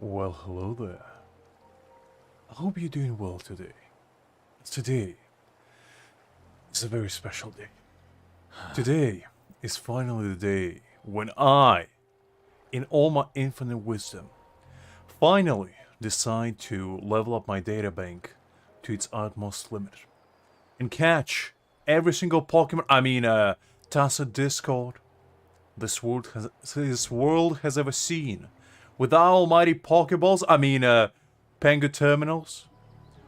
Well, hello there. I hope you're doing well today. Today is a very special day. Today is finally the day when I, in all my infinite wisdom, finally decide to level up my data bank to its utmost limit and catch every single Pokemon. Tacet Discord this world has ever seen. With our almighty Pokeballs, Pengu Terminals,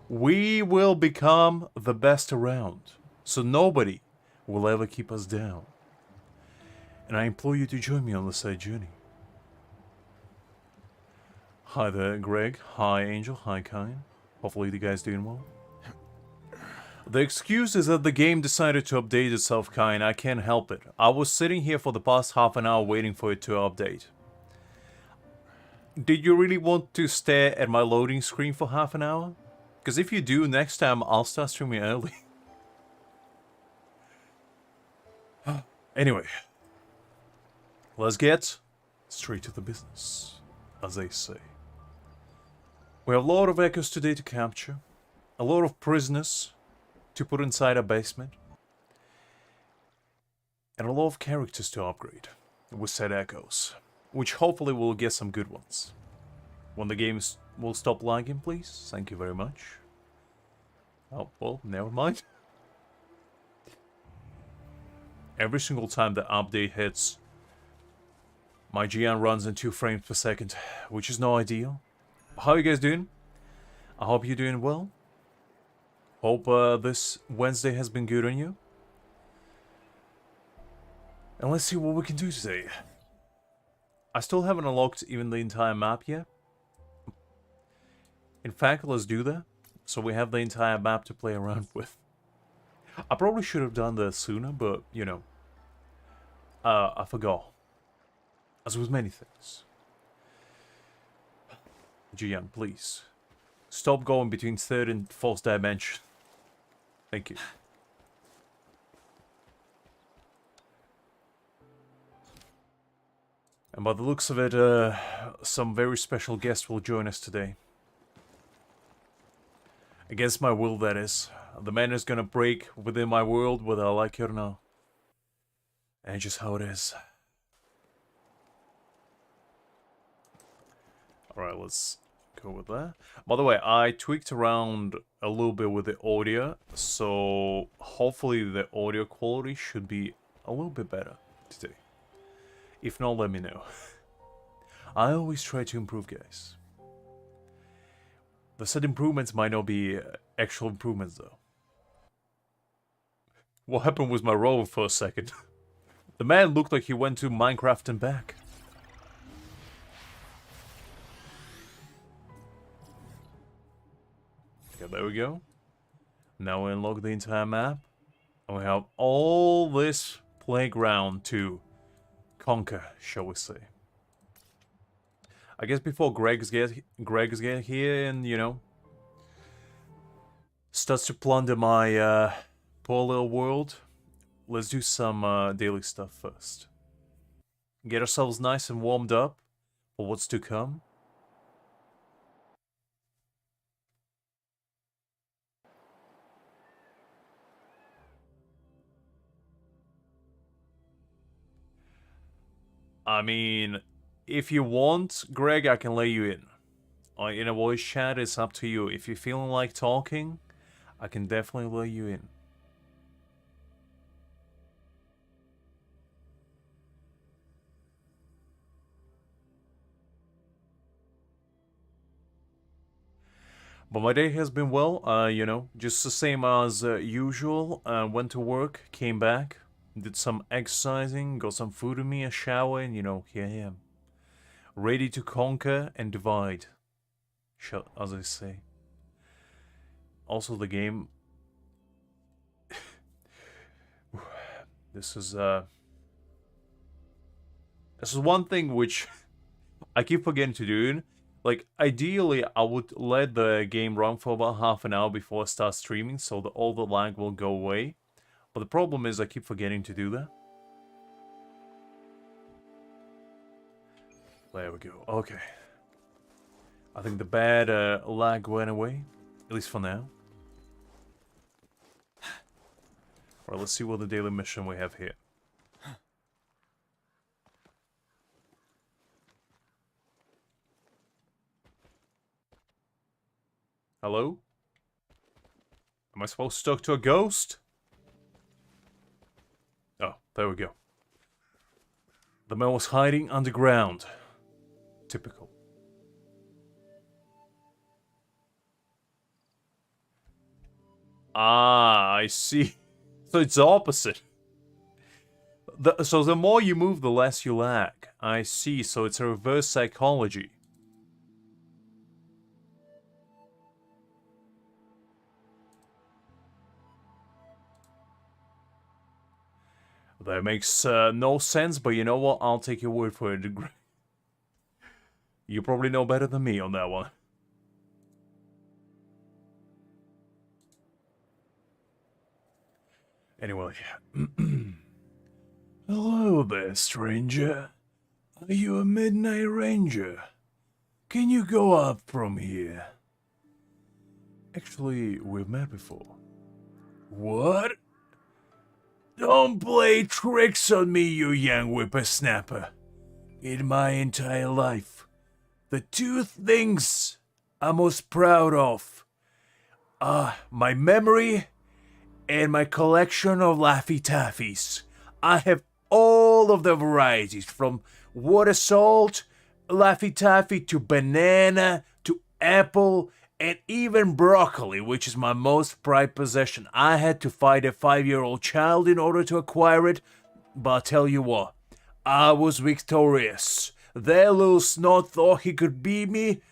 we will become the best around. So nobody will ever keep us down. And I implore you to join me on this journey. Hi there, Greg. Hi, Angel. Hi, Kine. Hopefully you guys doing well. The excuse is that the game decided to update itself, Kine. I can't help it. I was sitting here for the past half an hour waiting for it to update. Did you really want to stare at my loading screen for half an hour? Because if you do, next time I'll start streaming early. Anyway, let's get straight to the business, as they say. We have a lot of echoes today to capture, a lot of prisoners to put inside a basement, and a lot of characters to upgrade with said echoes, which hopefully will get some good ones. When the game will stop lagging, please. Thank you very much. Oh, well, never mind. Every single time the update hits, my Jiyan runs in 2 frames per second, which is no ideal. How are you guys doing? I hope you're doing well. Hope this Wednesday has been good on you. And let's see what we can do today. I still haven't unlocked even the entire map yet. In fact, let's do that. So we have the entire map to play around with. I probably should have done that sooner, but, you know. I forgot. As with many things. Jiyan, please. Stop going between third and fourth dimension. Thank you. And by the looks of it, some very special guests will join us today. Against my will, that is. The man is gonna break within my world, whether I like it or not. And just how it is. Alright, let's go with that. By the way, I tweaked around a little bit with the audio, so hopefully the audio quality should be a little bit better today. If not, let me know. I always try to improve, guys. The said improvements might not be actual improvements, though. What happened with my rover for a second? The man looked like he went to Minecraft and back. Okay, there we go. Now we unlock the entire map. And we have all this playground to conquer, shall we say. I guess before Greg's get here and, you know, starts to plunder my poor little world, let's do some daily stuff first. Get ourselves nice and warmed up for what's to come. I mean, if you want, Greg, I can lay you in. In a voice chat, it's up to you. If you're feeling like talking, I can definitely lay you in. But my day has been well, you know, just the same as usual. Went to work, came back, did some exercising, got some food in me, a shower, and, you know, here I am. Ready to conquer and divide, as I say. Also, the game... This is one thing which I keep forgetting to do. Like, ideally, I would let the game run for about half an hour before I start streaming, so that all the lag will go away. But the problem is I keep forgetting to do that. There we go. Okay. I think the bad lag went away, at least for now. Alright, let's see what the daily mission we have here. Hello? Am I supposed to talk to a ghost? Oh, there we go. The man was hiding underground. Typical. Ah, I see. So it's the opposite. So the more you move, the less you lag. I see, so it's a reverse psychology. That makes no sense, but you know what? I'll take your word for it. You probably know better than me on that one. Anyway. Hello there, stranger. Are you a midnight ranger? Can you go up from here? Actually, we've met before. What? Don't play tricks on me, you young whippersnapper. In my entire life, the two things I'm most proud of are my memory and my collection of Laffy Taffies. I have all of the varieties, from water salt, Laffy Taffy, to banana, to apple, and even broccoli, which is my most prized possession. I had to fight a 5-year-old child in order to acquire it, but I'll tell you what, I was victorious. That little snot thought he could beat me,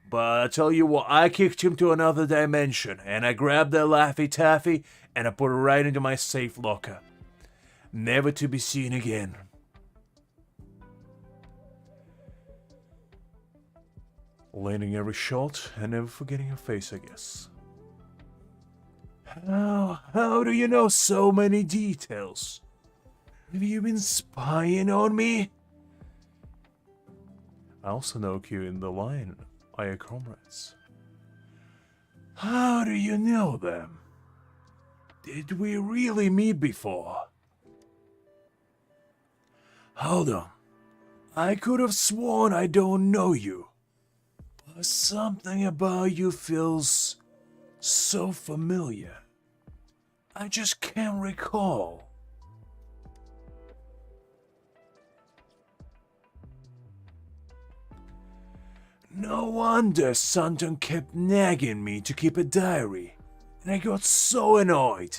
but I tell you what, I kicked him to another dimension, and I grabbed that Laffy Taffy, and I put it right into my safe locker. Never to be seen again. Landing every shot and never forgetting her face, I guess. How do you know so many details? Have you been spying on me? I also know you in the line are your comrades. How do you know them? Did we really meet before? Hold on. I could have sworn I don't know you. But something about you feels so familiar. I just can't recall. No wonder Santon kept nagging me to keep a diary, and I got so annoyed,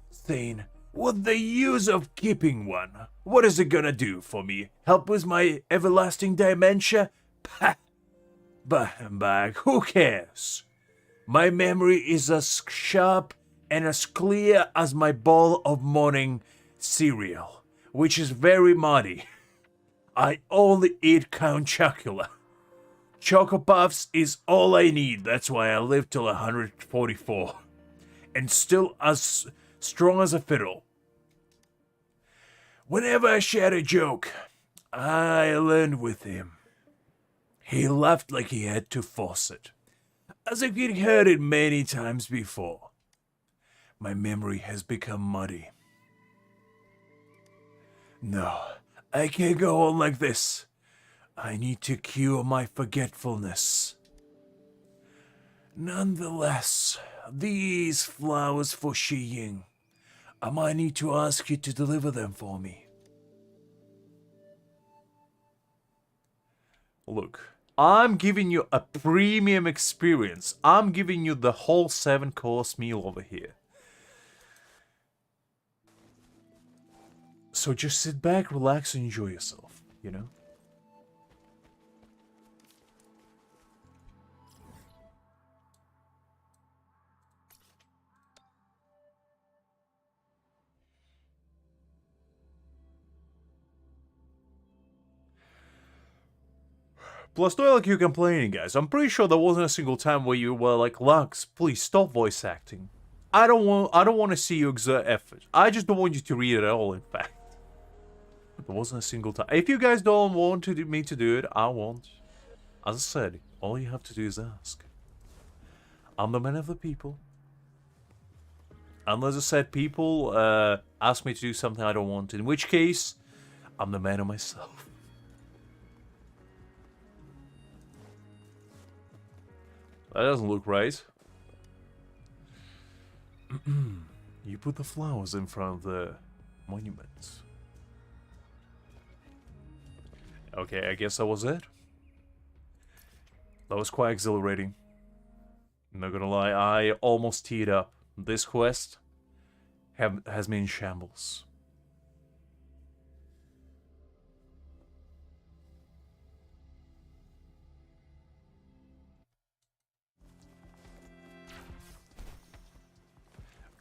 saying, what the use of keeping one? What is it gonna do for me? Help with my everlasting dementia? Pah! Bag, who cares? My memory is as sharp and as clear as my bowl of morning cereal, which is very muddy. I only eat Count Chocula. Choco Puffs is all I need, that's why I live till 144. And still as strong as a fiddle. Whenever I shared a joke, I learned with him. He laughed like he had to force it, as if he'd heard it many times before. My memory has become muddy. No, I can't go on like this. I need to cure my forgetfulness. Nonetheless, these flowers for Jiyan. I might need to ask you to deliver them for me. Look, I'm giving you a premium experience. I'm giving you the whole 7-course meal over here. So just sit back, relax, and enjoy yourself, you know? Plus, not like you're complaining, guys. I'm pretty sure there wasn't a single time where you were like, Lux, please stop voice acting. I don't want to see you exert effort. I just don't want you to read it at all, in fact. There wasn't a single time. If you guys don't want me to do it, I won't. As I said, All you have to do is ask. I'm the man of the people. Unless I said people ask me to do something I don't want, in which case, I'm the man of myself. That doesn't look right. You put the flowers in front of the monuments. Okay, I guess that was it. That was quite exhilarating. I'm not gonna lie, I almost teed up. This quest has me in shambles.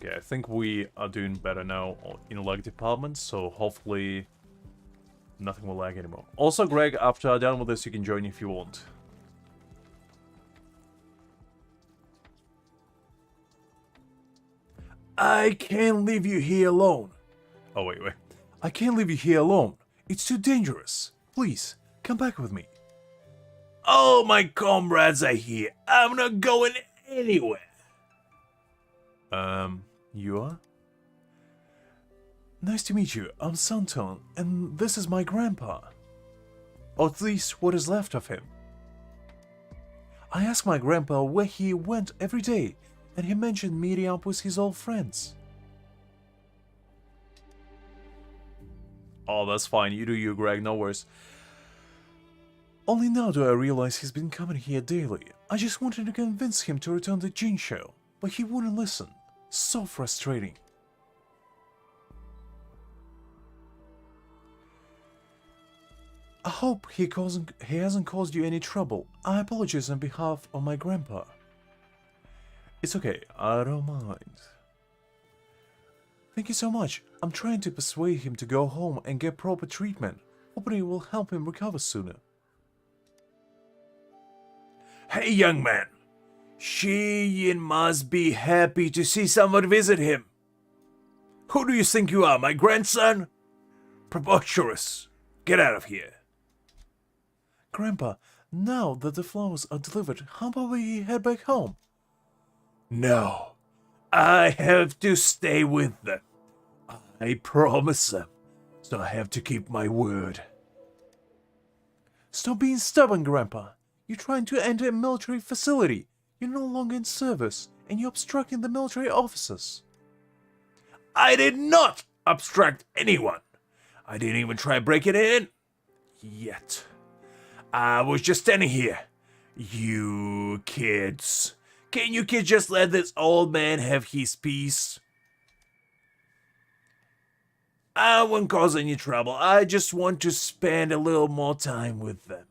Okay, I think we are doing better now in lag department, so hopefully nothing will lag anymore. Also, Greg, after I'm done with this, you can join if you want. I can't leave you here alone. Oh, wait. I can't leave you here alone. It's too dangerous. Please, come back with me. All my comrades are here. I'm not going anywhere. You are? Nice to meet you. I'm Santon, and this is my grandpa. Or at least what is left of him. I asked my grandpa where he went every day, and he mentioned meeting up with his old friends. Oh, that's fine. You do you, Greg. No worries. Only now do I realize he's been coming here daily. I just wanted to convince him to return to Jiyan show, but he wouldn't listen. So frustrating. I hope he hasn't caused you any trouble. I apologize on behalf of my grandpa. It's okay, I don't mind. Thank you so much. I'm trying to persuade him to go home and get proper treatment. Hoping it will help him recover sooner. Hey, young man. Jiyan must be happy to see someone visit him. Who do you think you are, my grandson? Preposterous. Get out of here. Grandpa, now that the flowers are delivered, how about we head back home? No. I have to stay with them. I promise them. So I have to keep my word. Stop being stubborn, Grandpa. You're trying to enter a military facility. You're no longer in service, and you're obstructing the military officers. I did not obstruct anyone. I didn't even try breaking in. Yet. I was just standing here. You kids. Can you kids just let this old man have his peace? I won't cause any trouble. I just want to spend a little more time with them.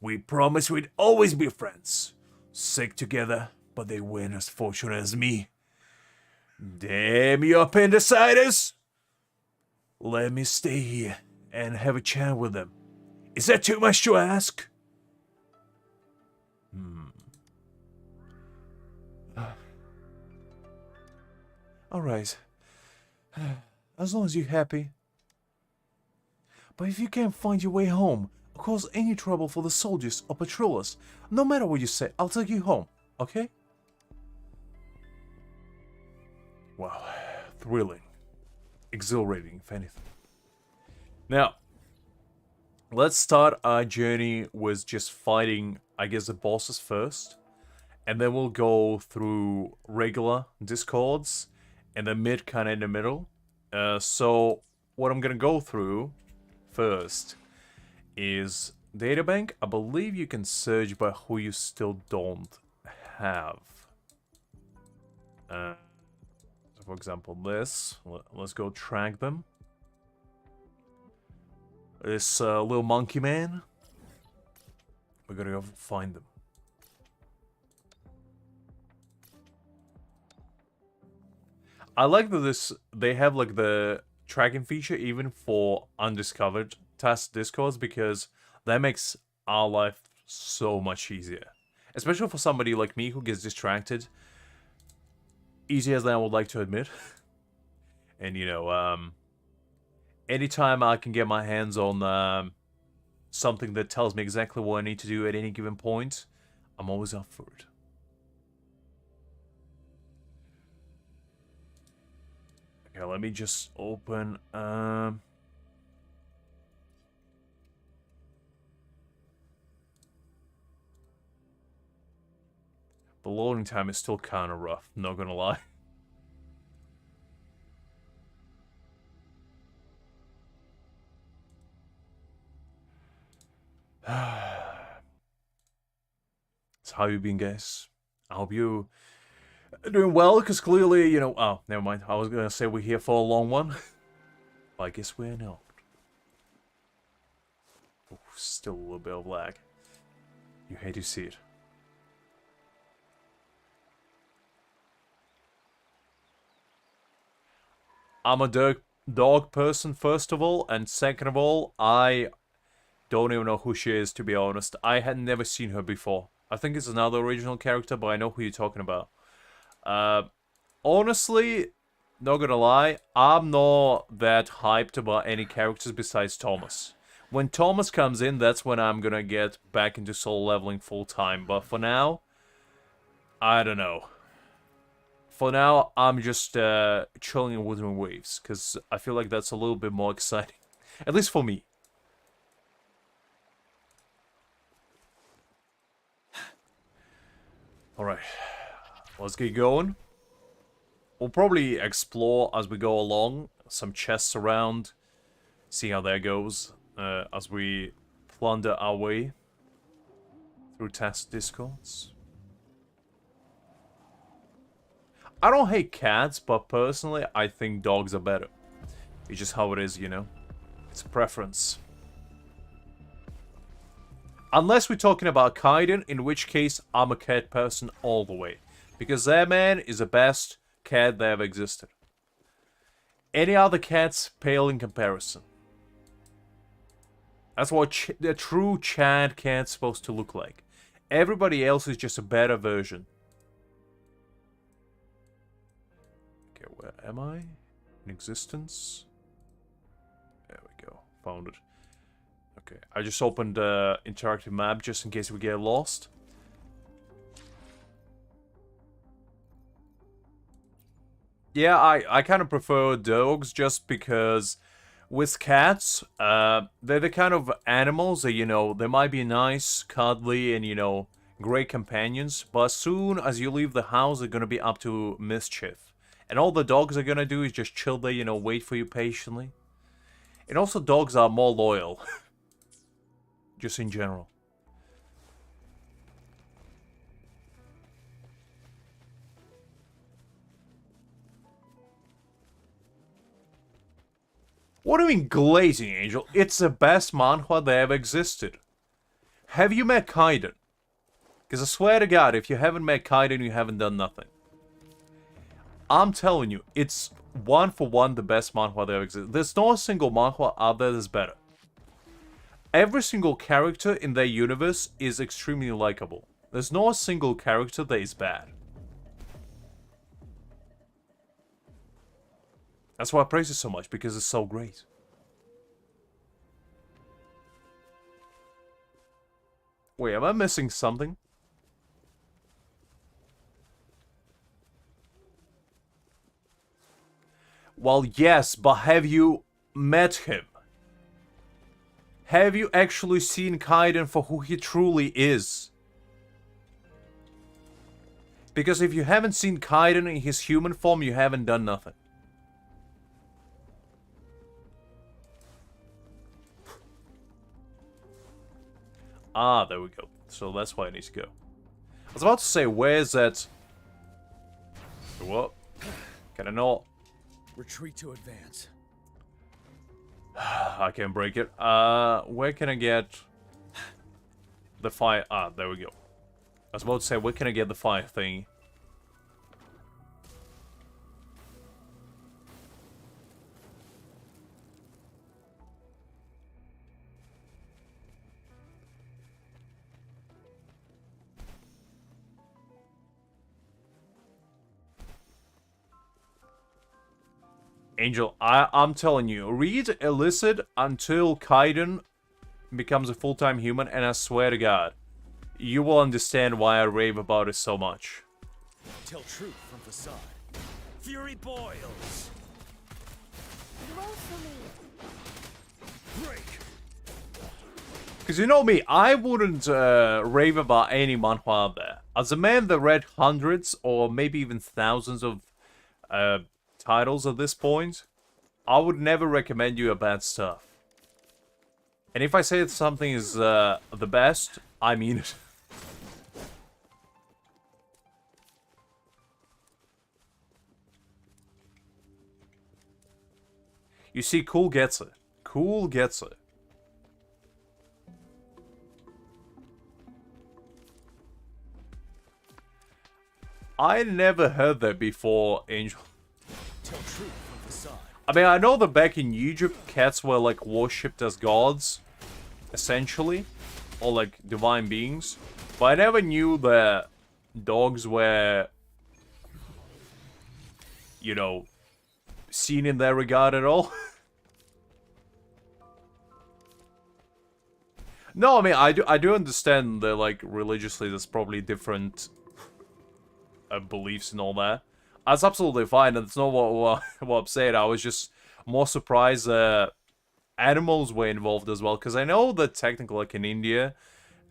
We promised we'd always be friends. Sick together, but they weren't as fortunate as me. Damn you appendicitis! Let me stay here and have a chat with them. Is that too much to ask? Alright. As long as you're happy. But if you can't find your way home, or cause any trouble for the soldiers or patrollers, no matter what you say, I'll take you home, okay? Wow. Thrilling. Exhilarating, if anything. Now, let's start our journey with just fighting, I guess, the bosses first. And then we'll go through regular discords, and then mid kind of in the middle. So what I'm gonna go through first is databank. I believe you can search by who you still don't have. So for example, this. Let's go track them. This little monkey man. We're gonna go find them. I like that they have like the tracking feature even for undiscovered task discords, because that makes our life so much easier. Especially for somebody like me who gets distracted. Easier than I would like to admit. And you know, anytime I can get my hands on something that tells me exactly what I need to do at any given point, I'm always up for it. Okay, let me just open... The loading time is still kind of rough, not gonna lie. So how you been, guys? I hope you are doing well, because clearly, you know... Oh, never mind. I was gonna say we're here for a long one. But I guess we're not. Oh, still a little bit of lag. You hate to see it. I'm a dog person, first of all, and second of all, I don't even know who she is, to be honest. I had never seen her before. I think it's another original character, but I know who you're talking about. Honestly, not gonna lie, I'm not that hyped about any characters besides Thomas. When Thomas comes in, that's when I'm gonna get back into soul leveling full time. But for now, I don't know. For now, I'm just chilling in Wuthering Waves, because I feel like that's a little bit more exciting. At least for me. Alright, let's get going. We'll probably explore as we go along, some chests around, see how that goes, as we plunder our way through Tacet discords. I don't hate cats, but personally, I think dogs are better. It's just how it is, you know? It's a preference. Unless we're talking about Kaiden, in which case I'm a cat person all the way. Because that man is the best cat that ever existed. Any other cats pale in comparison. That's what the true Chad cat's supposed to look like. Everybody else is just a better version. Okay, where am I? In existence? There we go. Found it. Okay, I just opened the interactive map just in case we get lost. Yeah, I kind of prefer dogs just because with cats, they're the kind of animals that, you know, they might be nice, cuddly, and, you know, great companions, but as soon as you leave the house, they're gonna be up to mischief. And all the dogs are gonna do is just chill there, you know, wait for you patiently. And also, dogs are more loyal. Just in general. What do you mean glazing, Angel? It's the best manhwa that ever existed. Have you met Kaiden? Because I swear to God, if you haven't met Kaiden, you haven't done nothing. I'm telling you, it's one for one the best manhwa that ever existed. There's not a single manhwa out there that's better. Every single character in their universe is extremely likable. There's not a single character that is bad. That's why I praise it so much, because it's so great. Wait, am I missing something? Well, yes, but have you met him? Have you actually seen Kaiden for who he truly is? Because if you haven't seen Kaiden in his human form, you haven't done nothing. Ah, there we go. So that's why I need to go. I was about to say, where's that... What? Can I not? Retreat to advance. I can't break it. Where can I get the fire? Ah, there we go. I was about to say, where can I get the fire thing? Angel, I'm telling you, read Illicit until Kaiden becomes a full-time human, and I swear to God, you will understand why I rave about it so much. Tell truth from facade. Fury boils. Roll for me. Break. Because you know me, I wouldn't rave about any manhwa out there. As a man that read hundreds or maybe even thousands of titles at this point, I would never recommend you a bad stuff. And if I say that something is the best, I mean it. You see, cool gets it. Cool gets it. I never heard that before, Angel. Tell truth from facade. I mean, I know that back in Egypt, cats were like worshipped as gods, essentially, or like divine beings. But I never knew that dogs were, you know, seen in that regard at all. No, I mean, I do understand that, like, religiously there's probably different beliefs and all that. That's absolutely fine. That's not what I'm saying. I was just more surprised animals were involved as well. Because I know that technically, like, in India,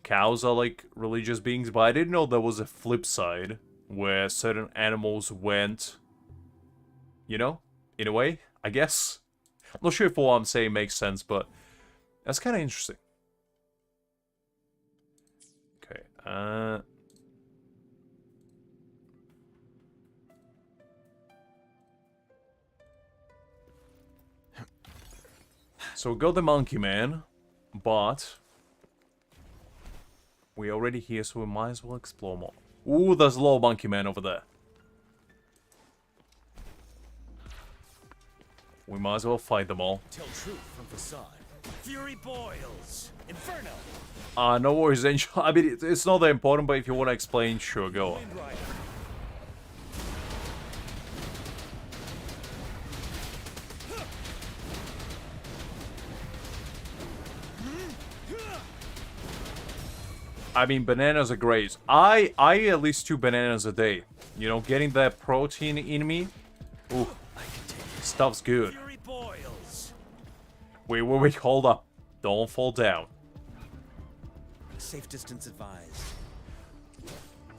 cows are, like, religious beings. But I didn't know there was a flip side where certain animals went, you know, in a way, I guess. I'm not sure if what I'm saying makes sense, but that's kind of interesting. Okay, so we got the monkey man, but we're already here, so we might as well explore more. Ooh, there's a little monkey man over there. We might as well fight them all. Tell truth from facade. Fury boils. Inferno. No worries, Angel. I mean, it's not that important, but if you want to explain, sure, go on. Wind Rider. I mean, bananas are great. I eat at least 2 bananas a day. You know, getting that protein in me. Ooh, stuff's good. Fury boils. Wait, hold up. Don't fall down. Safe distance advised.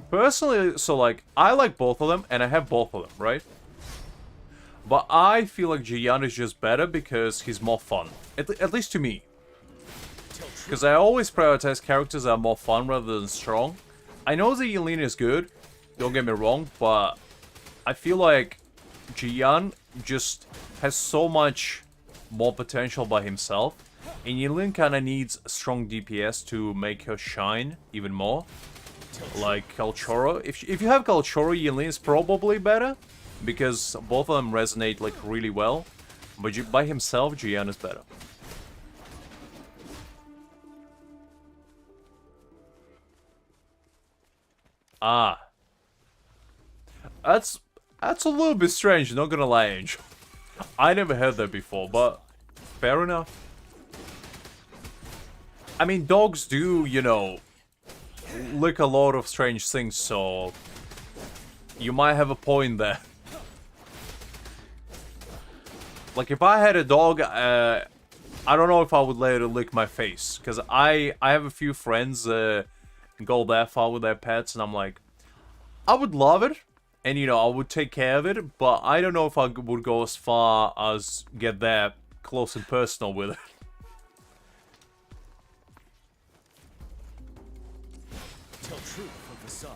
Personally, so like, I like both of them, and I have both of them, right? But I feel like Jiyan is just better because he's more fun. At least to me. Because I always prioritize characters that are more fun rather than strong. I know that Yelena is good, don't get me wrong, but I feel like Jiyan just has so much more potential by himself. And Yelena kind of needs a strong DPS to make her shine even more. Like Kalchoro. If you have Kalchoro, Yelena is probably better. Because both of them resonate like really well. But by himself, Jiyan is better. Ah. That's a little bit strange, not gonna lie, Angel. I never heard that before, but fair enough. I mean, dogs do, you know, lick a lot of strange things, so you might have a point there. Like, if I had a dog, I don't know if I would let it lick my face. Because I have a few friends go that far with their pets, and I'm like, I would love it. And, you know, I would take care of it, but I don't know if I would go as far as get that close and personal with it. Tell truth from facade.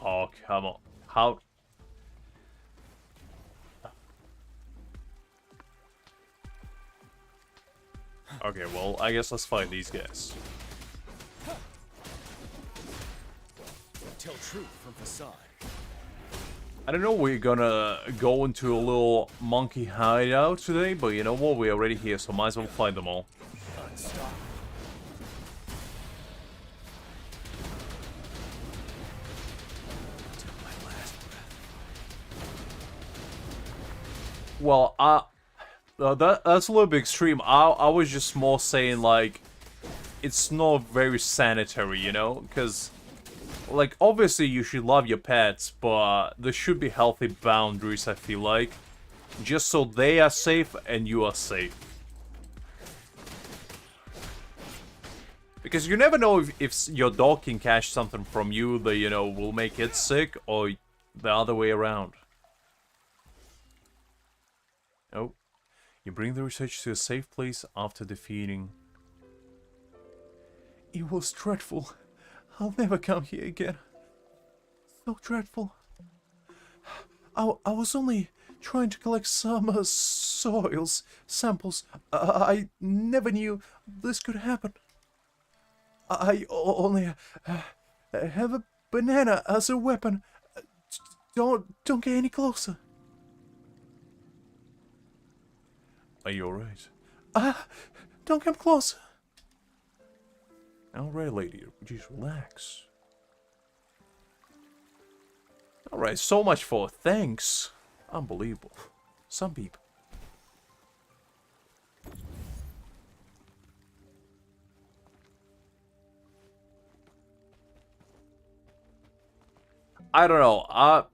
Oh, come on. How... Okay, well, I guess let's fight these guys. Tell truth from facade. I don't know, we're gonna go into a little monkey hideout today, but you know what, we're already here, so might as well fight them all. Unstoppable. Till my last breath. Well, that's a little bit extreme. I was just more saying, like, it's not very sanitary, you know? Because, like, obviously you should love your pets, but there should be healthy boundaries, I feel like. Just so they are safe and you are safe. Because you never know if your dog can catch something from you that, you know, will make it sick, or the other way around. Oh. You bring the research to a safe place after defeating... It was dreadful. I'll never come here again. So dreadful. I was only trying to collect some samples. I never knew this could happen. I only have a banana as a weapon. Don't get any closer. Are you alright? Don't come closer. Alright, lady, just relax. Alright, so much for thanks. Unbelievable. Some people. I don't know.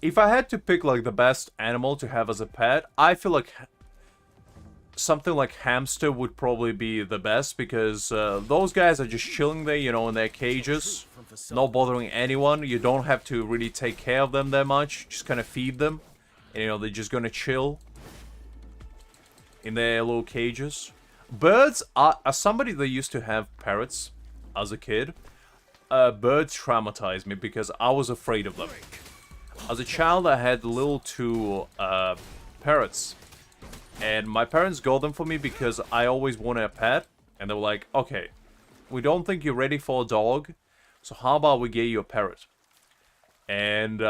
If I had to pick, like, the best animal to have as a pet, I feel like something like hamster would probably be the best, because those guys are just chilling there, you know, in their cages, not bothering anyone. You don't have to really take care of them that much. Just kind of feed them, and, you know, they're just gonna chill in their little cages. Birds are, as somebody that used to have parrots as a kid, birds traumatized me because I was afraid of them. As a child, I had little two parrots, and my parents got them for me because I always wanted a pet, and they were like, okay, we don't think you're ready for a dog, so how about we get you a parrot? And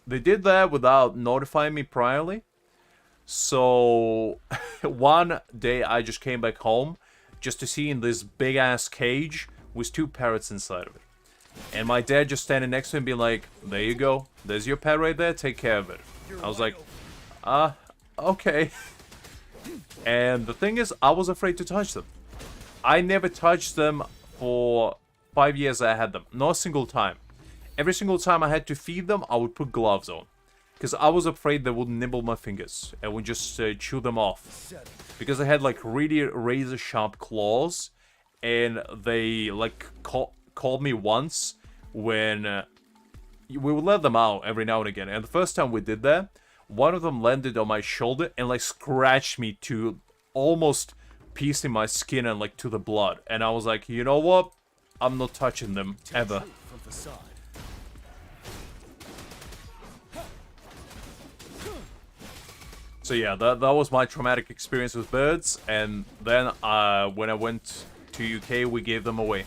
they did that without notifying me priorly. So one day I just came back home just to see in this big ass cage with two parrots inside of it. And my dad just standing next to him being like, there you go, there's your pet right there, take care of it. I was like, okay. And the thing is, I was afraid to touch them. I never touched them for 5 years I had them. Not a single time. Every single time I had to feed them, I would put gloves on. Because I was afraid they would nibble my fingers and would just chew them off. Because they had like really razor sharp claws. And they like called me once when we would let them out every now and again. And the first time we did that, one of them landed on my shoulder and like scratched me to almost piecing my skin and like to the blood. And I was like, you know what? I'm not touching them ever. So yeah, that was my traumatic experience with birds. And then when I went to UK, we gave them away.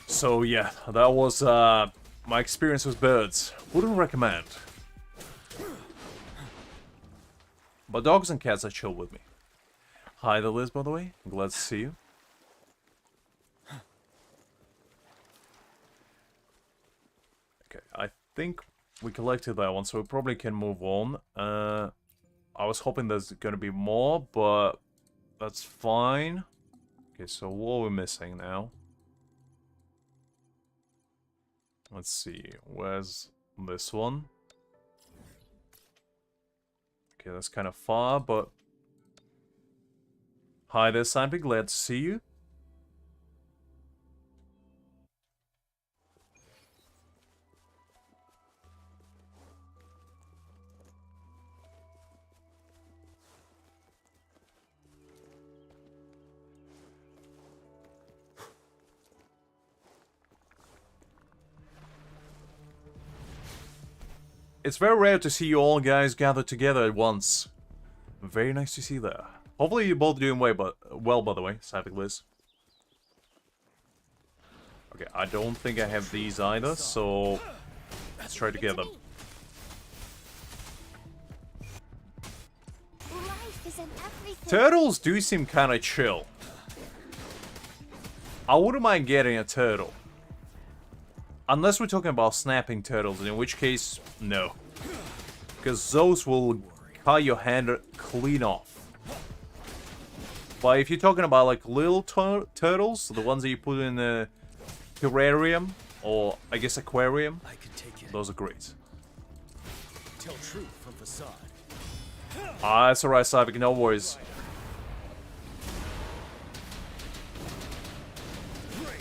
So yeah, that was my experience with birds. Wouldn't recommend. But dogs and cats are chill with me. Hi there, Liz, by the way. I'm glad to see you. Okay, I think we collected that one, so we probably can move on. I was hoping there's gonna be more, but that's fine. Okay, so what are we missing now? Let's see, where's this one? Okay, that's kind of far, but... Hi there, Sandpig, glad to see you. It's very rare to see you all guys gathered together at once. Very nice to see that. Hopefully you're both doing well, by the way, Sandpig Liz. Okay, I don't think I have these either, so let's try to get them. Life is in everything. Turtles do seem kind of chill. I wouldn't mind getting a turtle. Unless we're talking about snapping turtles, in which case, no. Because those will cut your hand clean off. But if you're talking about like little turtles, the ones that you put in the terrarium, or I guess aquarium, I can take it. those are great. Tell truth from facade. Ah, that's alright, Cyvic, no worries. Break.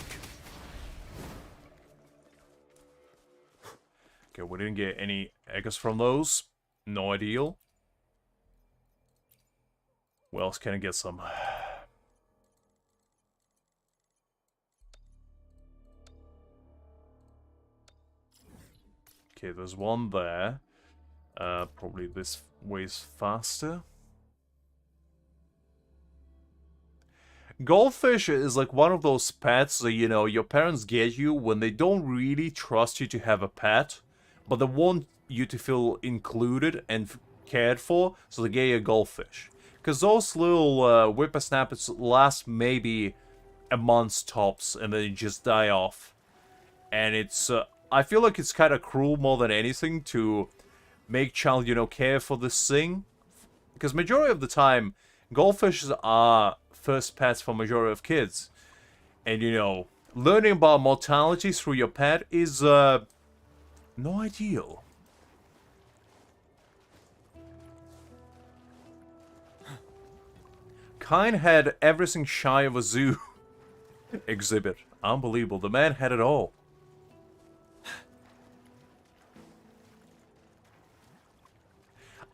Okay, we didn't get any echoes from those. No ideal. Where else can I get some? Okay, there's one there. Probably this way's faster. Goldfish is like one of those pets that, you know, your parents get you when they don't really trust you to have a pet, but they want you to feel included and cared for, so they get you a goldfish. Because those little whippersnappers last maybe a month tops, and then just die off. And it's, I feel like it's kind of cruel more than anything to make child, you know, care for this thing. Because majority of the time, goldfishes are first pets for majority of kids. And, you know, learning about mortality through your pet is, no ideal. Kine had everything shy of a zoo exhibit. Unbelievable. The man had it all.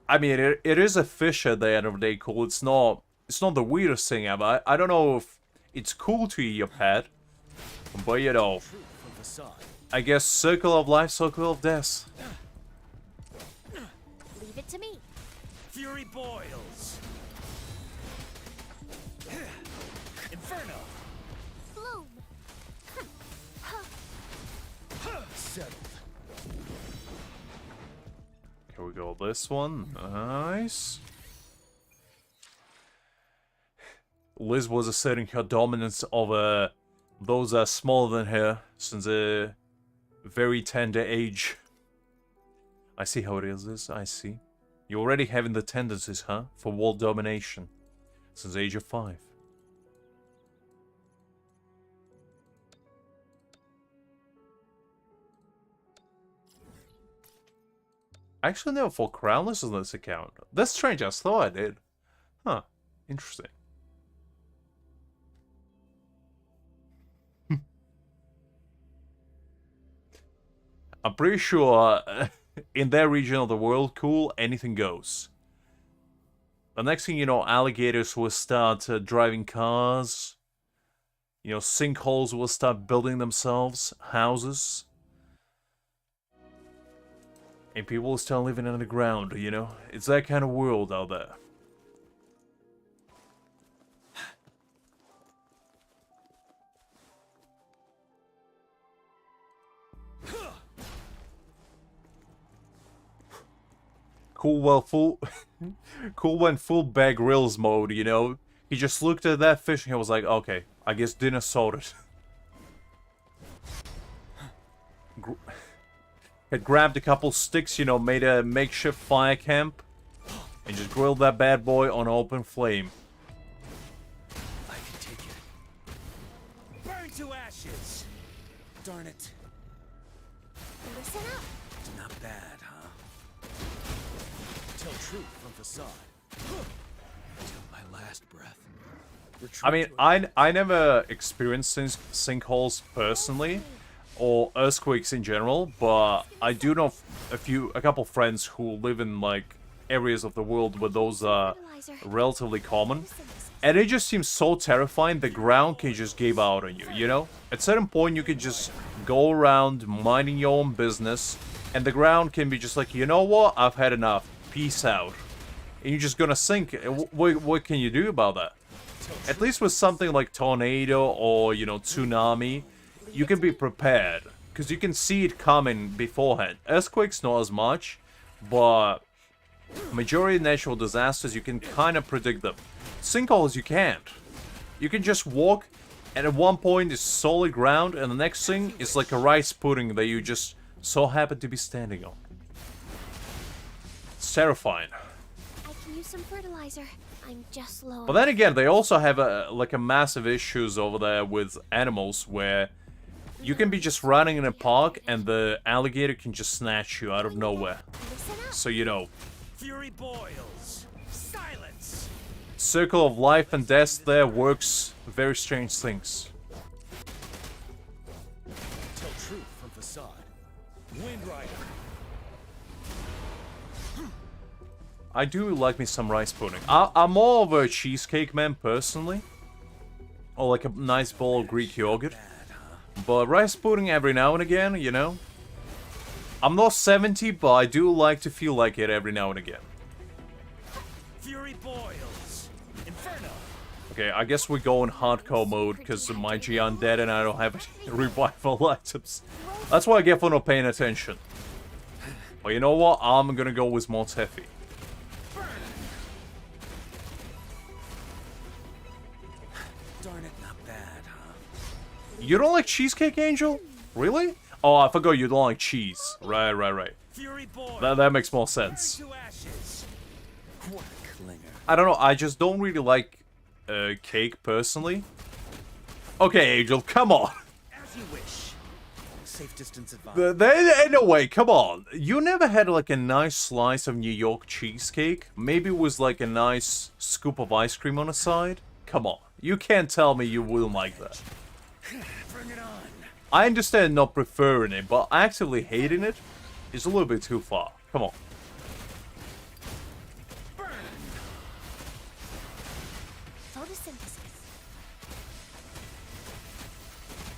I mean, it is a fish at the end of the day, cool. It's not the weirdest thing ever. I don't know if it's cool to eat your pet, but you know, Truth from facade. I guess circle of life, circle of death. Leave it to me. Fury boils. Inferno. Bloom. Settled. Here we go, this one. Nice. Liz was asserting her dominance over those smaller than her since a very tender age. I see how it is, I see. You're already having the tendencies, huh? For world domination. Since the age of 5. I actually never fought Crownless on this account. That's strange, I thought I did. Huh. Interesting. I'm pretty sure in their region of the world, cool, anything goes. The next thing you know, alligators will start driving cars. You know, sinkholes will start building themselves, houses. And people will start living underground, you know? It's that kind of world out there. Cool, well, cool went full Bear Grylls mode, you know? He just looked at that fish and he was like, okay, I guess dinner sorted. Had grabbed a couple sticks, you know, made a makeshift fire camp, and just grilled that bad boy on open flame. I can take it. Burn to ashes. Darn it. Listen up. Not bad, huh? Tell truth from facade. Till my last breath. I mean, I never experienced sinkholes personally, or earthquakes in general, but I do know a couple friends who live in like areas of the world where those are relatively common, and it just seems so terrifying. The ground can just give out on you, you know? At a certain point, you can just go around minding your own business, and the ground can be just like, you know what? I've had enough. Peace out. And you're just gonna sink. What can you do about that? At least with something like tornado or, you know, tsunami, you can be prepared, because you can see it coming beforehand. Earthquakes, not as much, but majority of natural disasters, you can kind of predict them. Sinkholes, you can't. You can just walk, and at one point it's solid ground, and the next thing is like a rice pudding that you just so happen to be standing on. It's terrifying. I use some fertilizer. I'm just low. But then again, they also have a massive issues over there with animals where you can be just running in a park and the alligator can just snatch you out of nowhere. Listen up. So, you know, Fury boils. Silence. circle of life and death there works very strange things. Tell truth from facade. Wind Rider. I do like me some rice pudding. I'm more of a cheesecake man personally. Or like a nice bowl of Greek yogurt. But rice pudding every now and again, you know. I'm not 70, but I do like to feel like it every now and again. Fury boils. Inferno. Okay, I guess we go in hardcore mode because my Jiyan dead and I don't have any revival items. That's what I get for not paying attention. But you know what? I'm gonna go with Montefi. Darn it, not bad, huh? You don't like Cheesecake Angel? Really? Oh, I forgot you don't like cheese. Right. Fury boils. That makes more sense. To ashes. What a clinger. I don't know, I just don't really like cake personally. Okay, Angel, come on. As you wish. Safe distance advised. No way, come on. You never had like a nice slice of New York cheesecake? Maybe it was like a nice scoop of ice cream on the side? Come on, you can't tell me you wouldn't like that. Bring it on. I understand not preferring it, but actively hating it is a little bit too far. Come on. Burn. Photosynthesis.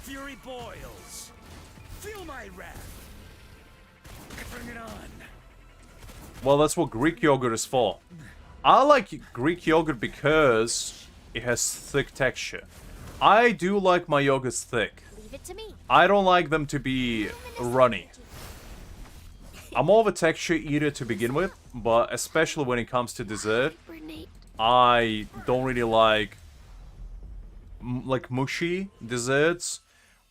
Fury boils. Feel my wrath. Bring it on. Well, that's what Greek yogurt is for. I like Greek yogurt because it has thick texture. I do like my yogurts thick. Leave it to me. I don't like them to be runny. I'm more of a texture eater to begin with, but especially when it comes to dessert, Hibernate. I don't really like mushy desserts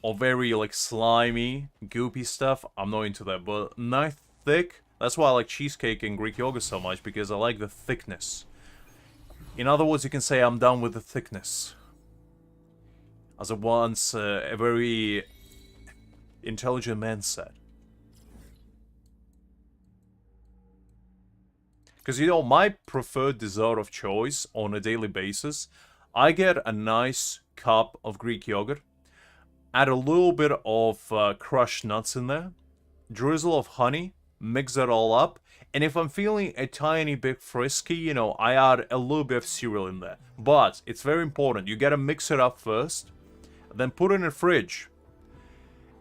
or very like slimy, goopy stuff. I'm not into that, but nice thick. That's why I like cheesecake and Greek yogurt so much, because I like the thickness. In other words, you can say I'm done with the thickness. As a once a very intelligent man said. Because, you know, my preferred dessert of choice on a daily basis, I get a nice cup of Greek yogurt, add a little bit of crushed nuts in there, drizzle of honey, mix it all up, and if I'm feeling a tiny bit frisky, you know, I add a little bit of cereal in there. But it's very important, you gotta mix it up first, then put it in the fridge.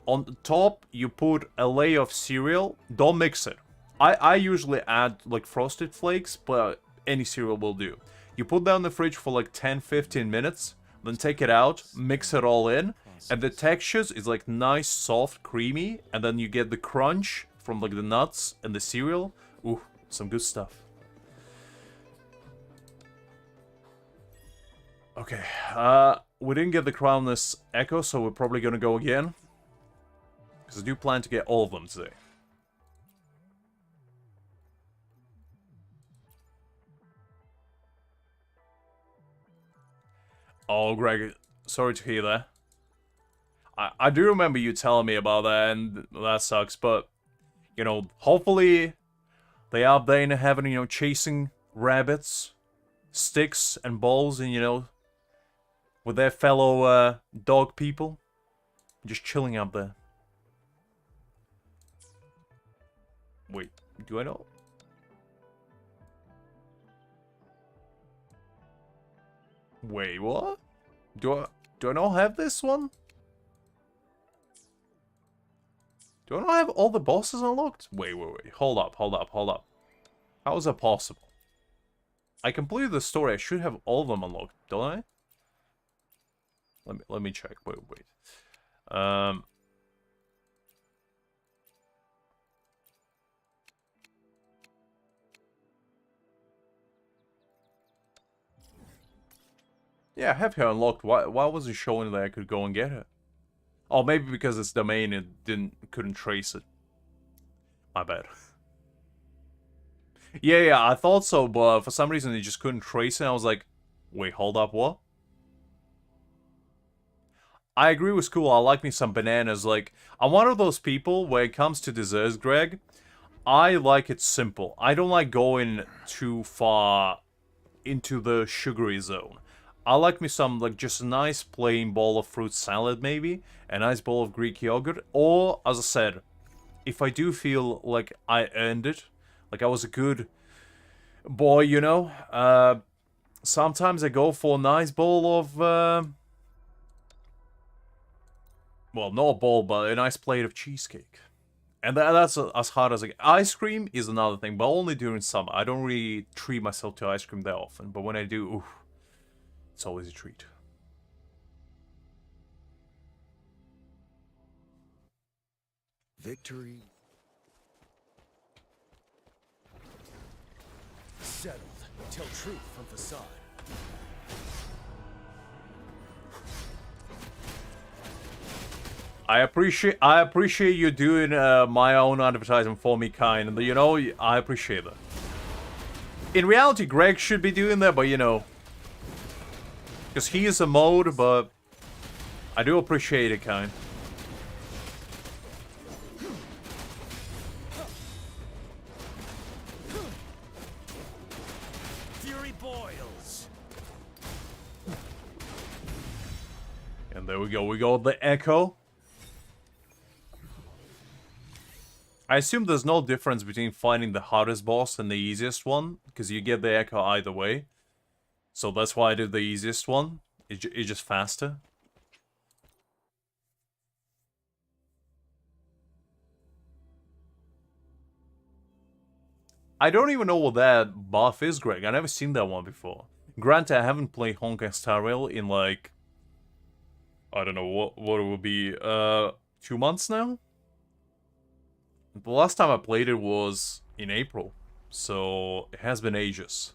On the top, you put a layer of cereal, don't mix it. I usually add like frosted flakes, but any cereal will do. You put that in the fridge for like 10-15 minutes, then take it out, mix it all in, and the textures is like nice, soft, creamy, and then you get the crunch from like the nuts and the cereal. Ooh, some good stuff. Okay, we didn't get the crownless echo, so we're probably gonna go again. Because I do plan to get all of them today. Oh, Greg, sorry to hear that. I do remember you telling me about that, and that sucks, but, you know, hopefully they are up there in heaven, you know, chasing rabbits, sticks, and balls, and, you know, with their fellow dog people, just chilling up there. Wait, do I know? Wait, what? Do I not have this one? Do I not have all the bosses unlocked? Wait. Hold up. How is that possible? I completed the story. I should have all of them unlocked, don't I? Let me check. Wait. Yeah, I have her unlocked. Why was it showing that I could go and get her? Oh, maybe because it's domain and couldn't trace it. My bad. Yeah, I thought so, but for some reason it just couldn't trace it. I was like, wait, hold up, what? I agree with school. I like me some bananas. Like, I'm one of those people when it comes to desserts, Greg. I like it simple. I don't like going too far into the sugary zone. I like me some, like, just a nice plain bowl of fruit salad, maybe. A nice bowl of Greek yogurt. Or, as I said, if I do feel like I earned it, like I was a good boy, you know, sometimes I go for a nice bowl of, well, not a bowl, but a nice plate of cheesecake. And that's as hard as I get. Ice cream is another thing, but only during summer. I don't really treat myself to ice cream that often, but when I do, oof, it's always a treat. Victory settled. Tell truth from facade. I appreciate you doing my own advertising for me, kind. You know, I appreciate that. In reality, Greg should be doing that, but you know, because he is a mode, but I do appreciate it, kind. Fury boils. And there we go. We got the echo. I assume there's no difference between finding the hardest boss and the easiest one, because you get the echo either way. So that's why I did the easiest one. It's just faster. I don't even know what that buff is, Greg. I've never seen that one before. Granted, I haven't played Honkai Star Rail in like, I don't know what it would be, 2 months now? The last time I played it was in April, so it has been ages.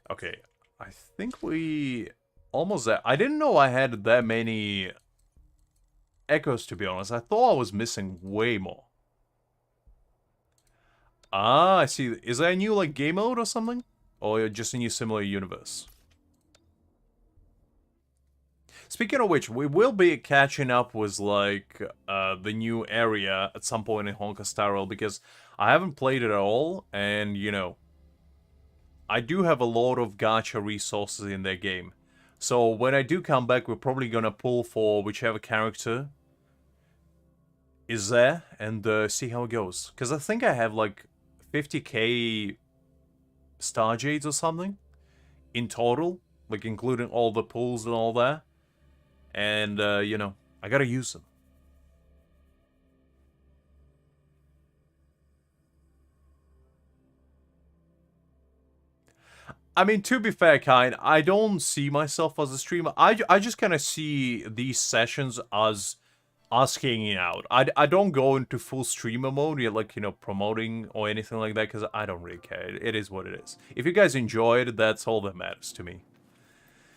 Okay, I think we almost there. I didn't know I had that many echoes, to be honest. I thought I was missing way more. Ah, I see. Is that a new, like, game mode or something? Or just a new similar universe? Speaking of which, we will be catching up with, like, the new area at some point in Honkai Star Rail, because I haven't played it at all, and, you know, I do have a lot of gacha resources in their game. So when I do come back, we're probably gonna pull for whichever character is there, and see how it goes. Because I think I have, like, 50k Starjades or something in total, like, including all the pulls and all that. And, you know, I gotta use them. I mean, to be fair, kind, I don't see myself as a streamer. I just kind of see these sessions as us hanging out. I don't go into full streamer mode, like, you know, promoting or anything like that, because I don't really care. It is what it is. If you guys enjoy it, that's all that matters to me.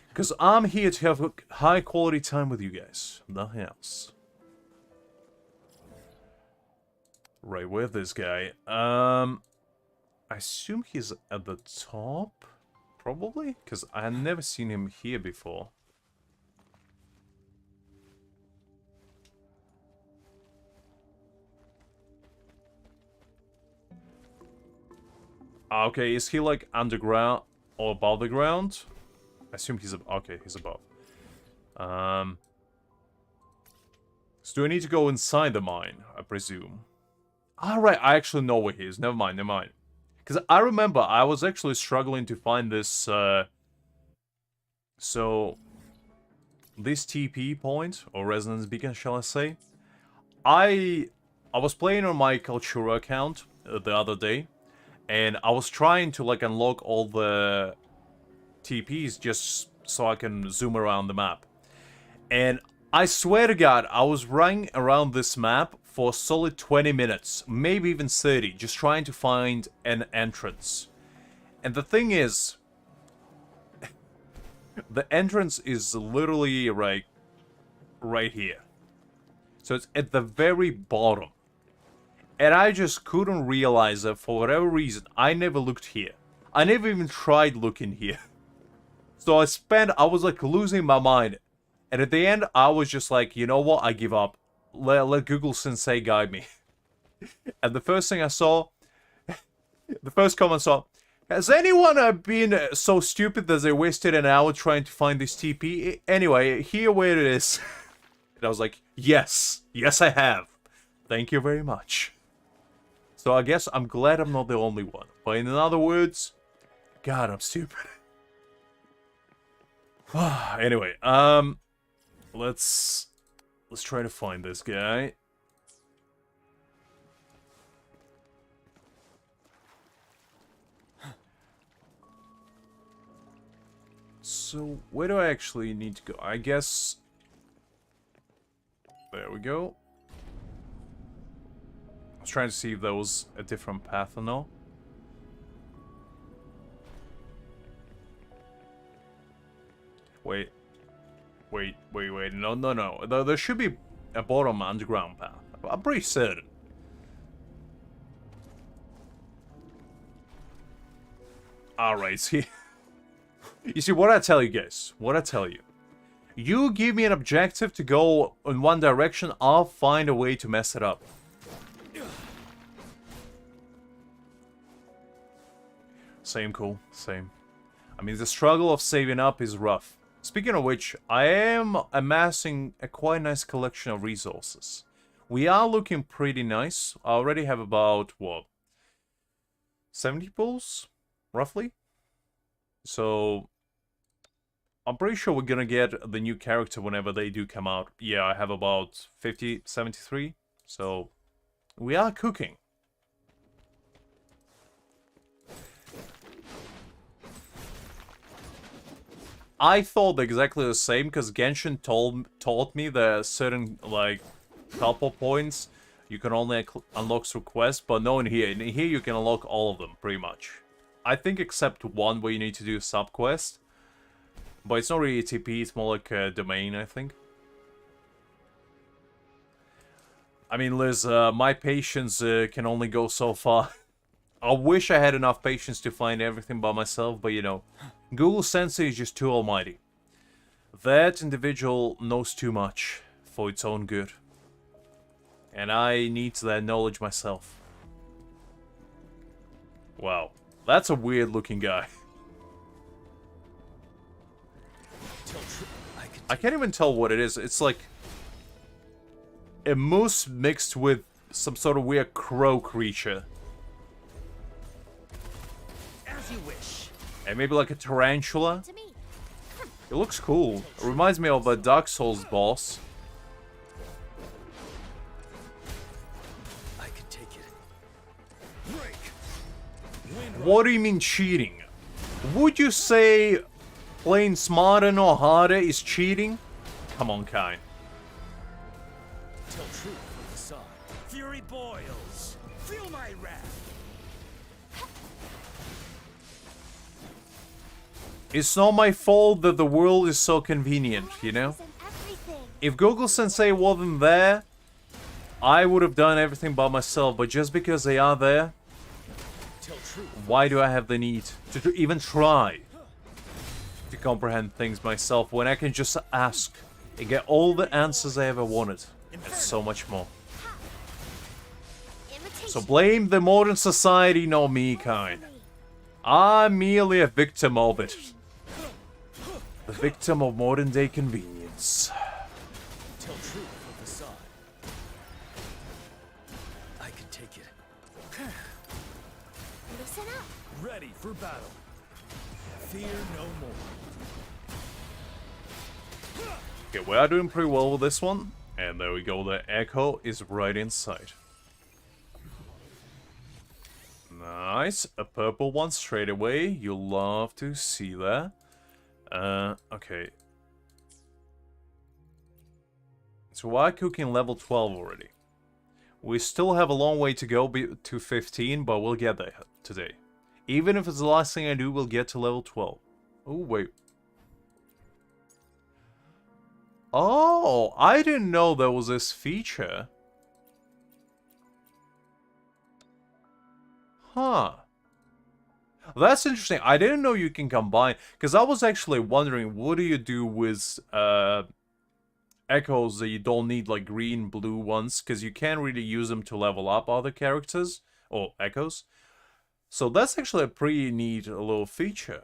Because I'm here to have a high quality time with you guys. Nothing else. Right, where's this guy? I assume he's at the top? Probably? Because I've never seen him here before. Okay, is he like underground or above the ground? I assume he's okay, he's above. So do I need to go inside the mine, I presume? Alright, I actually know where he is. Never mind, never mind. Because I remember I was actually struggling to find this, so, this TP point, or resonance beacon, shall I say? I was playing on my Kaltura account the other day, and I was trying to, like, unlock all the TPs just so I can zoom around the map. And I swear to God, I was running around this map for a solid 20 minutes, maybe even 30, just trying to find an entrance. And the thing is, the entrance is literally right here. So it's at the very bottom. And I just couldn't realize that for whatever reason, I never looked here. I never even tried looking here. So I was like losing my mind. And at the end, I was just like, you know what, I give up. Let Google Sensei guide me. And the first thing I saw, the first comment I saw, has anyone been so stupid that they wasted an hour trying to find this TP? Anyway, here where it is. And I was like, yes, yes I have. Thank you very much. So I guess I'm glad I'm not the only one. But in other words, God, I'm stupid. Anyway, let's try to find this guy. So, where do I actually need to go? I guess... There we go. I was trying to see if there was a different path or no. Wait. No. There should be a bottom underground path. I'm pretty certain. Alright, see. You see, what I tell you guys, you give me an objective to go in one direction, I'll find a way to mess it up. Same, cool, same. I mean, the struggle of saving up is rough. Speaking of which, I am amassing a quite nice collection of resources. We are looking pretty nice. I already have about, what, 70 pulls, roughly? So, I'm pretty sure we're gonna get the new character whenever they do come out. Yeah, I have about 50, 73. So, we are cooking. I thought exactly the same, because Genshin taught me that certain, like, teleport points you can only unlock through quests, but no, in here you can unlock all of them, pretty much. I think except one where you need to do a sub-quest. But it's not really a TP, it's more like a domain, I think. I mean, Liz, my patience can only go so far. I wish I had enough patience to find everything by myself, but you know, Google Sensei is just too almighty. That individual knows too much for its own good. And I need that knowledge myself. Wow, that's a weird looking guy. I can't even tell what it is. It's like a moose mixed with some sort of weird crow creature. As you wish. And maybe like a tarantula. To me. It looks cool. It reminds me of a Dark Souls boss. I can take it. Break. What do you mean cheating? Would you say playing smarter nor harder is cheating? Come on, kind. Tell truth from facade. Fury boils. Feel my wrath. It's not my fault that the world is so convenient, you know? Isn't everything. If Google Sensei wasn't there, I would have done everything by myself, but just because they are there, Tell truth. why do I have the need to even try to comprehend things myself when I can just ask and get all the answers I ever wanted, and so much more? Imitation. So blame the modern society, not me, kind. I'm merely a victim of it. The victim of modern day convenience. Tell truth from facade. I can take it. Listen up. Ready for battle. Fear no more. Okay, we are doing pretty well with this one. And there we go, the echo is right in sight. Nice, a purple one straight away. You'll love to see that. Okay. So we're cooking level 12 already. We still have a long way to go to 15, but we'll get there today. Even if it's the last thing I do, we'll get to level 12. Oh, wait. Oh, I didn't know there was this feature. Huh. That's interesting. I didn't know you can combine, because I was actually wondering, what do you do with echoes that you don't need, like green, blue ones, because you can't really use them to level up other characters, or echoes. So that's actually a pretty neat little feature.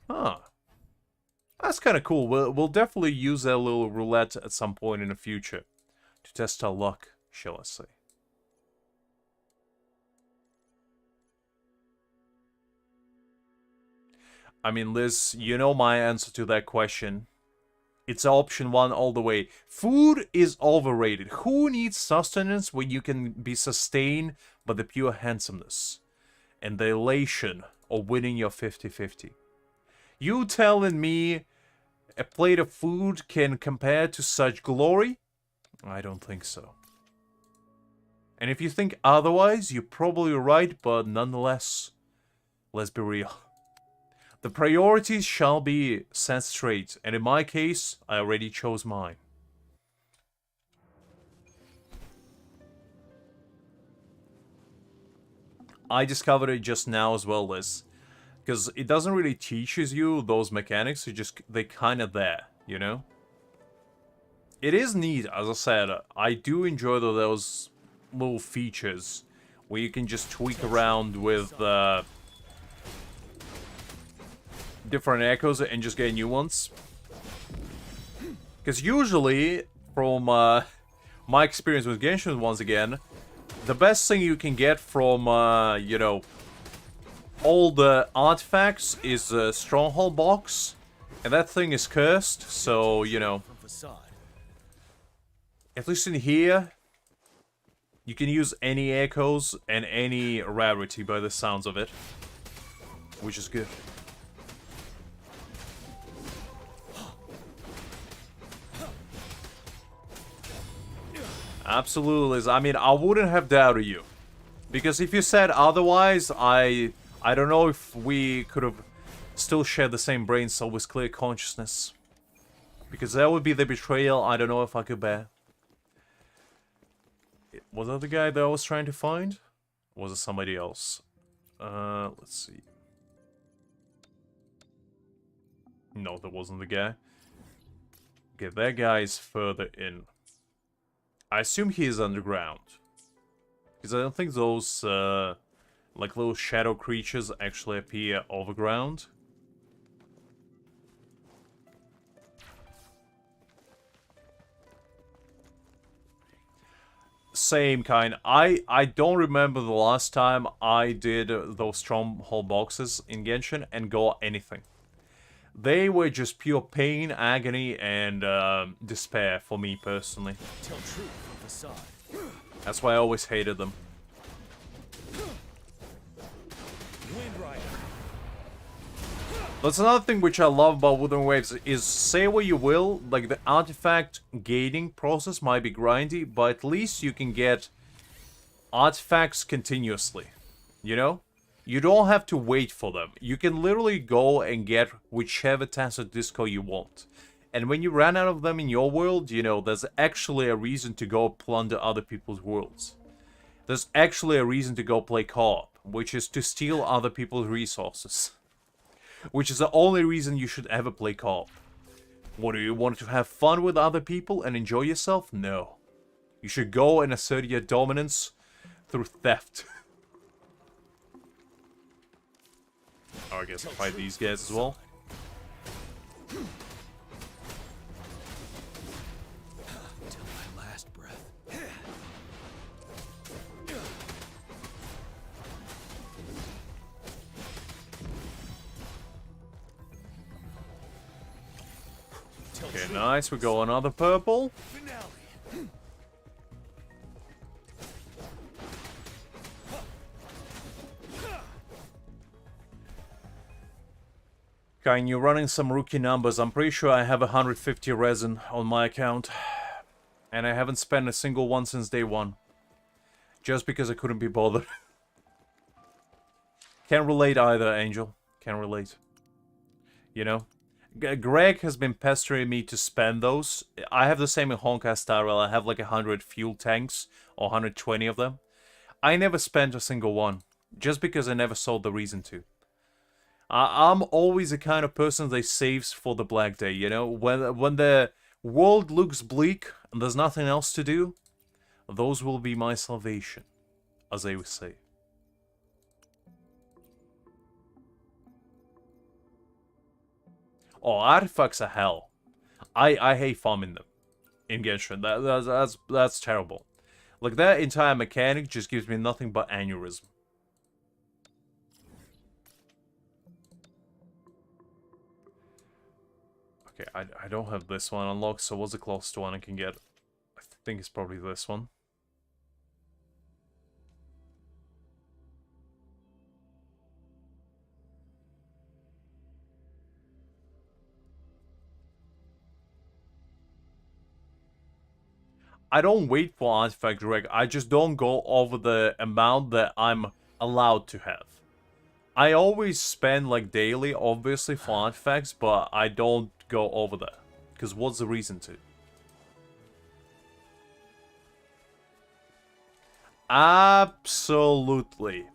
Huh. That's kind of cool. We'll definitely use that little roulette at some point in the future to test our luck, shall I say. I mean, Liz, you know my answer to that question. It's option one all the way. Food is overrated. Who needs sustenance when you can be sustained by the pure handsomeness and the elation of winning your 50-50? You telling me a plate of food can compare to such glory? I don't think so. And if you think otherwise, you're probably right, but nonetheless, let's be real. The priorities shall be set straight, and in my case, I already chose mine. I discovered it just now as well, Liz. Because it doesn't really teaches you those mechanics, they kinda there, you know? It is neat, as I said. I do enjoy those little features where you can just tweak around with different echoes and just get new ones. Because usually, from my experience with Genshin once again, the best thing you can get from, you know, all the artifacts is a stronghold box, and that thing is cursed, so, you know, at least in here, you can use any echoes and any rarity by the sounds of it, which is good. Absolutely, Liz. I mean, I wouldn't have doubted you. Because if you said otherwise, I don't know if we could have still shared the same brain cell with clear consciousness. Because that would be the betrayal I don't know if I could bear. Was that the guy that I was trying to find? Or was it somebody else? Let's see. No, that wasn't the guy. Okay, that guy is further in. I assume he is underground. Because I don't think those, like, little shadow creatures actually appear overground. Same kind. I don't remember the last time I did those stronghold boxes in Genshin and got anything. They were just pure pain, agony, and despair for me personally. Tell truth from facade. That's why I always hated them. Wind Rider. That's another thing which I love about Wuthering Waves is, say what you will, like the artifact gating process might be grindy, but at least you can get artifacts continuously, you know? You don't have to wait for them. You can literally go and get whichever Tacet disco you want. And when you run out of them in your world, you know, there's actually a reason to go plunder other people's worlds. There's actually a reason to go play co-op, which is to steal other people's resources. Which is the only reason you should ever play co-op. What, do you want to have fun with other people and enjoy yourself? No. You should go and assert your dominance through theft. Oh, I guess I'll fight these guys as well. Till my last breath. Okay, nice. We go another purple. Finale. Kind, you're running some rookie numbers. I'm pretty sure I have 150 resin on my account. And I haven't spent a single one since day one. Just because I couldn't be bothered. Can't relate either, Angel. Can't relate. You know? Greg has been pestering me to spend those. I have the same in Honkai Star Rail. I have like 100 fuel tanks. Or 120 of them. I never spent a single one. just because I never saw the reason to. I'm always the kind of person that saves for the black day, you know? When the world looks bleak and there's nothing else to do, those will be my salvation, as they would say. Oh, artifacts are hell. I hate farming them in Genshin. That's terrible. Like, that entire mechanic just gives me nothing but aneurysm. Okay, I don't have this one unlocked, so what's the closest one I can get? I think it's probably this one. I don't wait for artifact direct, I just don't go over the amount that I'm allowed to have. I always spend like daily, obviously, for artifacts, but I don't go over that. Because what's the reason to? Absolutely.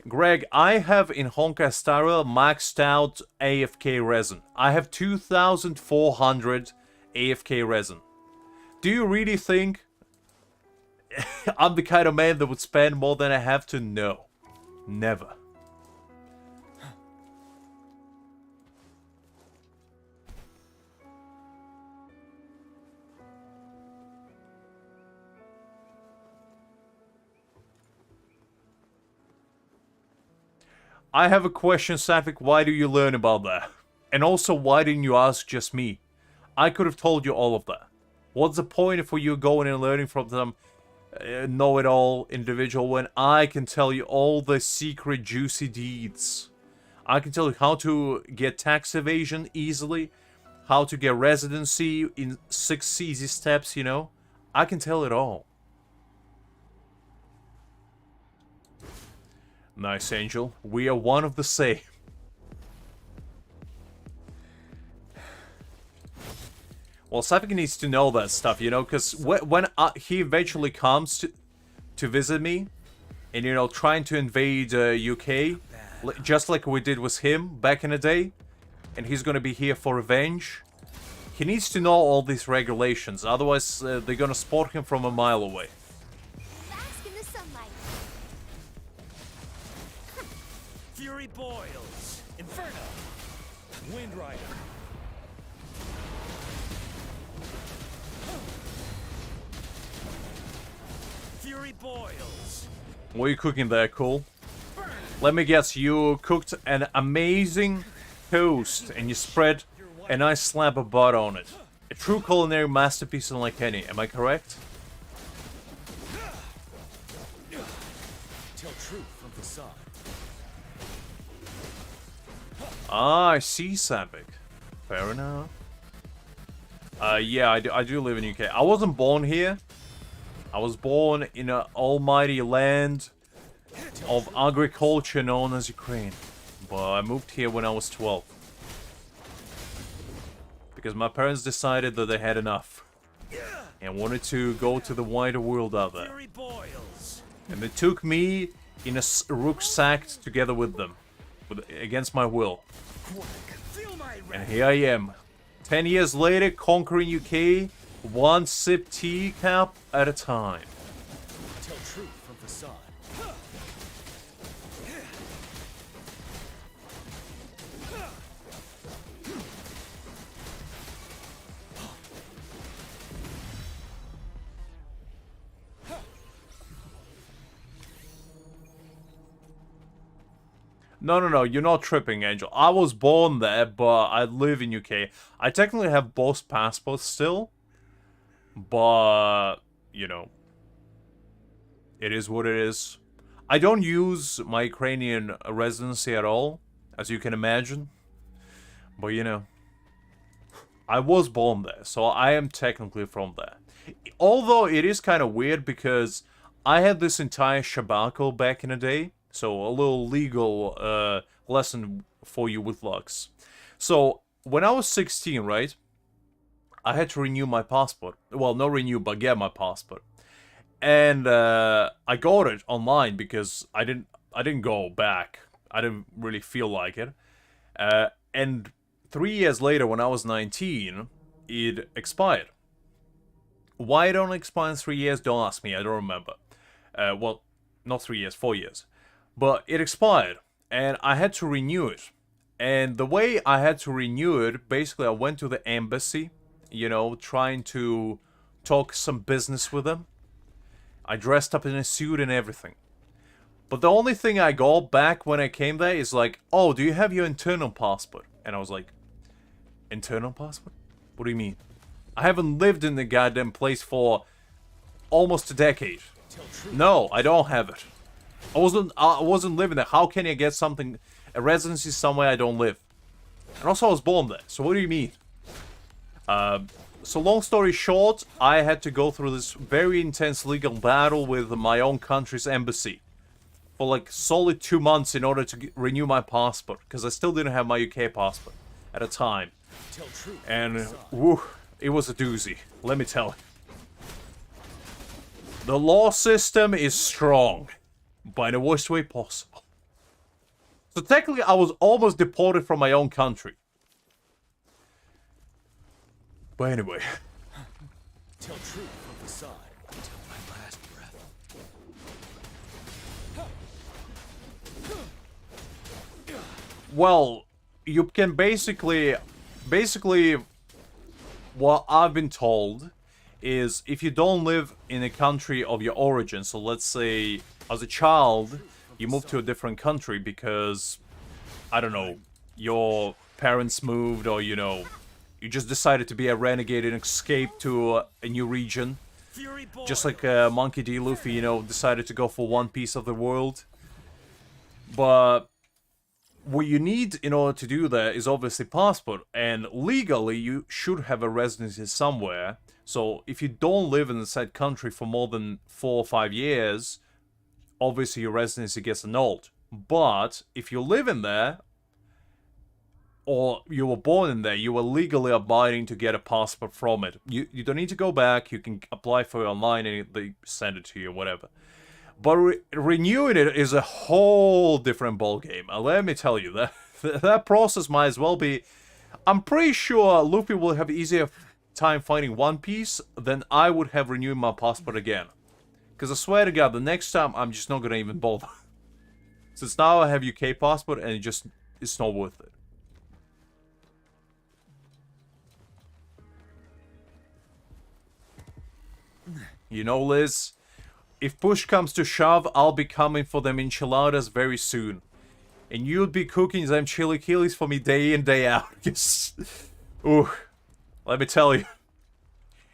Greg, I have in Honkai Star Rail maxed out AFK resin. I have 2,400 AFK resin. Do you really think I'm the kind of man that would spend more than I have to? No. Never. I have a question, Safik. Why do you learn about that? And also, why didn't you ask just me? I could have told you all of that. What's the point for you going and learning from some know-it-all individual when I can tell you all the secret juicy deeds? I can tell you how to get tax evasion easily, how to get residency in 6 easy steps, you know? I can tell it all. Nice, Angel. We are one of the same. Well, Safik needs to know that stuff, you know, because when he eventually comes to visit me, and, you know, trying to invade UK, just like we did with him back in the day, and he's gonna be here for revenge, he needs to know all these regulations, otherwise they're gonna spot him from a mile away. Bask in the sunlight. Fury boils. Inferno. Wind Rider. Fury boils. What are you cooking there, Cool? Let me guess, you cooked an amazing toast and you spread a nice slab of butter on it. A true culinary masterpiece unlike any, am I correct? Tell truth from facade. Ah, I see, Savik. Fair enough. Yeah, I do live in UK. I wasn't born here. I was born in an almighty land of agriculture known as Ukraine. But I moved here when I was 12. Because my parents decided that they had enough. And wanted to go to the wider world out there. Fury boils. And they took me in a rucksack together with them. Against my will. Feel my And wrath. here I am. 10 years later, conquering UK, one sip teacup at a time. Tell truth from facade. No, you're not tripping, Angel. I was born there, but I live in UK. I technically have both passports still. But, you know, it is what it is. I don't use my Ukrainian residency at all, as you can imagine. But, you know, I was born there, so I am technically from there. Although it is kind of weird because I had this entire shabacle back in the day. So a little legal lesson for you with Lux. So when I was 16, right, I had to renew my passport. Well, not renew, but get my passport. And I got it online because I didn't go back. I didn't really feel like it. And 3 years later, when I was 19, it expired. Why it only expired in 3 years? Don't ask me. I don't remember. Well, not 3 years, 4 years. But it expired, and I had to renew it. And the way I had to renew it, basically, I went to the embassy, you know, trying to talk some business with them. I dressed up in a suit and everything. But the only thing I got back when I came there is like, oh, do you have your internal passport? And I was like, internal passport? What do you mean? I haven't lived in the goddamn place for almost a decade. No, I don't have it. I wasn't living there. How can I get something, a residency somewhere I don't live? And also I was born there. So what do you mean? So long story short, I had to go through this very intense legal battle with my own country's embassy for like solid 2 months in order to renew my passport, because I still didn't have my UK passport at the time. And woo, it was a doozy, let me tell you. The law system is strong, but in the worst way possible. So technically I was almost deported from my own country. But anyway. Tell truth from facade until my last breath. Well, you can basically, what I've been told is if you don't live in a country of your origin, so let's say as a child, you move to a different country because, I don't know, your parents moved, or, you know, you just decided to be a renegade and escape to a new region. Just like Monkey D. Luffy, you know, decided to go for one piece of the world. But what you need in order to do that is obviously passport. And legally, you should have a residency somewhere. So if you don't live in the said country for more than 4 or 5 years, obviously your residency gets annulled. But if you live in there, or you were born in there, you were legally abiding to get a passport from it. You don't need to go back, you can apply for it online and they send it to you, whatever. But renewing it is a whole different ballgame. Let me tell you, that process might as well be... I'm pretty sure Luffy will have easier time finding One Piece than I would have renewing my passport again. Because I swear to God, the next time I'm just not gonna even bother. Since now I have UK passport and it's not worth it. You know, Liz, if push comes to shove, I'll be coming for them enchiladas very soon. And you'll be cooking them chilaquiles for me day in, day out. Yes. Ooh, let me tell you.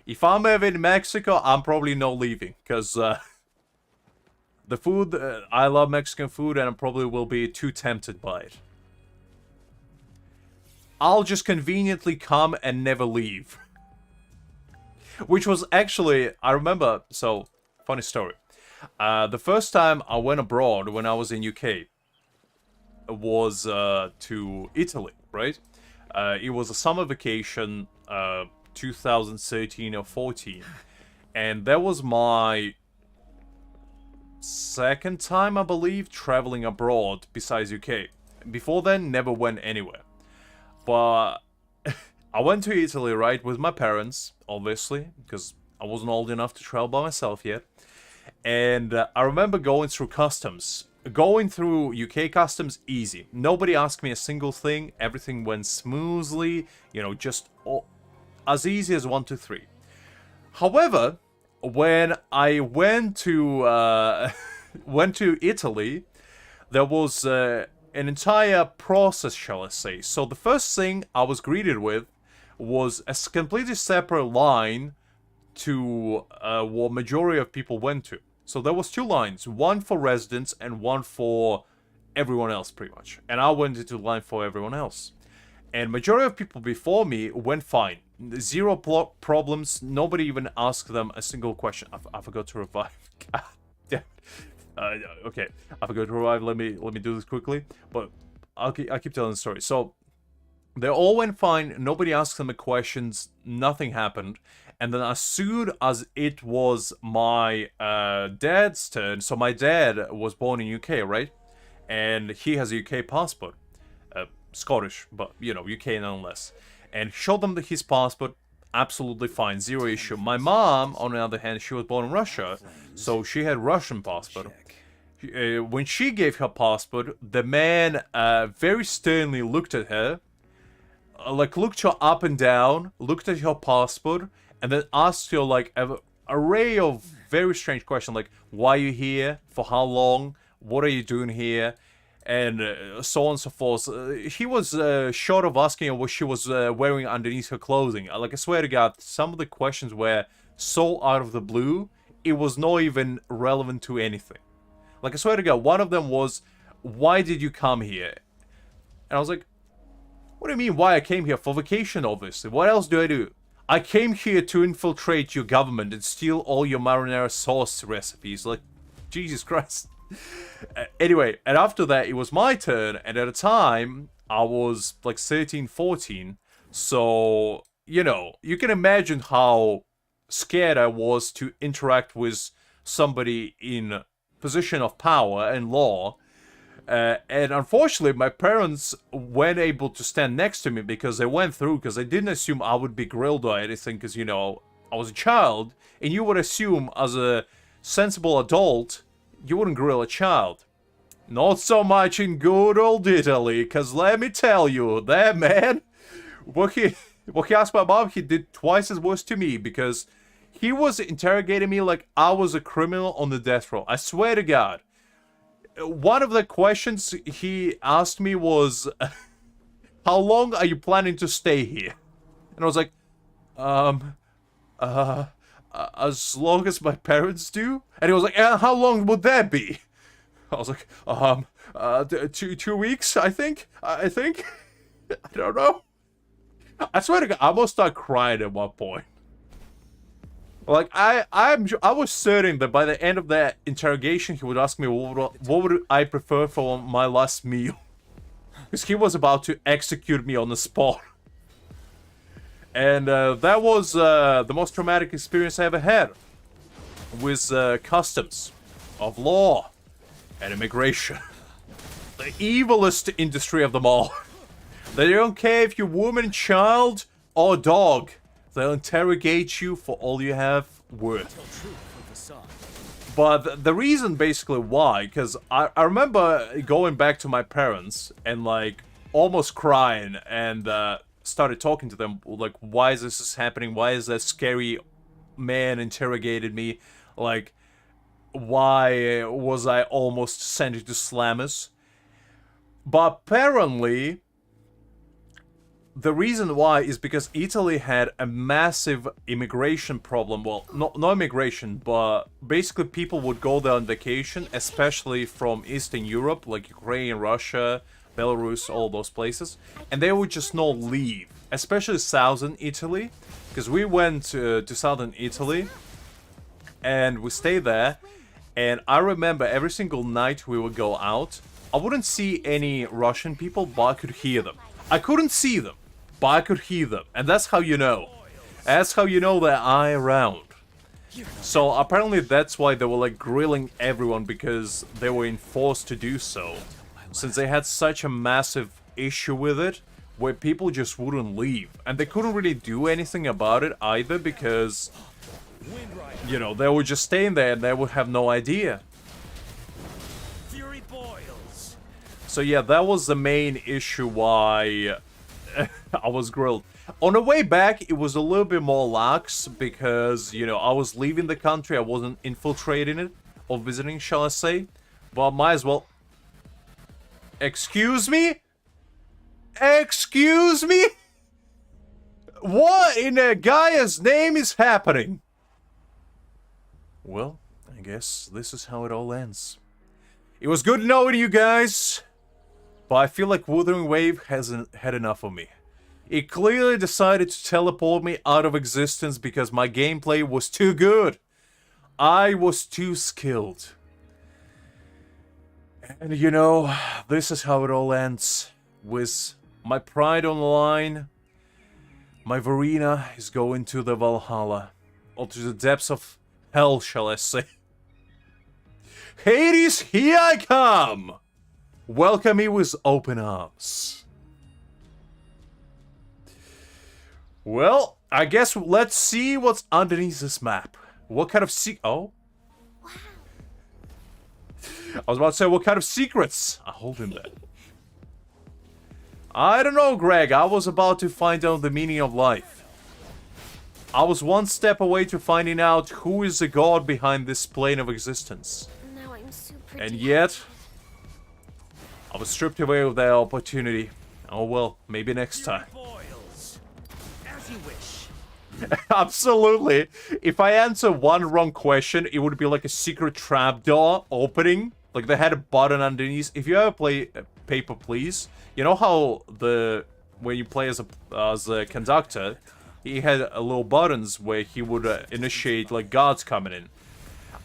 If I'm ever in Mexico, I'm probably not leaving. Because the food, I love Mexican food and I probably will be too tempted by it. I'll just conveniently come and never leave. Which was actually, I remember, so, funny story. The first time I went abroad when I was in UK was to Italy, right? It was a summer vacation, 2013 or 14. And that was my second time, I believe, traveling abroad besides UK. Before then, never went anywhere. But I went to Italy, right, with my parents, obviously, because I wasn't old enough to travel by myself yet. And I remember going through customs. Going through UK customs, easy. Nobody asked me a single thing. Everything went smoothly, you know, just as easy as 1, 2, 3. However, when I went to Italy, there was an entire process, shall I say. So the first thing I was greeted with was a completely separate line to what majority of people went to. So there was 2 lines, one for residents and one for everyone else, pretty much. And I went into the line for everyone else. And majority of people before me went fine. Zero problems. Nobody even asked them a single question. I forgot to revive. God damn. Okay, I forgot to revive. Let me do this quickly. But I keep telling the story. So They all went fine. Nobody asked them questions. Nothing happened. And then as soon as it was my dad's turn, so my dad was born in UK, right? And he has a UK passport. Scottish, but, you know, UK nonetheless. And showed them his passport. Absolutely fine. Zero issue. My mom, on the other hand, she was born in Russia. So she had Russian passport. When she gave her passport, the man very sternly looked at her. Like, looked her up and down, looked at her passport, and then asked her, like, an array of very strange questions, like, why are you here? For how long? What are you doing here? And so on and so forth. He was short of asking her what she was wearing underneath her clothing. Like, I swear to God, some of the questions were so out of the blue, it was not even relevant to anything. Like, I swear to God, one of them was, why did you come here? And I was like, what do you mean, why I came here? For vacation, obviously. What else do I do? I came here to infiltrate your government and steal all your marinara sauce recipes. Like, Jesus Christ. Anyway, and after that, it was my turn. And at the time, I was like 13, 14. So, you know, you can imagine how scared I was to interact with somebody in position of power and law. And unfortunately, my parents weren't able to stand next to me because they went through, because they didn't assume I would be grilled or anything, because, you know, I was a child, and you would assume as a sensible adult, you wouldn't grill a child. Not so much in good old Italy, because let me tell you, that man, what he asked my mom, he did twice as worse to me, because he was interrogating me like I was a criminal on the death row. I swear to God. One of the questions he asked me was, how long are you planning to stay here? And I was like, as long as my parents do? And he was like, how long would that be? I was like, 2 weeks, I think. I don't know. I swear to God, I almost started crying at one point. Like, I was certain that by the end of that interrogation, he would ask me what would I prefer for my last meal. Because he was about to execute me on the spot. And that was the most traumatic experience I ever had. With customs of law and immigration. The evilest industry of them all. They don't care if you're woman, child, or dog. They'll interrogate you for all you have worth. But the reason basically why, because I remember going back to my parents and like almost crying and started talking to them like, why is this happening? Why is that scary man interrogated me? Like, why was I almost sent into slammers? But apparently, the reason why is because Italy had a massive immigration problem. Well, not immigration, but basically people would go there on vacation, especially from Eastern Europe, like Ukraine, Russia, Belarus, all those places. And they would just not leave, especially southern Italy. Because we went to southern Italy, and we stayed there. And I remember every single night we would go out, I wouldn't see any Russian people, but I could hear them. I couldn't see them, but I could hear them. And that's how you know. That's how you know they're eye around. So apparently that's why they were like grilling everyone, because they were enforced to do so. Since they had such a massive issue with it, where people just wouldn't leave. And they couldn't really do anything about it either, because, you know, they were just staying there and they would have no idea. So yeah, that was the main issue why I was grilled. On the way back, it was a little bit more lax because, you know, I was leaving the country. I wasn't infiltrating it or visiting, shall I say. But might as well. Excuse me? Excuse me? What in a Gaia's name is happening? Well, I guess this is how it all ends. It was good knowing you guys. But I feel like Wuthering Wave hasn't had enough of me. It clearly decided to teleport me out of existence because my gameplay was too good. I was too skilled. And you know, this is how it all ends. With My pride on the line. My Verena is going to the Valhalla. Or to the depths of hell, shall I say. Hades, here I come! Welcome me with open arms. Well, I guess let's see what's underneath this map. What kind of oh? Wow. I was about to say, what kind of secrets are holding there? I don't know, Greg. I was about to find out the meaning of life. I was one step away to finding out who is the god behind this plane of existence. Now I'm super And yet, I was stripped away of that opportunity. Oh well, maybe next time. Boils. As you wish. Absolutely. If I answer one wrong question, it would be like a secret trapdoor opening. Like they had a button underneath. If you ever play Paper Please, you know how when you play as a conductor, he had a little buttons where he would initiate like guards coming in.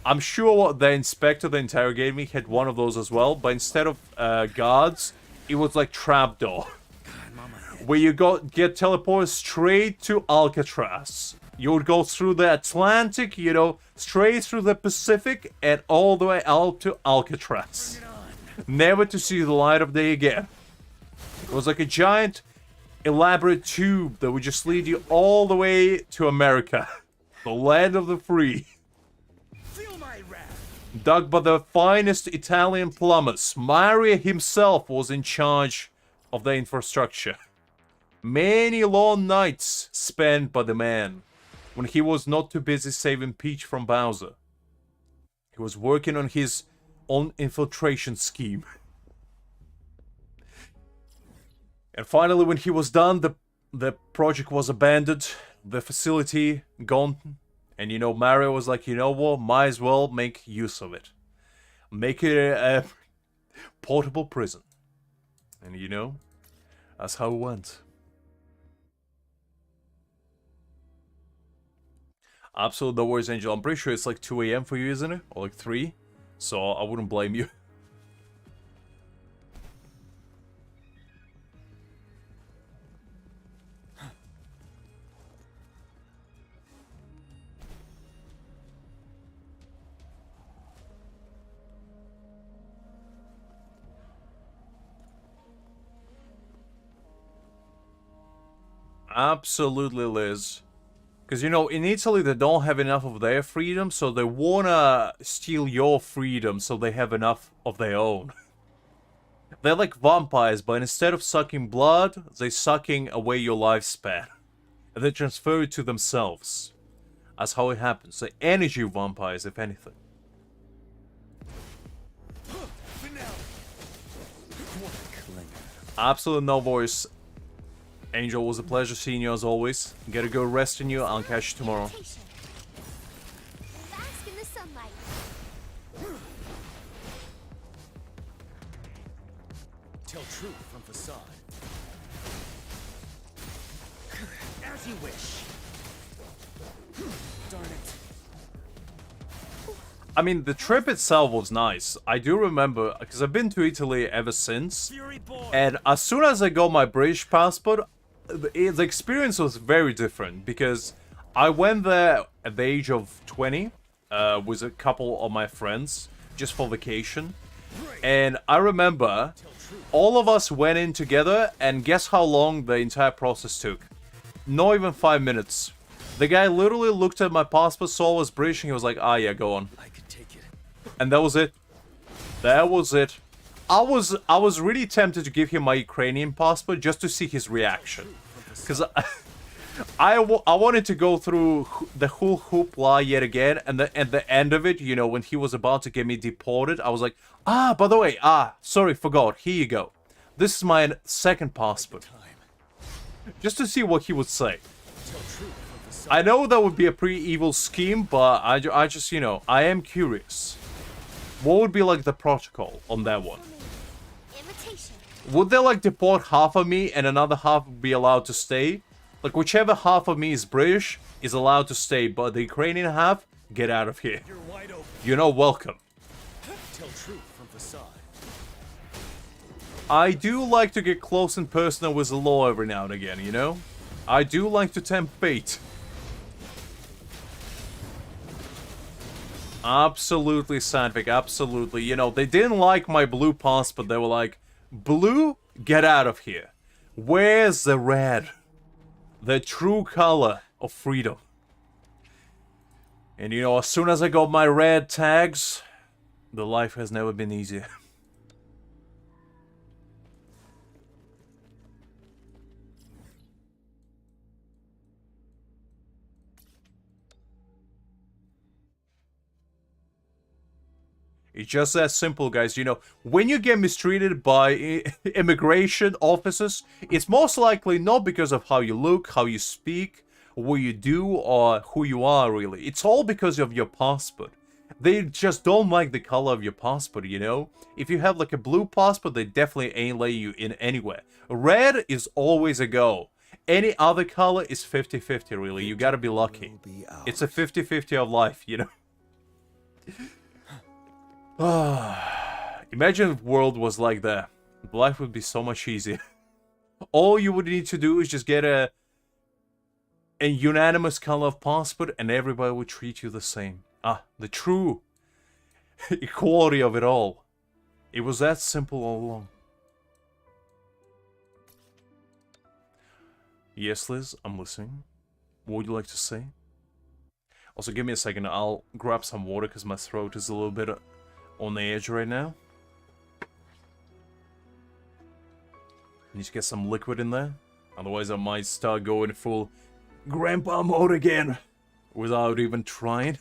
I'm sure the inspector that interrogated me had one of those as well, but instead of guards, it was like trapdoor. Where you get teleported straight to Alcatraz. You would go through the Atlantic, you know, straight through the Pacific, and all the way out to Alcatraz. Never to see the light of day again. It was like a giant, elaborate tube that would just lead you all the way to America. The land of the free. Feel my wrath. Dug by the finest Italian plumbers. Mario himself was in charge of the infrastructure. Many long nights spent by the man when he was not too busy saving Peach from Bowser. He was working on his own infiltration scheme. And finally, when he was done, the project was abandoned, the facility gone, and you know, Mario was like, you know what, might as well make use of it. Make it a portable prison. And you know, that's how it went. Absolutely no worries, Angel. I'm pretty sure it's like 2 AM for you, isn't it? Or like 3? So I wouldn't blame you. Absolutely, Liz. Because, you know, in Italy, they don't have enough of their freedom, so they wanna steal your freedom so they have enough of their own. They're like vampires, but instead of sucking blood, they're sucking away your lifespan. And they transfer it to themselves. That's how it happens. They're energy vampires, if anything. Absolutely no voice. Angel, was a pleasure seeing you as always. Get a good rest in you. I'll catch you tomorrow. Meditation. Bask in the sunlight. Tell truth from facade. As you wish. Darn it. I mean, the trip itself was nice. I do remember, because I've been to Italy ever since. Fury boy. And as soon as I got my British passport, the experience was very different. Because I went there at the age of 20 with a couple of my friends, just for vacation. And I remember all of us went in together, and guess how long the entire process took? Not even 5 minutes. The guy literally looked at my passport, saw I was British, and he was like, ah, yeah, go on. I could take it. And that was it. That was it. I was really tempted to give him my Ukrainian passport just to see his reaction. Because I wanted to go through the whole hoopla yet again, and at the end of it, you know, when he was about to get me deported, I was like, ah, by the way, sorry, forgot, here you go. This is my second passport. Just to see what he would say. I know that would be a pretty evil scheme, but I just, you know, I am curious. What would be like the protocol on that one? Imitation. Would they like deport half of me and another half be allowed to stay? Like whichever half of me is British is allowed to stay, but the Ukrainian half, get out of here. You're wide open. You're not welcome. Tell truth from facade. I do like to get close and personal with the law every now and again, you know? I do like to tempt fate. Absolutely, Sandvik, absolutely. You know, they didn't like my blue passport. They were like, blue, get out of here. Where's the red? The true color of freedom. And you know, as soon as I got my red tags, the life has never been easier. It's just that simple, guys. You know, when you get mistreated by immigration officers, it's most likely not because of how you look, how you speak, what you do, or who you are, really. It's all because of your passport. They just don't like the color of your passport, you know? If you have like a blue passport, they definitely ain't letting you in anywhere. Red is always a go. Any other color is 50-50, really. You gotta be lucky. It's a 50-50 of life, you know? Imagine if the world was like that. Life would be so much easier. All you would need to do is just get a unanimous color of passport and everybody would treat you the same. The true equality of it all. It was that simple all along. Yes, Liz, I'm listening. What would you like to say? Also, give me a second. I'll grab some water because my throat is a little bit on the edge right now. Need to get some liquid in there. Otherwise I might start going full grandpa mode again. Without even trying.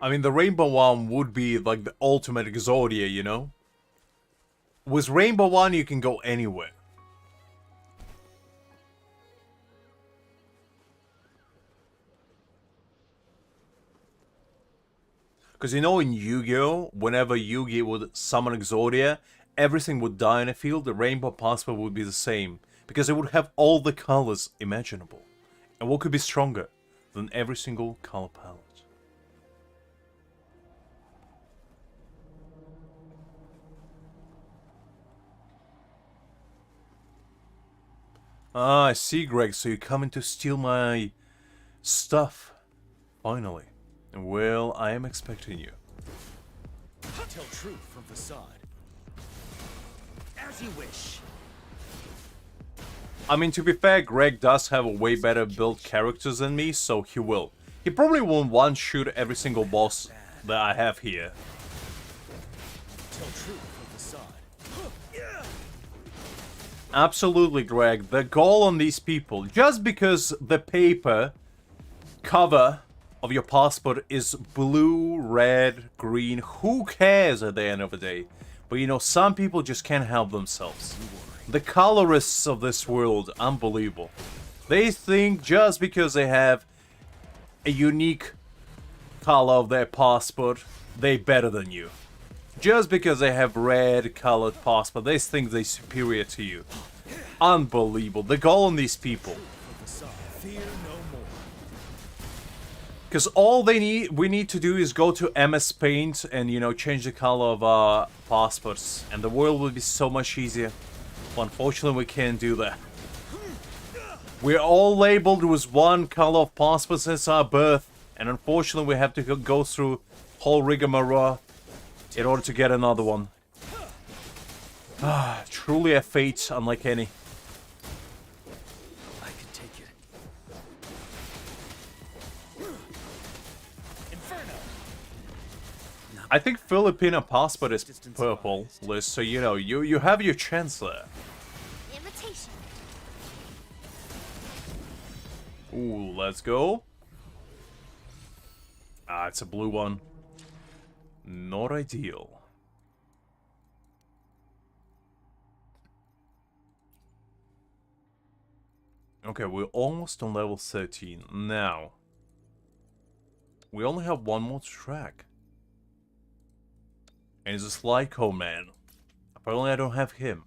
I mean, the rainbow one would be like the ultimate Exodia, you know? With rainbow one, you can go anywhere. Because you know in Yu-Gi-Oh, whenever Yu-Gi would summon Exodia, everything would die in a field, the rainbow passport would be the same. Because it would have all the colors imaginable. And what could be stronger than every single color palette? I see, Greg, so you're coming to steal my stuff. Finally. Well, I am expecting you. Tell truth from facade. As you wish. I mean, to be fair, Greg does have a way better built characters than me, so he will. He probably won't one-shoot every single boss that I have here. Tell truth from facade. Absolutely, Greg. The goal on these people, just because the paper cover of your passport is blue, red, green, who cares at the end of the day? But you know, some people just can't help themselves. The colorists of this world, unbelievable. They think just because they have a unique color of their passport, they're better than you. Just because they have red colored passport, they think they're superior to you. Unbelievable. The goal on these people. Fear no more. Because all we need to do is go to MS Paint and, you know, change the color of our passports. And the world will be so much easier. But unfortunately, we can't do that. We're all labeled with one color of passport since our birth. And unfortunately, we have to go through whole rigmarole in order to get another one. Truly a fate unlike any. I can take it. Inferno. I think Filipino passport is purple, Liz, so you know, you have your chance there. Imitation. Ooh, let's go. It's a blue one. Not ideal. Okay, we're almost on level 13. Now, We only have one more to track. And it's a slide cone man. Apparently I don't have him.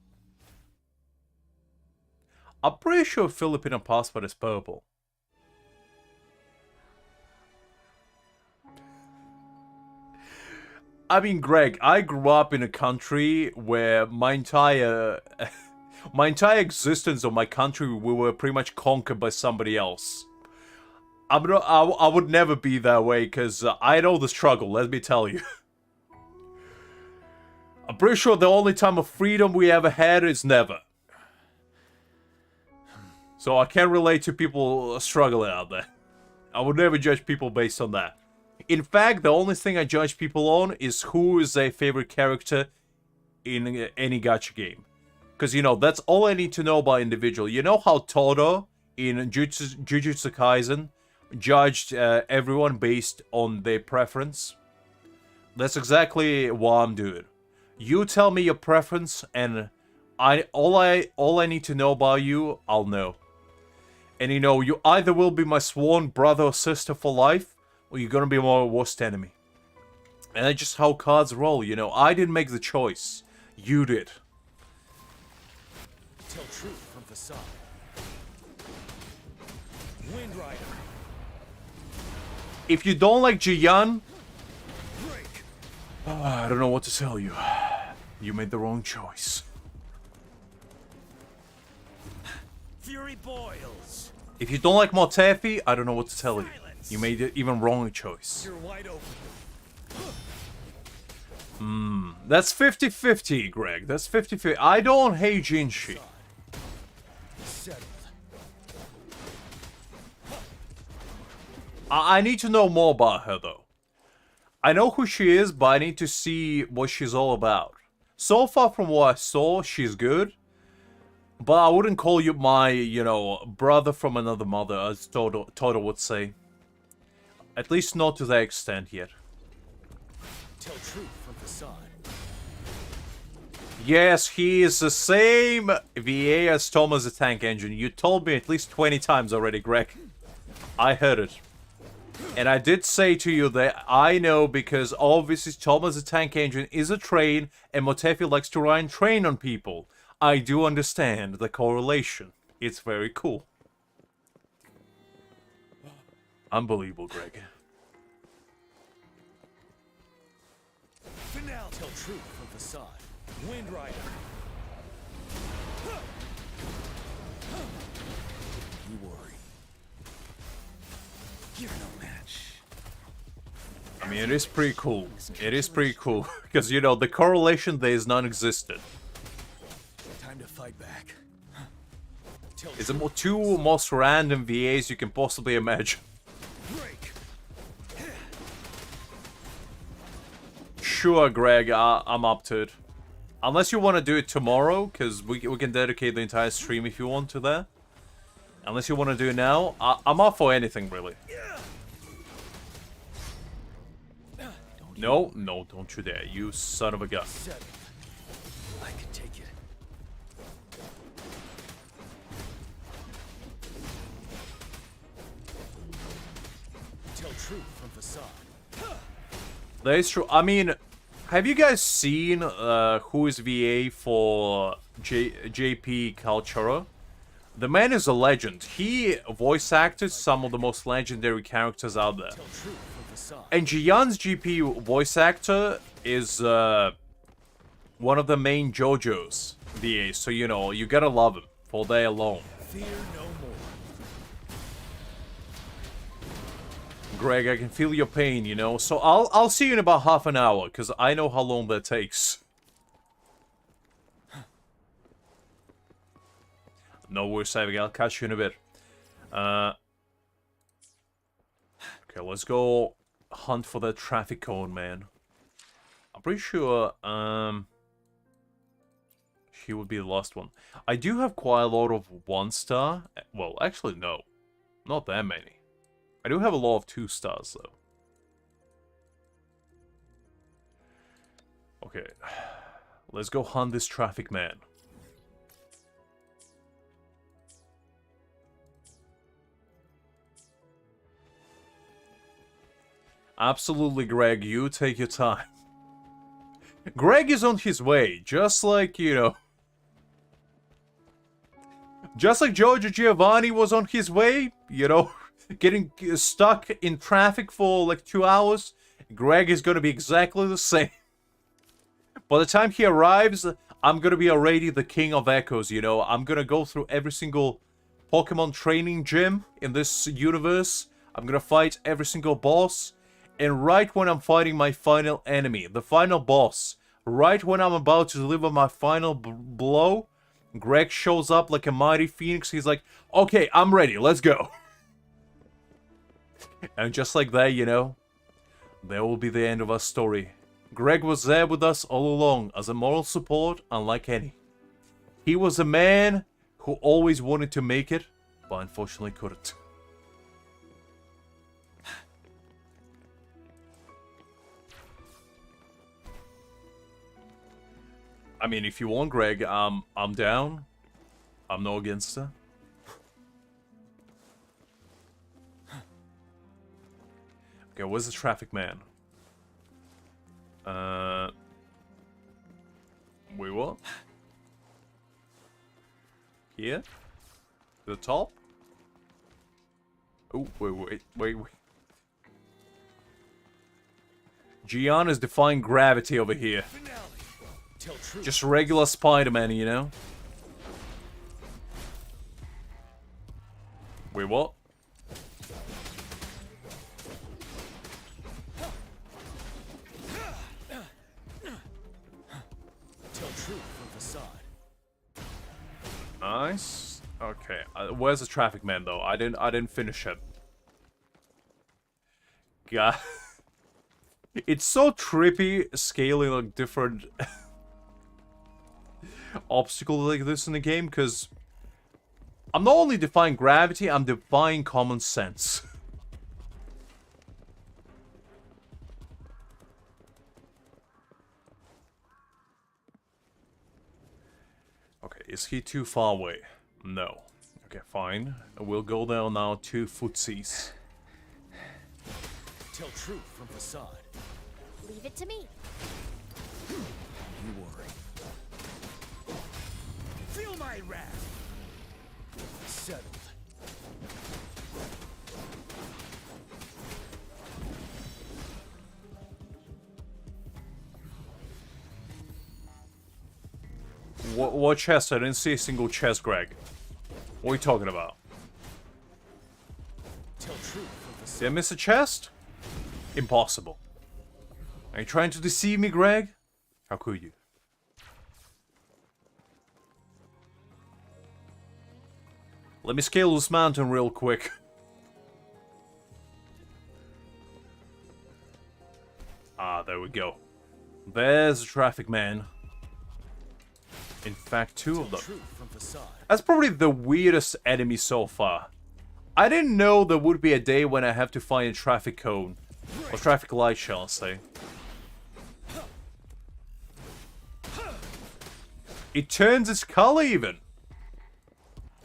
I'm pretty sure Filipino passport is purple. I mean, Greg, I grew up in a country where my entire existence of my country, we were pretty much conquered by somebody else. I would never be that way, because I know the struggle, let me tell you. I'm pretty sure the only time of freedom we ever had is never. So I can't relate to people struggling out there. I would never judge people based on that. In fact, the only thing I judge people on is who is their favorite character in any gacha game. Because, you know, that's all I need to know about individual. You know how Todo in Jujutsu Kaisen judged everyone based on their preference? That's exactly what I'm doing. You tell me your preference, and all I need to know about you, I'll know. And you know, you either will be my sworn brother or sister for life, or you're gonna be my worst enemy. And that's just how cards roll, you know. I didn't make the choice. You did. Tell truth from facade. Wind Rider. If you don't like Jiyan, Break. I don't know what to tell you. You made the wrong choice. Fury boils. If you don't like Motefi, I don't know what to tell you. You made it even wrong choice. You're wide open. That's 50-50, Greg. That's 50-50. I don't hate Jinshi. Settled. I need to know more about her, though. I know who she is, but I need to see what she's all about. So far from what I saw, she's good. But I wouldn't call you my, you know, brother from another mother, as Toto would say. At least not to that extent yet. Tell truth from facade. Yes, he is the same VA as Thomas the Tank Engine. You told me at least 20 times already, Greg. I heard it. And I did say to you that I know because obviously Thomas the Tank Engine is a train and Motefi likes to ride and train on people. I do understand the correlation. It's very cool. Unbelievable, Greg. Finale. Tell truth from facade. Wind Rider. You worry. You're no match. I mean, it is pretty cool. It is pretty cool. Because, you know, the correlation there is non-existent. Time to fight back. Tell It's the truth. two most random VAs you can possibly imagine. Break. Sure, Greg, I'm up to it. Unless you want to do it tomorrow, because we can dedicate the entire stream if you want to that. Unless you want to do it now, I'm up for anything, really. No, don't you dare, you son of a gun. Settled. I can take it. Tell truth from facade. That is true. I mean, have you guys seen who is VA for JP Cultura? The man is a legend. He voice acted some of the most legendary characters out there. Tell truth from facade. And Jiyan's GP voice actor is one of the main JoJo's VAs. So, you know, you gotta love him for that alone. Fear no more. Greg, I can feel your pain, you know. So I'll see you in about half an hour, because I know how long that takes. No worries, Saving. I'll catch you in a bit. Okay, let's go hunt for that traffic cone, man. I'm pretty sure he would be the last one. I do have quite a lot of 1-star. Well, actually, no. Not that many. I do have a lot of 2 stars, though. Okay. Let's go hunt this traffic man. Absolutely, Greg, you take your time. Greg is on his way, just like, you know... Just like Giorgio Giovanni was on his way, you know, getting stuck in traffic for like 2 hours, Greg is gonna be exactly the same. By the time he arrives, I'm gonna be already the king of echoes, you know. I'm gonna go through every single Pokemon training gym in this universe. I'm gonna fight every single boss. And right when I'm fighting my final enemy, the final boss, right when I'm about to deliver my final blow, Greg shows up like a mighty phoenix. He's like, okay, I'm ready, let's go. And just like that, you know, there will be the end of our story. Greg was there with us all along as a moral support unlike any. He was a man who always wanted to make it, but unfortunately couldn't. I mean, if you want Greg, I'm down. I'm no against her. Okay, where's the traffic man? Wait, what? Here? To the top? Oh, wait. Jiyan is defying gravity over here. Just regular Spider-Man, you know? Wait, what? Tell truth from facade. Nice. Okay, where's the traffic man though? I didn't finish it. God, it's so trippy scaling like different obstacles like this in the game, because I'm not only defying gravity, I'm defying common sense. Okay, is he too far away? No. Okay, fine. We'll go there now 2 footsies. Tell truth from facade. Leave it to me. You worry. Feel my wrath. Settled. What chest? I didn't see a single chest, Greg. What are you talking about? Tell truth from facade. Did I miss a chest? Impossible. Are you trying to deceive me, Greg? How could you? Let me scale this mountain real quick. Ah, there we go. There's the traffic man. In fact, 2 of them. Truth from facade. That's probably the weirdest enemy so far. I didn't know there would be a day when I have to find a traffic cone. Or traffic light, shall I say. It turns its color even.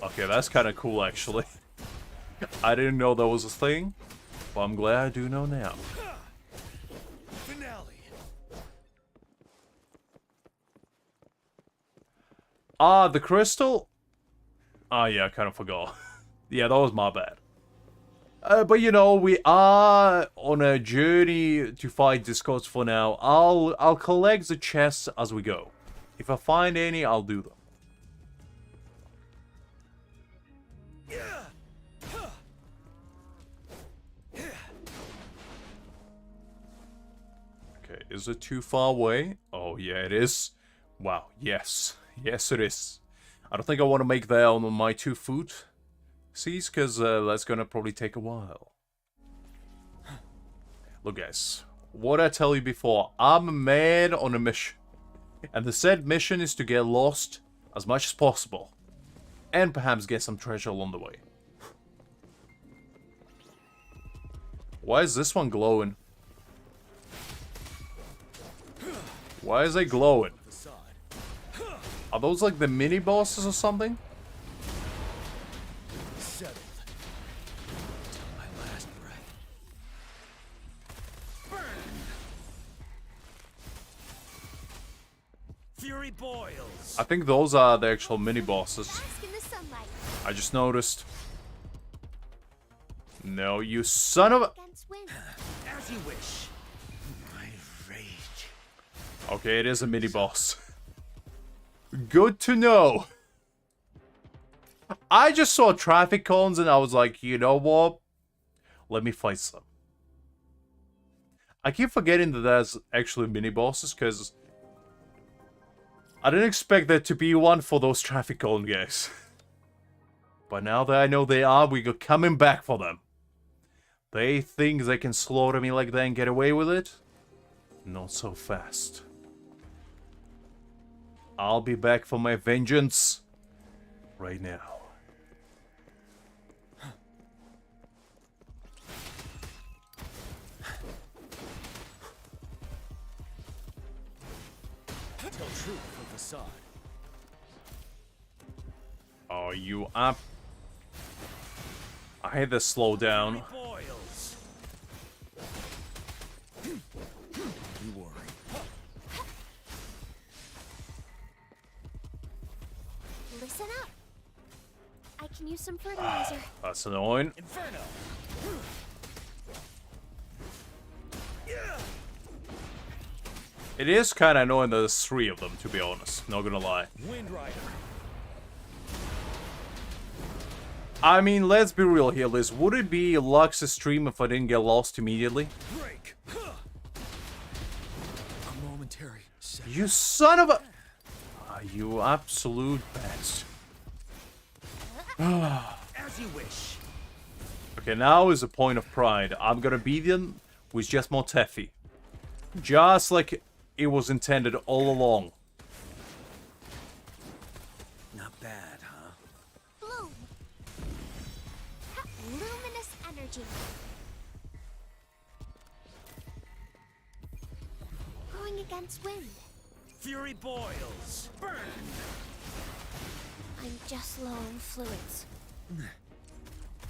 Okay, that's kind of cool actually. I didn't know that was a thing, but I'm glad I do know now. Finale. Ah, the crystal? Ah, yeah, I kind of forgot. Yeah, that was my bad. But you know, we are on a journey to fight Discords for now. I'll collect the chests as we go. If I find any, I'll do them. Okay, is it too far away? Oh, yeah, it is. Wow, yes. Yes, it is. I don't think I want to make that on my 2 foot. See, because that's gonna probably take a while. Look, guys. What I tell you before, I'm a man on a mission. And the said mission is to get lost as much as possible. And perhaps get some treasure along the way. Why is this one glowing? Why is it glowing? Are those like the mini bosses or something? Settled. Till my last breath. Fury boils. I think those are the actual mini bosses. Bask in the sunlight. I just noticed. No, you son of a... Against wind. As you wish. My rage. Okay, it is a mini boss. Good to know. I just saw traffic cones and I was like, you know what? Let me fight some. I keep forgetting that there's actually mini bosses because I didn't expect there to be one for those traffic cone guys. But now that I know they are, we go coming back for them. They think they can slaughter me like that and get away with it? Not so fast. I'll be back for my vengeance right now. Tell truth from facade. Oh, you up? I hate this slowdown. Boils. You worry. Listen up. I can use some fertilizer. That's annoying. Inferno. It is kind of annoying that there's 3 of them, to be honest. Not gonna lie. Wind Rider. I mean, let's be real here, Liz. Would it be Lux's stream if I didn't get lost immediately? Break. A momentary second. You son of a... Ah, you absolute best. As you wish. Okay, now is a point of pride. I'm gonna beat them with just more Teffy. Just like it was intended all along. Not bad, huh? Bloom. Luminous energy. Going against wind. Fury boils. Burn. I'm just low on fluids.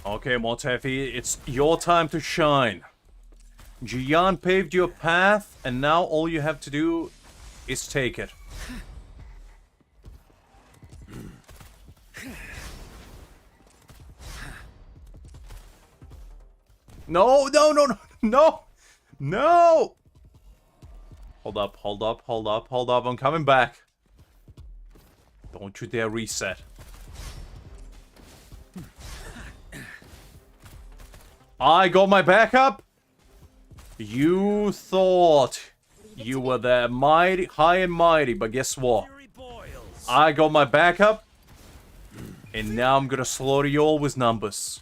Okay, Mortefi, it's your time to shine. Jiyan paved your path, and now all you have to do is take it. No, no, no, no, no! No! Hold up, hold up, hold up, hold up, I'm coming back. Don't you dare reset. I got my backup? You thought you were there mighty, high and mighty, but guess what? Fury boils. I got my backup, and now I'm gonna slaughter you all with numbers.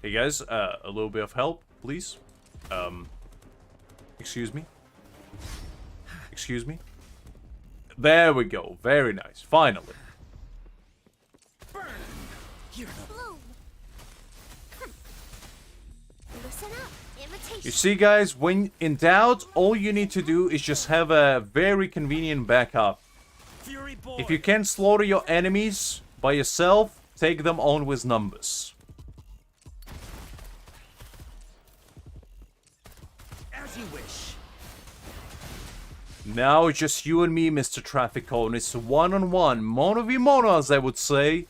Hey guys, a little bit of help, please. Excuse me? Excuse me? There we go, very nice, finally. Burn. You're the Bloom. Listen up. Imitation. You see guys, when in doubt, all you need to do is just have a very convenient backup. Fury boils. If you can't slaughter your enemies by yourself, take them on with numbers. As you wish. Now it's just you and me, Mr. Traffic Cone. It's one-on-one, mono v mono, as I would say.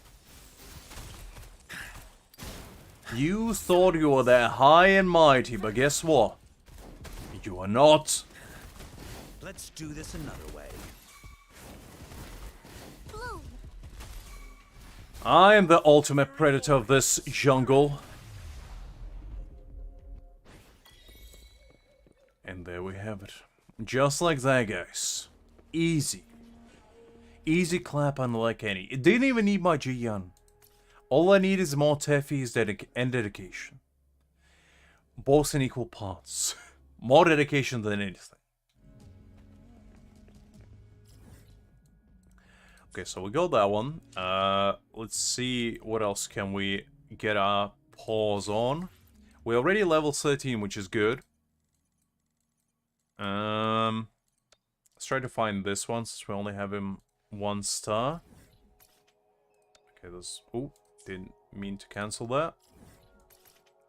You thought you were there high and mighty, but guess what? You are not. Let's do this another way. Bloom. I am the ultimate predator of this jungle. And there we have it. Just like that, guys. Easy. Easy clap unlike any. It didn't even need my Jiyan. All I need is more Teffy's and dedication. Both in equal parts. More dedication than anything. Okay, so we got that one. Let's see what else can we get our paws on. We're already level 13, which is good. Let's try to find this one since we only have him 1 star. Okay, there's... Oh, didn't mean to cancel that.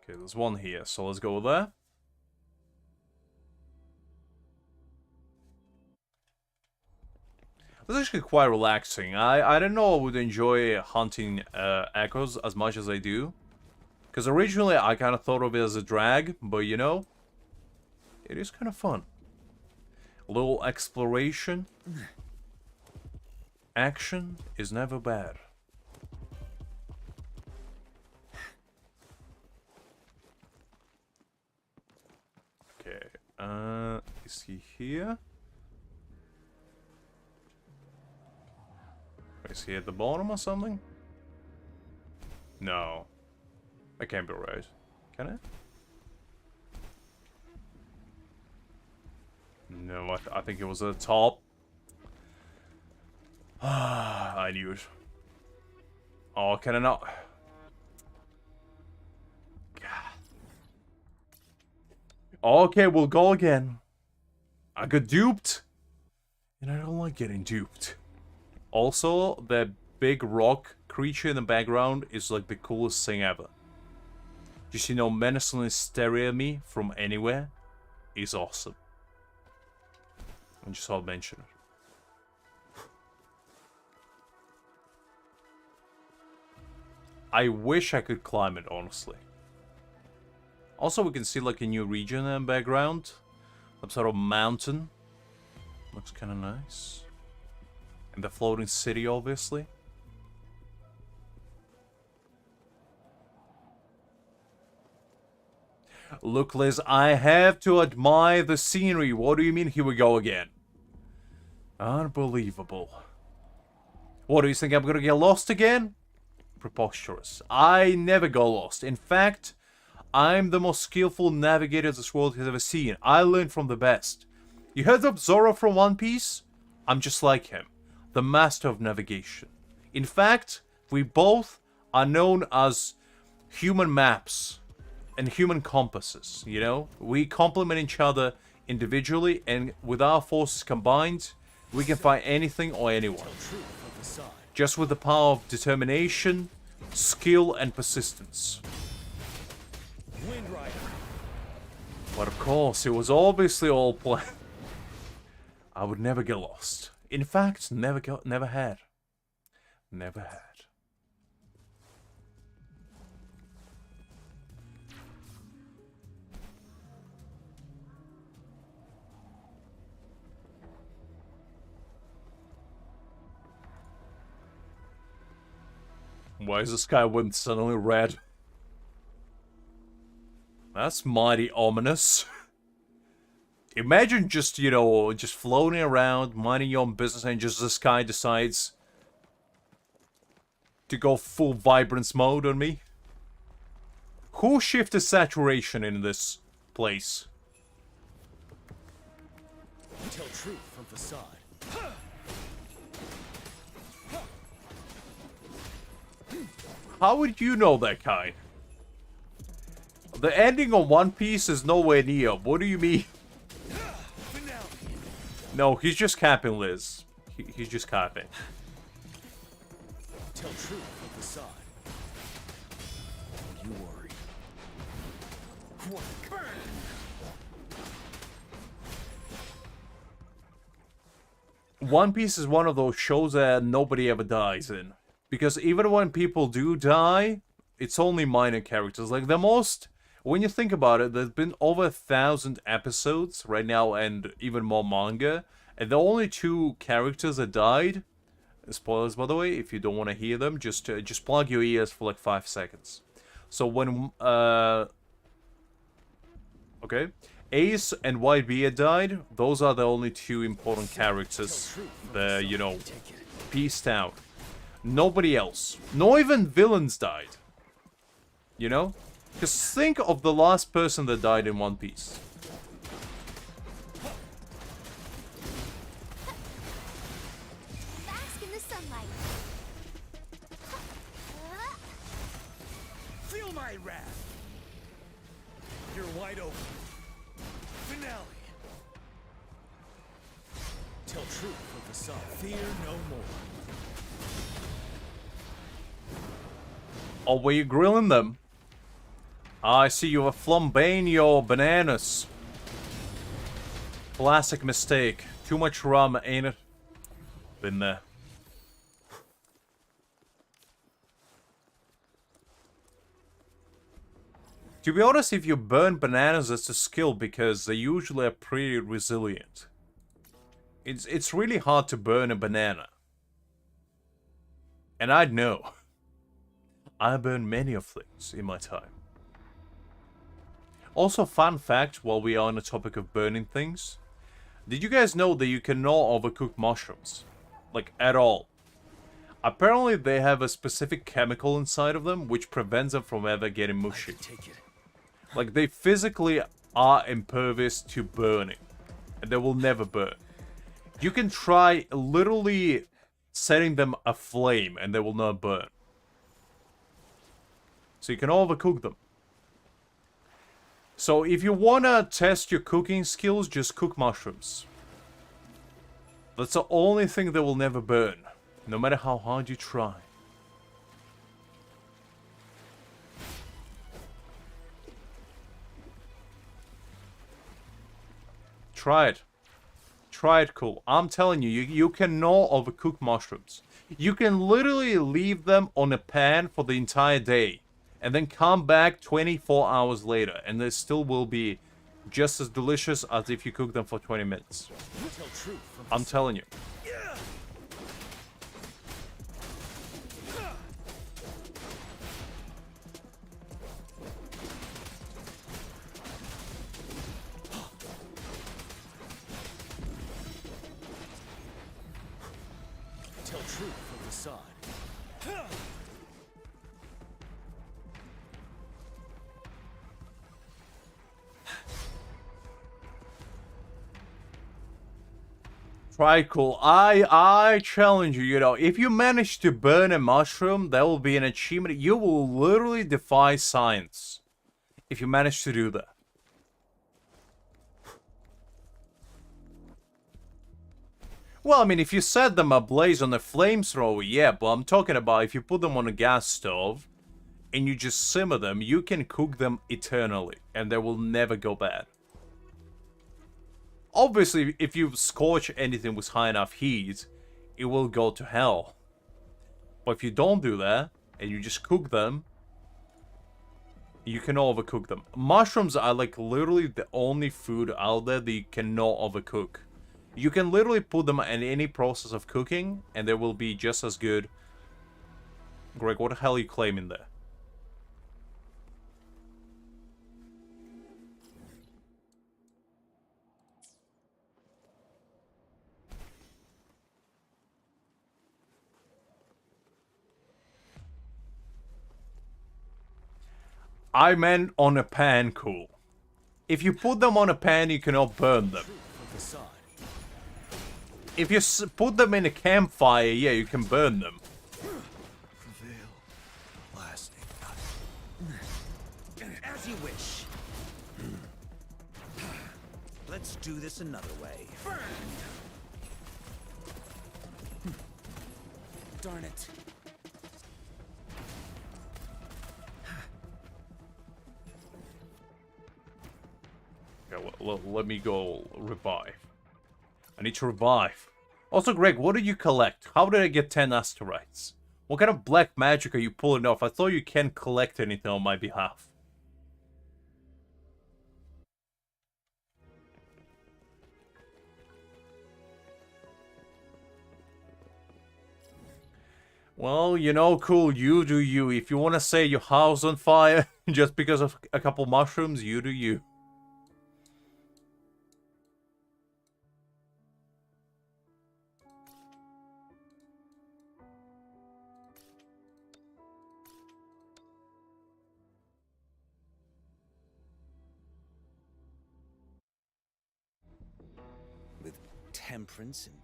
Okay, there's one here, so let's go there. It's actually quite relaxing. I don't know I would enjoy hunting echoes as much as I do. Because originally I kind of thought of it as a drag, but you know, it is kind of fun. A little exploration. Action is never bad. Okay, is he here? Is he at the bottom or something? No. I can't be right. Can I? No, I think it was at the top. I knew it. Oh, can I not? Okay, we'll go again. I got duped. And I don't like getting duped. Also, the big rock creature in the background is like the coolest thing ever. Just, you know, menacingly staring at me from anywhere is awesome. I just thought I'd mention it. I wish I could climb it, honestly. Also, we can see like a new region in the background. Some sort of mountain. Looks kind of nice. And the floating city, obviously. Look, Liz, I have to admire the scenery. What do you mean? Here we go again. Unbelievable. What, do you think I'm gonna get lost again? Preposterous. I never go lost. In fact, I'm the most skillful navigator this world has ever seen. I learned from the best. You heard of Zoro from One Piece? I'm just like him. The master of navigation. In fact, we both are known as human maps and human compasses, you know? We complement each other individually, and with our forces combined, we can fight anything or anyone. Just with the power of determination, skill, and persistence. But of course, it was obviously all planned. I would never get lost. In fact, never had. Never had. Why is the sky wind suddenly red? That's mighty ominous. Imagine just, you know, just floating around, minding your own business, and just the sky decides to go full vibrance mode on me. Who shifted saturation in this place? Tell truth from facade. How would you know that kind? The ending of One Piece is nowhere near. What do you mean? No, he's just capping, Liz. He's just capping. Tell truth from facade. Don't you worry. Burn. One Piece is one of those shows that nobody ever dies in. Because even when people do die, it's only minor characters. Like the most... When you think about it, there's been over 1,000 episodes right now and even more manga. And the only 2 characters that died... Spoilers, by the way, if you don't want to hear them, just plug your ears for like 5 seconds. So when... Okay. Ace and Whitebeard died. Those are the only 2 important characters that, you know, peaced out. Nobody else. Not even villains died. You know? Because think of the last person that died in One Piece. Bask in the sunlight. Feel my wrath. You're wide open. Finale. Tell truth from facade. Fear no more. Oh, were you grilling them? I see you are flambeing your bananas. Classic mistake. Too much rum, ain't it? Been there. To be honest, if you burn bananas, it's a skill because they usually are pretty resilient. It's really hard to burn a banana. And I know. I burned many of things in my time. Also, fun fact, while we are on the topic of burning things. Did you guys know that you cannot overcook mushrooms? Like, at all. Apparently, they have a specific chemical inside of them which prevents them from ever getting mushy. Like, they physically are impervious to burning. And they will never burn. You can try literally setting them aflame and they will not burn. So you can overcook them. So if you wanna test your cooking skills, just cook mushrooms. That's the only thing that will never burn, no matter how hard you try. Try it. Try it, cool. I'm telling you, you cannot overcook mushrooms. You can literally leave them on a pan for the entire day. And then come back 24 hours later. And they still will be just as delicious as if you cook them for 20 minutes. I'm telling you. Tell truth from facade. Right, cool. I challenge you, you know, if you manage to burn a mushroom, that will be an achievement. You will literally defy science if you manage to do that. Well, I mean, if you set them ablaze on a flamethrower, yeah, but I'm talking about if you put them on a gas stove and you just simmer them, you can cook them eternally and they will never go bad. Obviously, if you scorch anything with high enough heat, it will go to hell. But if you don't do that, and you just cook them, you can overcook them. Mushrooms are like literally the only food out there that you cannot overcook. You can literally put them in any process of cooking, and they will be just as good. Greg, what the hell are you claiming there? I meant on a pan, cool. If you put them on a pan, you cannot burn them. If you put them in a campfire, yeah, you can burn them. As you wish. Let's do this another way. Burn! Darn it. Okay, well, let me go revive. I need to revive. Also, Greg, what did you collect? How did I get 10 asteroids? What kind of black magic are you pulling off? I thought you can't collect anything on my behalf. Well, you know, cool, you do you. If you want to say your house on fire just because of a couple mushrooms, you do you. With temperance and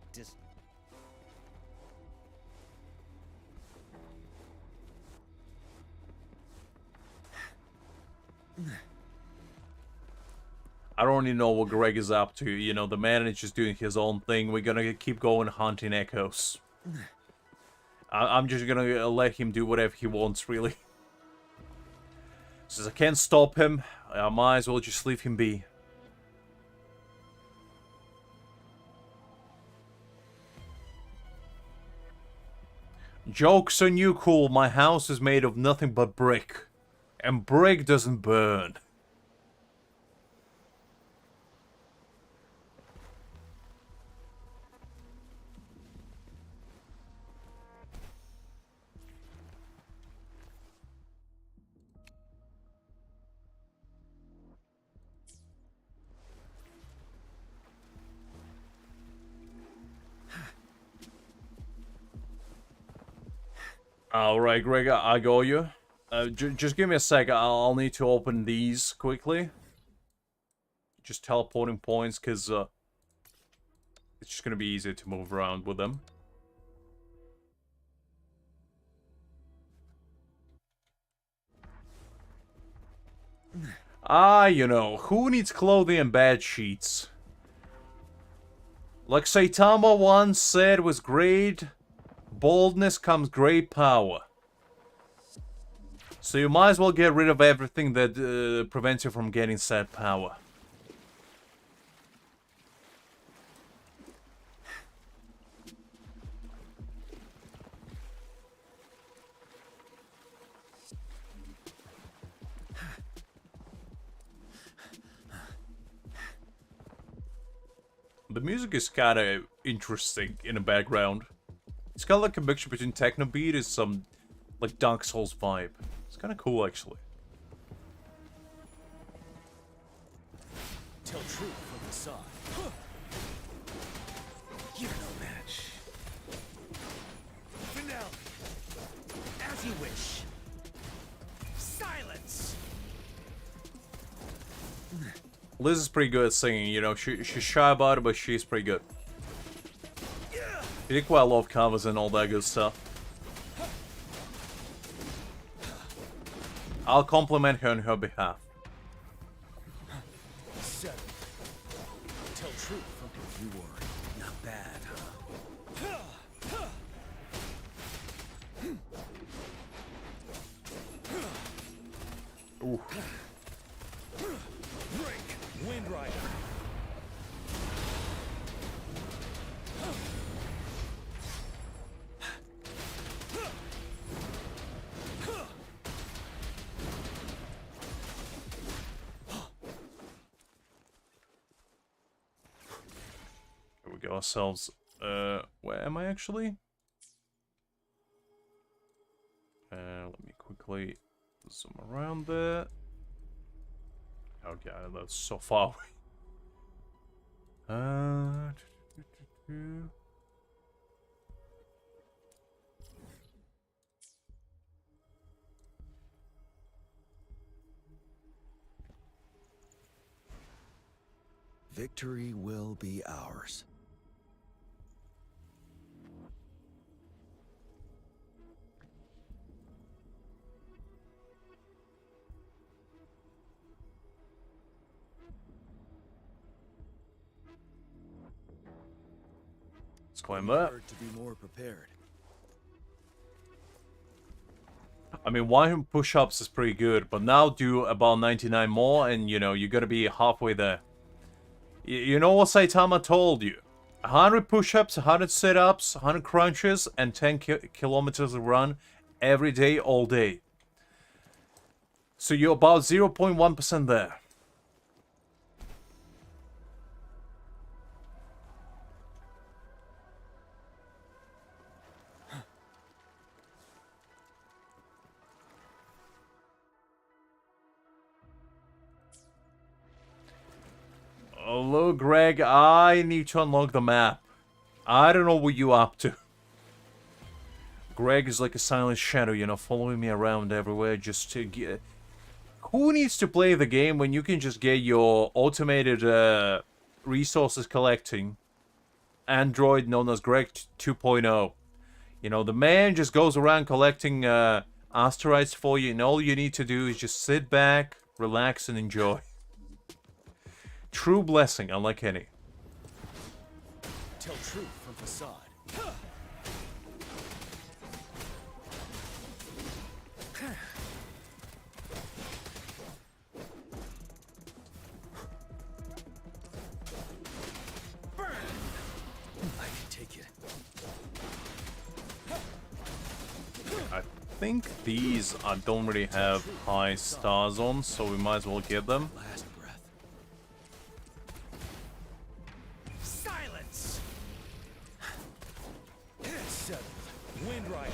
I don't really know what Greg is up to. You know, the man is just doing his own thing. We're gonna keep going hunting echoes. I'm just gonna let him do whatever he wants, really. Since I can't stop him, I might as well just leave him be. Joke's on you, cool. My house is made of nothing but brick. And brick doesn't burn. Alright, Greg, I got you. Just give me a sec. I'll need to open these quickly. Just teleporting points, because it's just going to be easier to move around with them. You know, who needs clothing and bed sheets? Like Saitama once said, with great boldness comes great power. So you might as well get rid of everything that prevents you from getting said power. The music is kind of interesting in the background. It's kind of like a mixture between techno beat and some like Dark Souls vibe. It's kind of cool, actually. Tell truth from facade. You're no match. Finale. As you wish. Silence. Liz is pretty good at singing, you know, she's shy about it, but she's pretty good. She did quite a lot of covers and all that good stuff. I'll compliment her on her behalf. Seven. Tell truth from you were not bad, huh? Ooh. Break. Wind Rider. Here we go ourselves. Where am I actually? Let me quickly zoom around there. Okay, that's so far away. Victory will be ours. Let's climb that. To be more prepared. I mean, 100 push-ups is pretty good, but now do about 99 more, and you know, you're gonna be halfway there. You know what Saitama told you? 100 push-ups, 100 sit-ups, 100 crunches, and 10 kilometers of run every day, all day. So you're about 0.1% there. Oh, look, Greg, I need to unlock the map. I don't know what you're up to. Greg is like a silent shadow, you know, following me around everywhere just to get... Who needs to play the game when you can just get your automated resources collecting android known as Greg 2.0? You know, the man just goes around collecting asteroids for you, and all you need to do is just sit back, relax, and enjoy. True blessing, unlike any. Tell truth from facade. Burn! I can take it. think these I don't really have high stars on, so we might as well get them. Last breath. Silence! Settled. Wind Rider.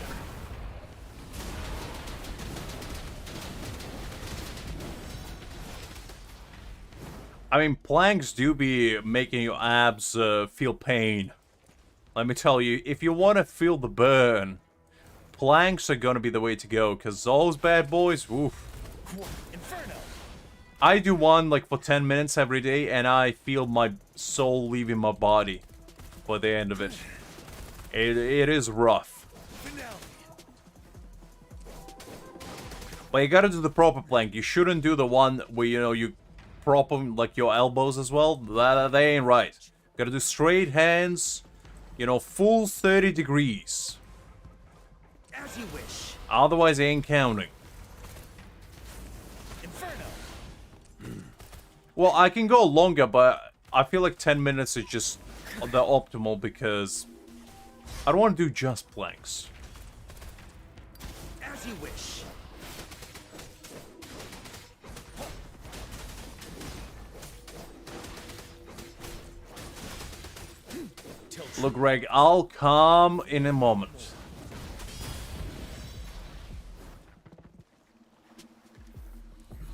I mean, planks do be making your abs feel pain. Let me tell you, if you want to feel the burn, planks are gonna be the way to go, because those bad boys, oof. Inferno! I do one like for 10 minutes every day, and I feel my soul leaving my body by the end of it. It is rough. Finale. But you gotta do the proper plank. You shouldn't do the one where, you know, you prop 'em, like your elbows as well. That ain't right. Gotta do straight hands, you know, full 30 degrees. As you wish. Otherwise, it ain't counting. Inferno. Well, I can go longer, but I feel like 10 minutes is just the optimal because I don't want to do just planks. As you wish. Look, Greg, I'll come in a moment.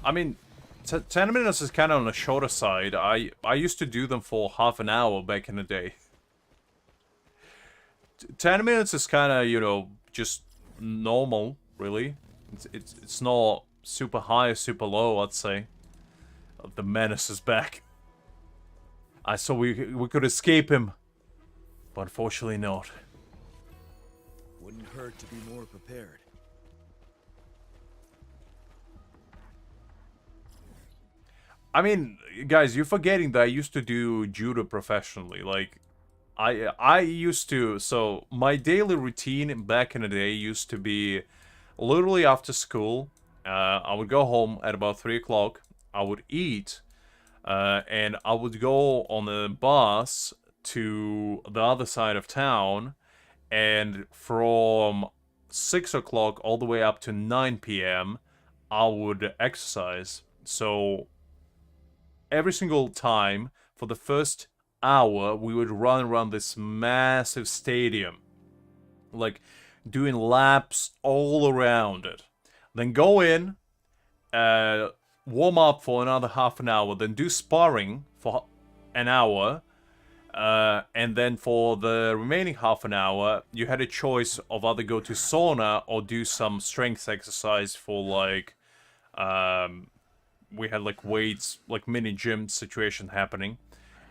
I mean, 10 minutes is kind of on the shorter side. I used to do them for half an hour back in the day. 10 minutes is kind of, you know, just normal, really. It's not super high or super low, I'd say. The menace is back. I saw we could escape him. But unfortunately not. Wouldn't hurt to be more prepared. I mean, guys, you're forgetting that I used to do judo professionally. Like, I used to... So, my daily routine back in the day used to be literally after school. I would go home at about 3 o'clock. I would eat. And I would go on the bus to the other side of town, and from 6 o'clock all the way up to 9 p.m. I would exercise. So every single time for the first hour we would run around this massive stadium, like doing laps all around it, then go in, warm up for another half an hour, then do sparring for an hour. And then for the remaining half an hour, you had a choice of either go to sauna or do some strength exercise for like, we had like weights, like mini gym situation happening.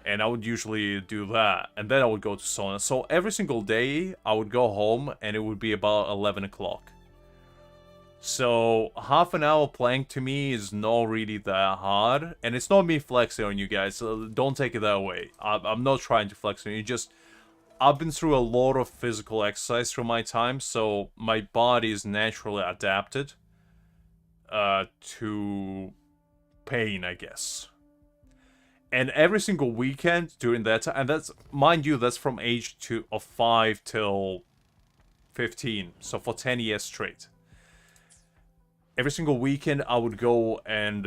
And I would usually do that. And then I would go to sauna. So every single day I would go home and it would be about 11 o'clock. So half an hour plank to me is not really that hard, and it's not me flexing on you guys, so don't take it that way. I'm not trying to flex on you, just I've been through a lot of physical exercise through my time, so my body is naturally adapted to pain, I guess. And every single weekend during that time, and that's, mind you, that's from age of 5 till 15, so for 10 years straight. Every single weekend, I would go and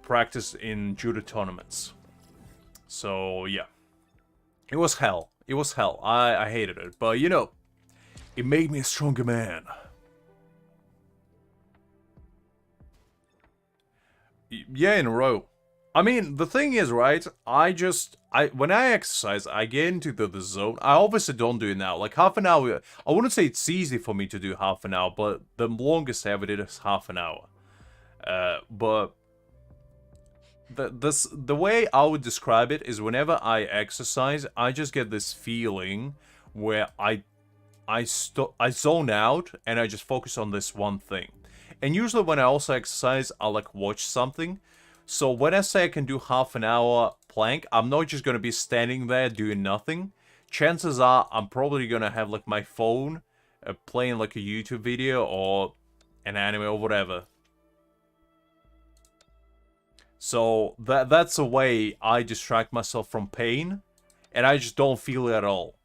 practice in judo tournaments. So, yeah. It was hell. It was hell. I hated it. But, you know, it made me a stronger man. Yeah, in a row. I mean, the thing is, right, when I exercise, I get into the zone. I obviously don't do it now. Like, half an hour, I wouldn't say it's easy for me to do half an hour, but the longest I ever did is half an hour. But the way I would describe it is whenever I exercise, I just get this feeling where I zone out and I just focus on this one thing. And usually when I also exercise, I'll like watch something. So when I say I can do half an hour plank, I'm not just going to be standing there doing nothing. Chances are I'm probably going to have like my phone playing like a YouTube video or an anime or whatever. So that's a way I distract myself from pain, and I just don't feel it at all.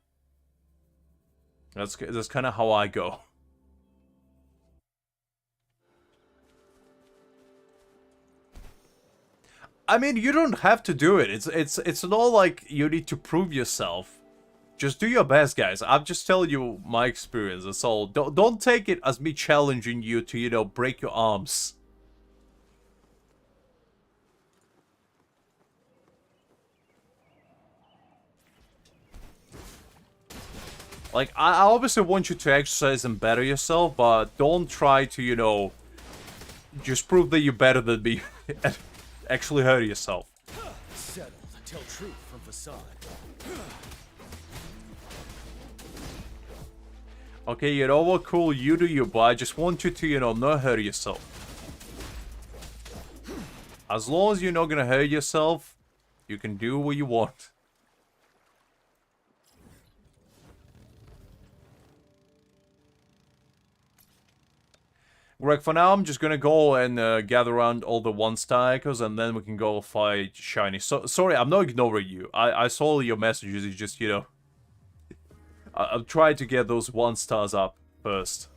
That's kind of how I go. I mean, you don't have to do it. It's not like you need to prove yourself. Just do your best, guys. I'm just telling you my experience. That's all. Don't take it as me challenging you to, you know, break your arms. Like, I obviously want you to exercise and better yourself, but don't try to, you know, just prove that you're better than me and actually hurt yourself. Settled. Tell truth from facade. Okay, you know what? Cool, you do you, but I just want you to, you know, not hurt yourself. As long as you're not gonna hurt yourself, you can do what you want. Greg, for now, I'm just gonna go and gather around all the one-star echoes, and then we can go fight Shiny. So, sorry, I'm not ignoring you. I saw your messages, it's just, you know... I'll try to get those one-stars up first.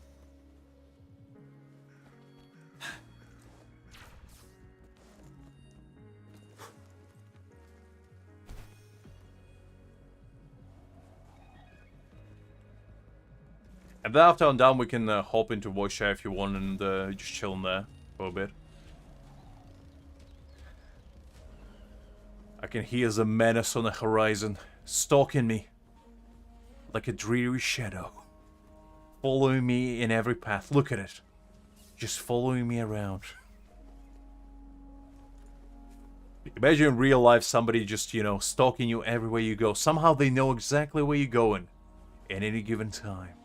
And then after I'm done, we can hop into voice chat if you want and just chill in there for a bit. I can hear the menace on the horizon, stalking me like a dreary shadow, following me in every path. Look at it, just following me around. Imagine in real life somebody just, you know, stalking you everywhere you go. Somehow they know exactly where you're going at any given time.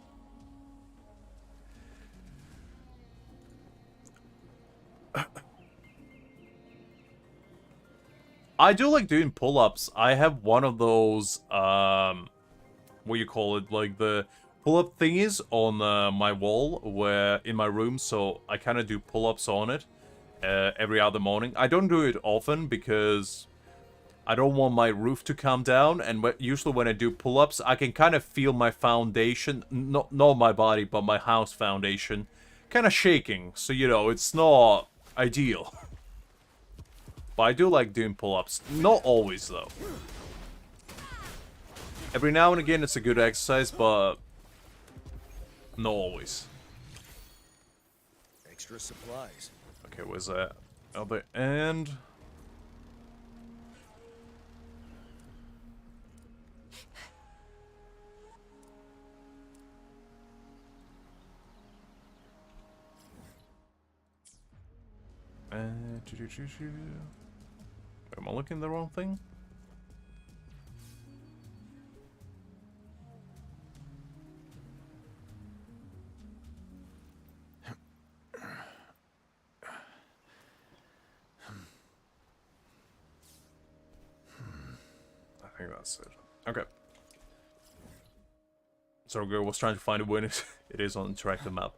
I do like doing pull-ups. I have one of those, what you call it, like the pull-up thingies on my wall where in my room, so I kind of do pull-ups on it every other morning. I don't do it often because I don't want my roof to come down, and usually when I do pull-ups, I can kind of feel my foundation, not my body, but my house foundation, kind of shaking. So, you know, it's not ideal. But I do like doing pull-ups. Not always, though. Every now and again, it's a good exercise, but not always. Extra supplies. Okay, where's that? Other end. Am I looking at the wrong thing? I think that's it. Okay. So girl was trying to find it when it is on the interactive map.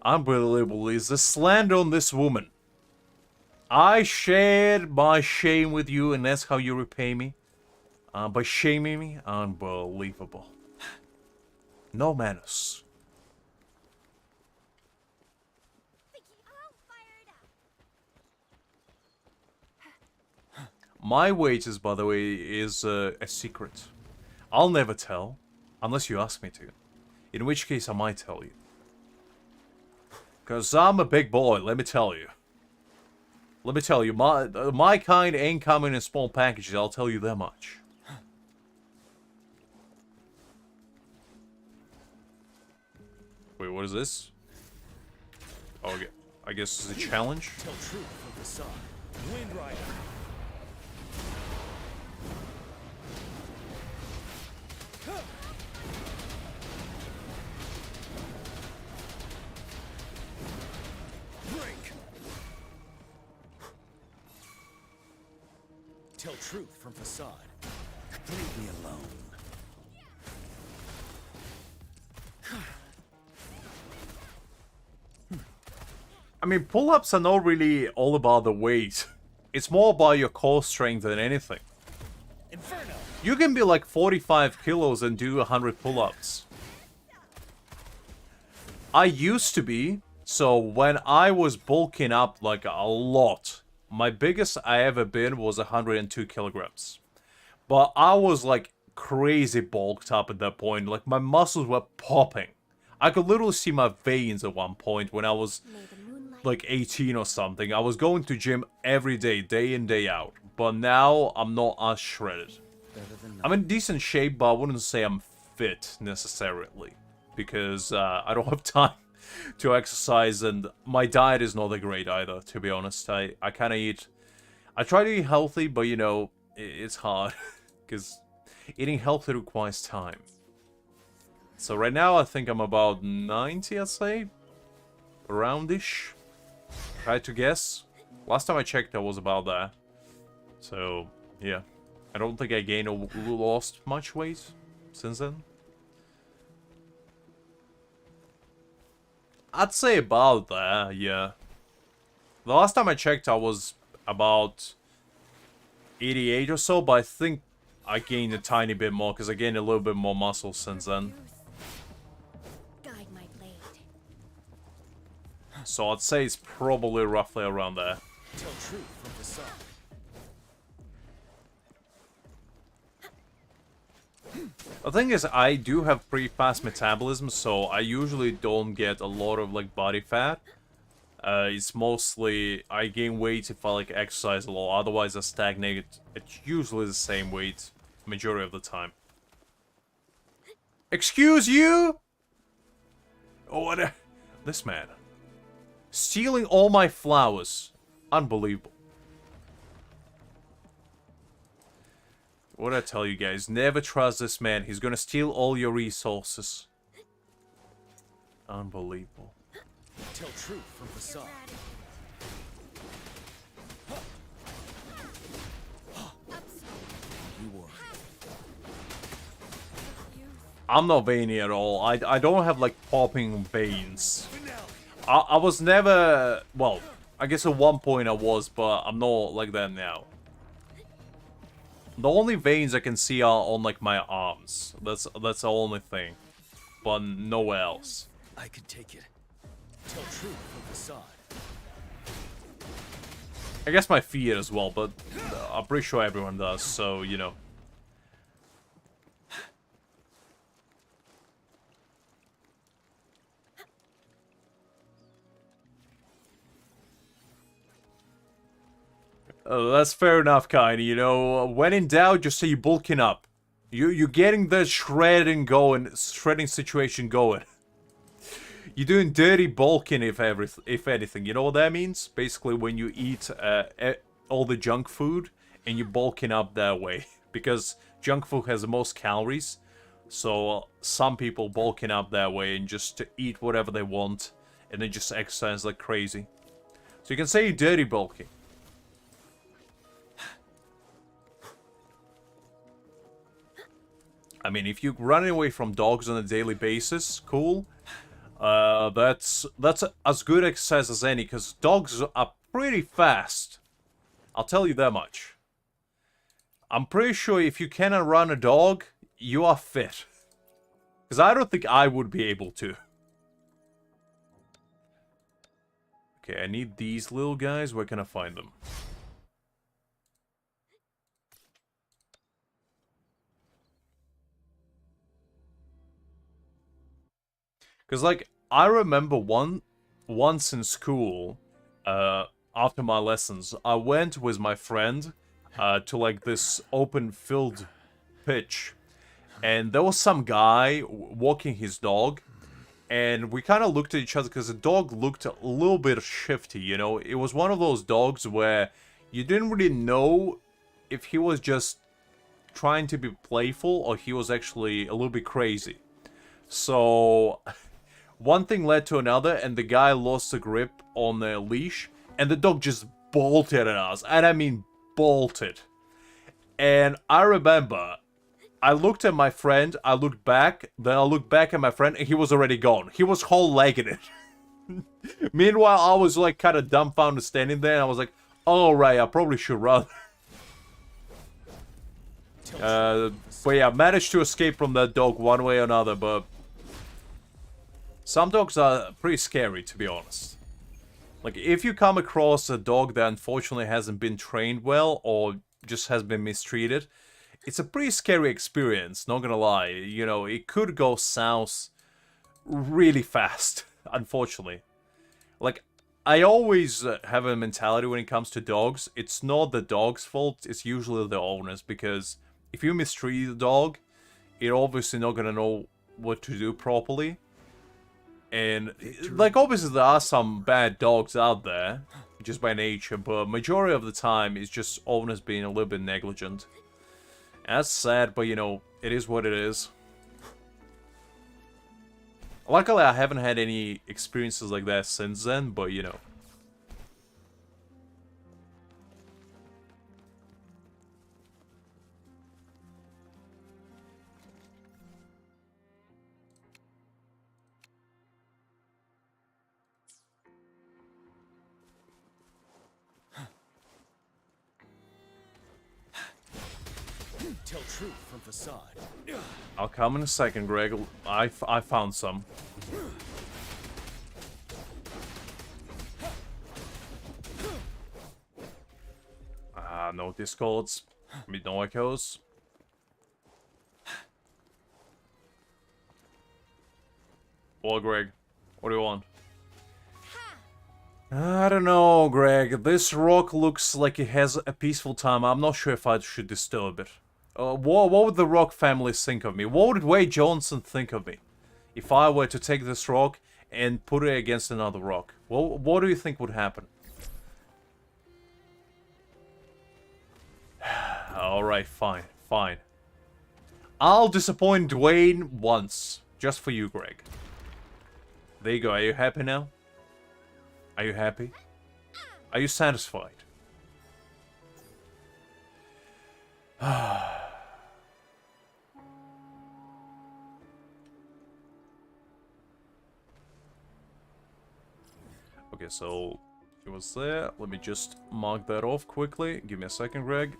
Unbelievable is the slander on this woman. I shared my shame with you, and that's how you repay me. By shaming me? Unbelievable. No manners. My wages, by the way, is a secret. I'll never tell, unless you ask me to. In which case, I might tell you. Because I'm a big boy, let me tell you. Let me tell you, my kind ain't coming in small packages, I'll tell you that much. Wait, what is this? Oh, okay. I guess it's a challenge? Tell truth from facade. Wind Rider. Break. Tell truth from facade. Leave me alone. I mean, pull-ups are not really all about the weight. It's more about your core strength than anything. Inferno. You can be like 45 kilos and do 100 pull-ups. I used to be, So when I was bulking up like a lot, my biggest I ever been was 102 kilograms. But I was like crazy bulked up at that point. Like my muscles were popping. I could literally see my veins at one point when I was like 18 or something. I was going to gym every day, day in, day out. But now I'm not as shredded. I'm in decent shape, but I wouldn't say I'm fit necessarily. Because I don't have time to exercise, and my diet is not that great either, to be honest. I kind of eat... I try to eat healthy, but you know, it's hard. Because eating healthy requires time. So right now I think I'm about 90, I'd say. Aroundish. Try to guess. Last time I checked I was about there. So, yeah. I don't think I gained or lost much weight since then. I'd say about there, yeah. The last time I checked I was about 88 or so, but I think I gained a tiny bit more because I gained a little bit more muscle since then. Guide my blade. So I'd say it's probably roughly around there. Tell truth from facade. The thing is, I do have pretty fast metabolism, so I usually don't get a lot of like body fat. It's mostly I gain weight if I like exercise a lot. Otherwise, I stagnate at usually the same weight majority of the time. Excuse you? Oh, what? This man stealing all my flowers. Unbelievable. What did I tell you guys? Never trust this man. He's gonna steal all your resources. Unbelievable. Tell truth from facade. You were. I'm not veiny at all. I don't have like popping veins. I was never... Well, I guess at one point I was, but I'm not like that now. The only veins I can see are on like my arms. That's the only thing. But nowhere else. I could take it. Tell truth from facade. I guess my feet as well, but I'm pretty sure everyone does, so, you know. That's fair enough, kinda, you know. When in doubt, just say you're bulking up. You're getting the shredding situation going. You're doing dirty bulking, if anything. You know what that means? Basically, when you eat all the junk food, and you're bulking up that way. Because junk food has the most calories. So, some people bulking up that way, and just to eat whatever they want. And then just exercise like crazy. So you can say you're dirty bulking. I mean, if you're running away from dogs on a daily basis, cool. That's as good exercise as any, because dogs are pretty fast. I'll tell you that much. I'm pretty sure if you cannot run a dog, you are fit. Because I don't think I would be able to. Okay, I need these little guys. Where can I find them? Because, like, I remember once in school, after my lessons, I went with my friend to, like, this open field pitch. And there was some guy walking his dog. And we kind of looked at each other because the dog looked a little bit shifty, you know? It was one of those dogs where you didn't really know if he was just trying to be playful or he was actually a little bit crazy. So... one thing led to another, and the guy lost the grip on the leash, and the dog just bolted at us. And I mean, bolted. And I remember, I looked at my friend, I looked back, then I looked back at my friend, and he was already gone. He was whole-legged it. Meanwhile, I was like kind of dumbfounded standing there, and I was like, oh, right, I probably should run. But yeah, I managed to escape from that dog one way or another, but... Some dogs are pretty scary, to be honest. Like, if you come across a dog that unfortunately hasn't been trained well or just has been mistreated, it's a pretty scary experience, not gonna lie. You know, it could go south really fast, unfortunately. Like, I always have a mentality when it comes to dogs. It's not the dog's fault, it's usually the owner's, because if you mistreat the dog, it's obviously not gonna know what to do properly. And, like, obviously there are some bad dogs out there, just by nature, but majority of the time it's just owners being a little bit negligent. And that's sad, but, you know, it is what it is. Luckily, I haven't had any experiences like that since then, but, you know. Tell truth from facade. I'll come in a second, Greg. I found some. No discords. No echoes. Well, Greg, what do you want? I don't know, Greg. This rock looks like it has a peaceful time. I'm not sure if I should disturb it. What would the rock family think of me? What would Wade Johnson think of me if I were to take this rock and put it against another rock? What do you think would happen? Alright, fine, fine. I'll disappoint Dwayne once. Just for you, Greg. There you go. Are you happy now? Are you happy? Are you satisfied? Okay, so it was there. Let me just mark that off quickly. Give me a second, Greg.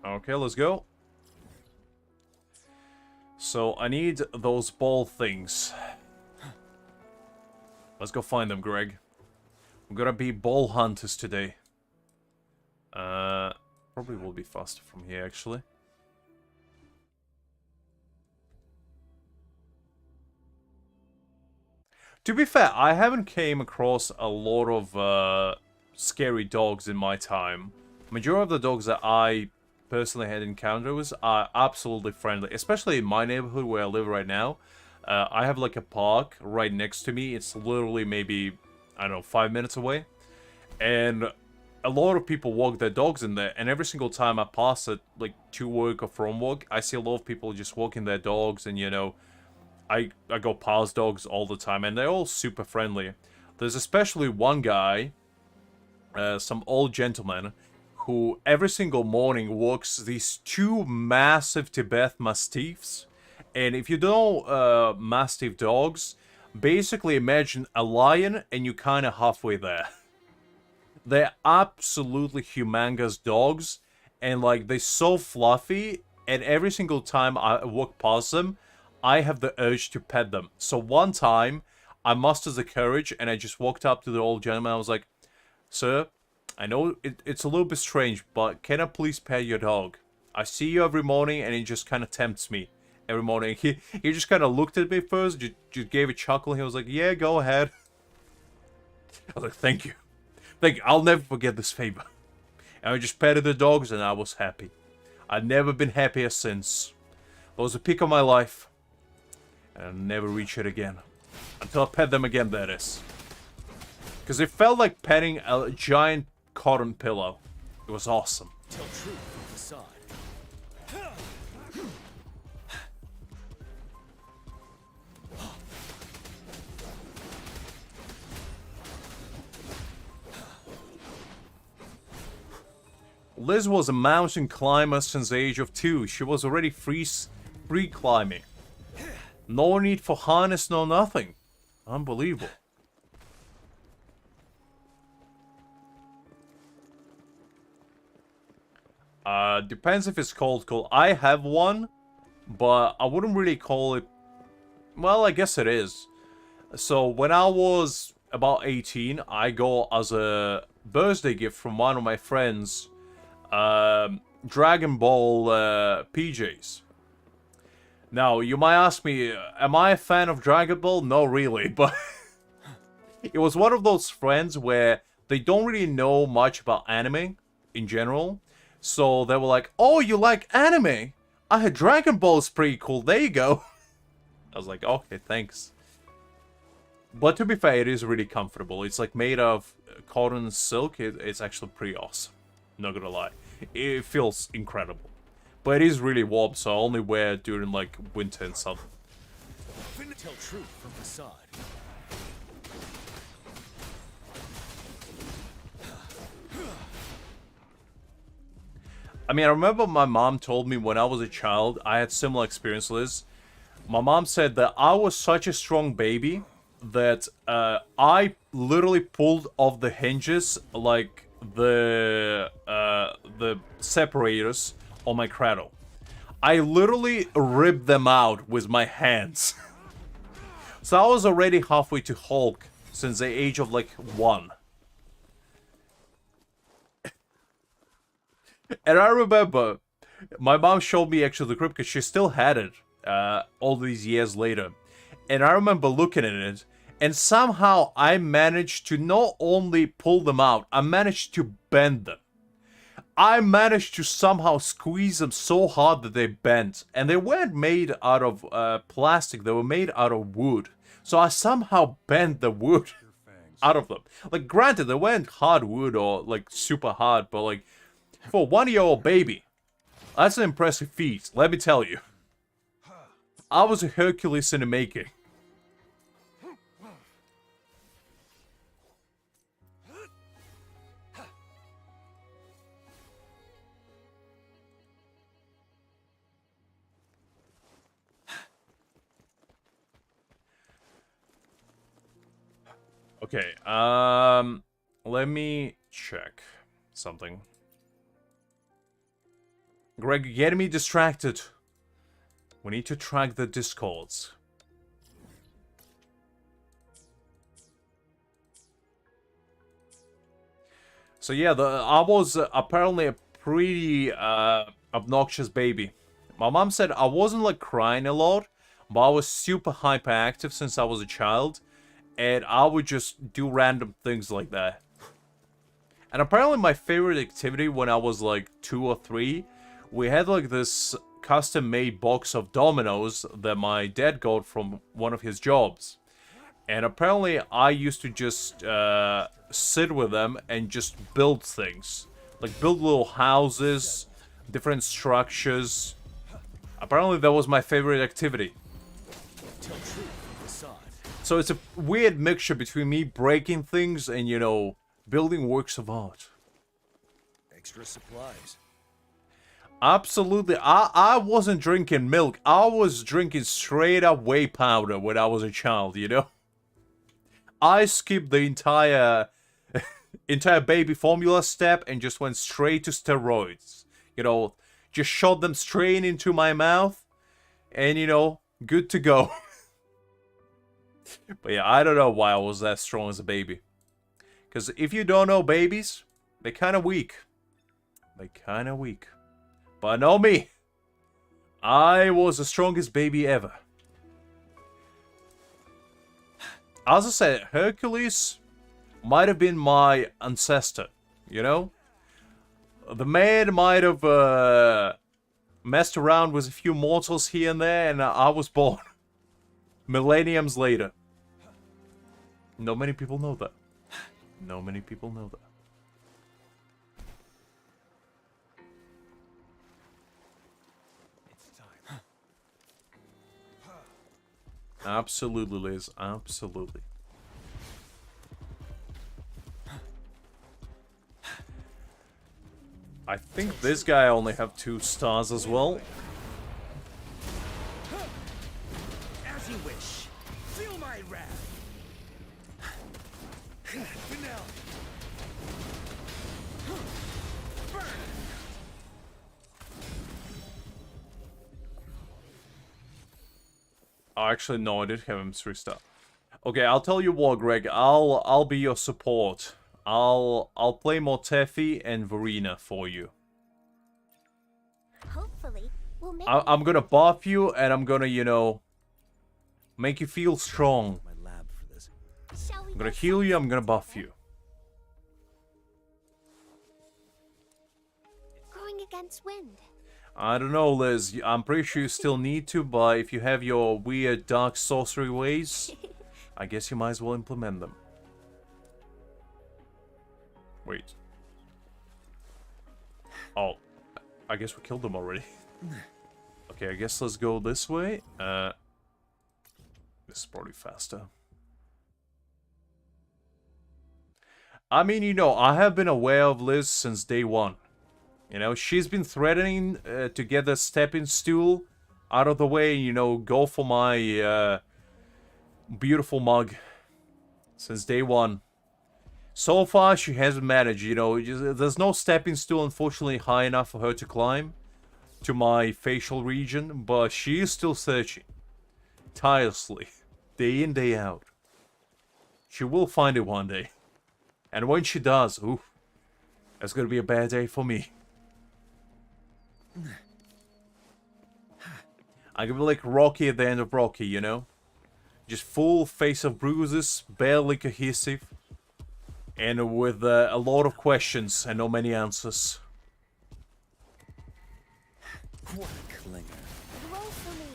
Okay, let's go. So, I need those ball things. Let's go find them, Greg. We're gonna be ball hunters today. Probably will be faster from here, actually. To be fair, I haven't came across a lot of scary dogs in my time. Majority of the dogs that I personally had encounters are absolutely friendly, especially in my neighborhood where I live right now. I have like a park right next to me. It's literally maybe, I don't know, 5 minutes away. And a lot of people walk their dogs in there, and every single time I pass it, like to work or from work, I see a lot of people just walking their dogs, and you know, I go past dogs all the time, and they're all super friendly. There's especially one guy, some old gentleman, who every single morning walks these two massive Tibet Mastiffs. And if you don't know Mastiff dogs, basically imagine a lion and you're kind of halfway there. They're absolutely humongous dogs, and like they're so fluffy, and every single time I walk past them, I have the urge to pet them. So one time, I mustered the courage and I just walked up to the old gentleman. I was like, "Sir, I know it's a little bit strange, but can I please pet your dog? I see you every morning and it just kind of tempts me every morning." He just kind of looked at me first, just gave a chuckle. He was like, "Yeah, go ahead." I was like, "Thank you. Thank you. I'll never forget this favor." And I just petted the dogs and I was happy. I've never been happier since. It was a peak of my life. And I'll never reach it again. Until I pet them again, that is. Because it felt like petting a giant cotton pillow. It was awesome. Tell truth from facade. Liz was a mountain climber since the age of 2. She was already free climbing. No need for harness, no nothing. Unbelievable. Depends if it's called cool. I have one, but I wouldn't really call it... Well, I guess it is. So, when I was about 18, I got as a birthday gift from one of my friends, Dragon Ball PJs. Now, you might ask me, am I a fan of Dragon Ball? No, really, but... It was one of those friends where they don't really know much about anime in general. So they were like, oh, you like anime? I had Dragon Ball's pretty cool. There you go. I was like, okay, thanks. But to be fair, it is really comfortable. It's like made of cotton and silk. It's actually pretty awesome. Not gonna lie. It feels incredible. But it is really warm, so I only wear it during like winter and summer. Tell truth from facade. I mean, I remember my mom told me when I was a child, I had similar experiences. My mom said that I was such a strong baby that I literally pulled off the hinges, like the separators on my cradle. I literally ripped them out with my hands. So I was already halfway to Hulk since the age of like 1. And I remember my mom showed me actually the grip because she still had it all these years later. And I remember looking at it, and somehow I managed to not only pull them out, I managed to bend them. I managed to somehow squeeze them so hard that they bent. And they weren't made out of plastic, they were made out of wood. So I somehow bent the wood out of them. Like, granted, they weren't hard wood or like super hard, but like, for a 1-year-old baby, that's an impressive feat, let me tell you. I was a Hercules in the making. Okay, let me check something. Greg, you're getting me distracted. We need to track the discords. So yeah, I was apparently a pretty obnoxious baby. My mom said I wasn't like crying a lot, but I was super hyperactive since I was a child, and I would just do random things like that. And apparently my favorite activity when I was like 2 or 3, we had like this custom-made box of dominoes that my dad got from one of his jobs. And apparently I used to just sit with them and just build things. Like build little houses, different structures. Apparently that was my favorite activity. So it's a weird mixture between me breaking things and, you know, building works of art. Extra supplies. Absolutely. I wasn't drinking milk. I was drinking straight up whey powder when I was a child, you know? I skipped the entire baby formula step and just went straight to steroids. You know, just shot them straight into my mouth and, you know, good to go. But yeah, I don't know why I was that strong as a baby. Because if you don't know babies, they're kind of weak. They're kind of weak. But know me, I was the strongest baby ever. As I said, Hercules might have been my ancestor, you know? The man might have messed around with a few mortals here and there, and I was born millenniums later. Not many people know that. Not many people know that. Absolutely, Liz. Absolutely. I think this guy only have 2 stars as well. As you wish. Feel my wrath. Finale. Burn. Oh, actually, no, I did have him 3-star. Okay, I'll tell you what, Greg. I'll be your support. I'll play more Teffy and Verena for you. Hopefully, we'll make I'm gonna buff you, and I'm gonna, you know, make you feel strong. My lab for this. Shall we I'm gonna go heal you, I'm gonna together? buff you. Growing against wind. I don't know, Liz. I'm pretty sure you still need to, but if you have your weird dark sorcery ways, I guess you might as well implement them. Wait. Oh, I guess we killed them already. Okay, I guess let's go this way. This is probably faster. I mean, you know, I have been aware of Liz since day one. You know, she's been threatening to get the stepping stool out of the way, you know, go for my beautiful mug since day one. So far, she hasn't managed, you know, there's no stepping stool, unfortunately, high enough for her to climb to my facial region, but she is still searching. Tirelessly. Day in, day out. She will find it one day. And when she does, ooh, that's gonna be a bad day for me. I'm gonna be like Rocky at the end of Rocky, you know? Just full face of bruises, barely cohesive. And with a lot of questions and not many answers. What a clinger. Roll for me.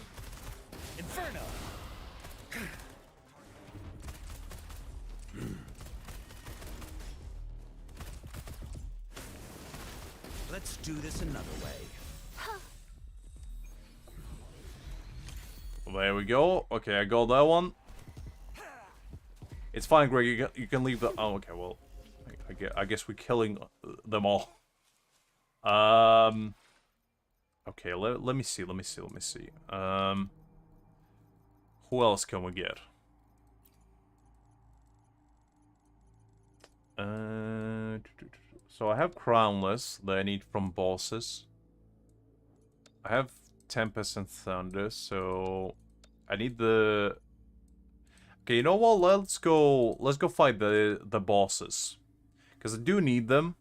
Inferno! Let's do this another way. There we go. Okay, I got that one. It's fine, Greg. You can leave the... Oh, okay, well... I guess we're killing them all. Okay, let me see. Who else can we get? So I have Crownless that I need from bosses. I have Tempest and Thunder, so I need the... Okay, you know what? Let's go fight the bosses. Because I do need them.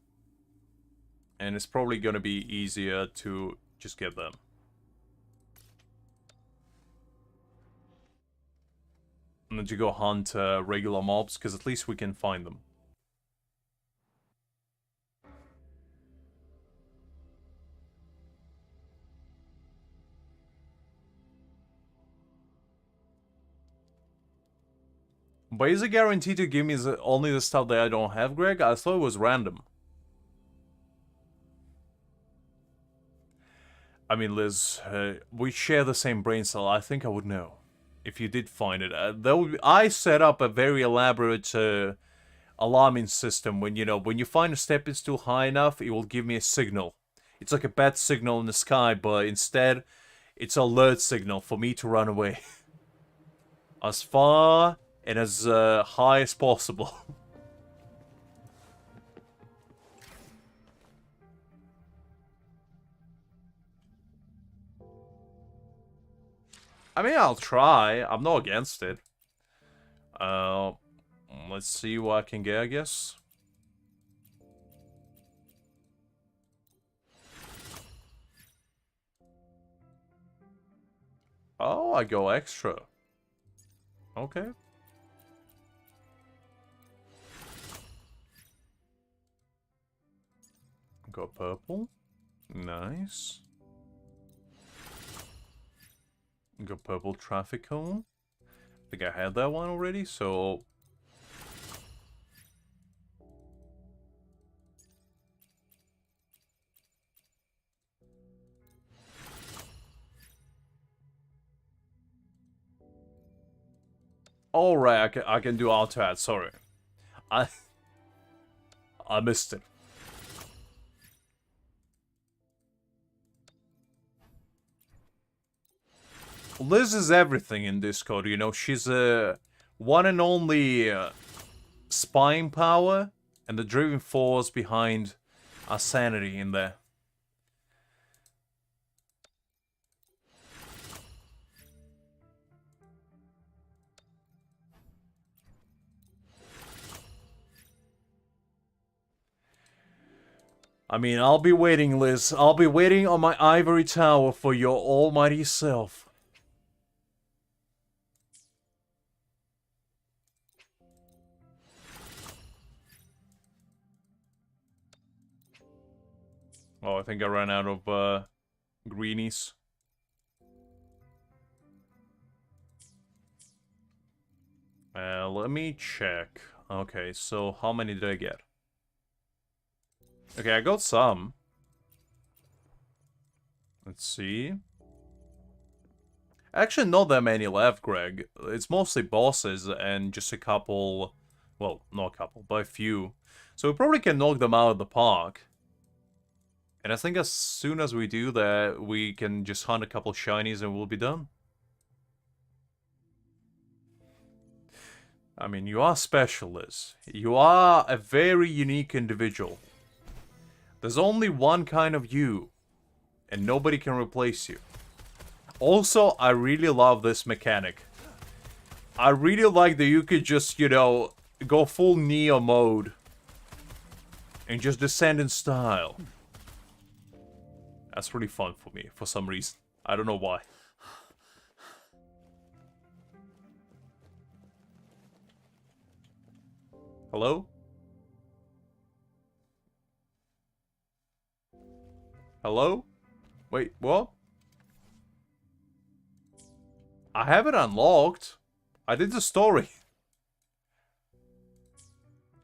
And it's probably gonna be easier to just get them. And then to go hunt regular mobs, because at least we can find them. But is it guaranteed to give me only the stuff that I don't have, Greg? I thought it was random. I mean, Liz, we share the same brain cell. I think I would know if you did find it. I set up a very elaborate alarming system. When you find a stepping stool high enough, it will give me a signal. It's like a bat signal in the sky, but instead, it's an alert signal for me to run away as far and as high as possible. I mean, I'll try. I'm not against it. Let's see what I can get, I guess. Oh, I go extra. Okay. Got purple. Nice. Got purple traffic cone. I think I had that one already, so... Alright, I can do auto add, sorry. I missed it. Liz is everything in Discord, you know, she's a one and only spine power and the driving force behind our sanity in there. I mean, I'll be waiting, Liz. I'll be waiting on my ivory tower for your almighty self. Oh, I think I ran out of, greenies. Let me check. Okay, so how many did I get? Okay, I got some. Let's see. Actually, not that many left, Greg. It's mostly bosses and just a couple... Well, not a couple, but a few. So we probably can knock them out of the park. And I think as soon as we do that, we can just hunt a couple shinies and we'll be done. I mean, you are special, Liz. You are a very unique individual. There's only one kind of you, and nobody can replace you. Also, I really love this mechanic. I really like that you could just, you know, go full Neo mode and just descend in style. That's really fun for me, for some reason. I don't know why. Hello? Hello? Wait, what? I have it unlocked. I did the story.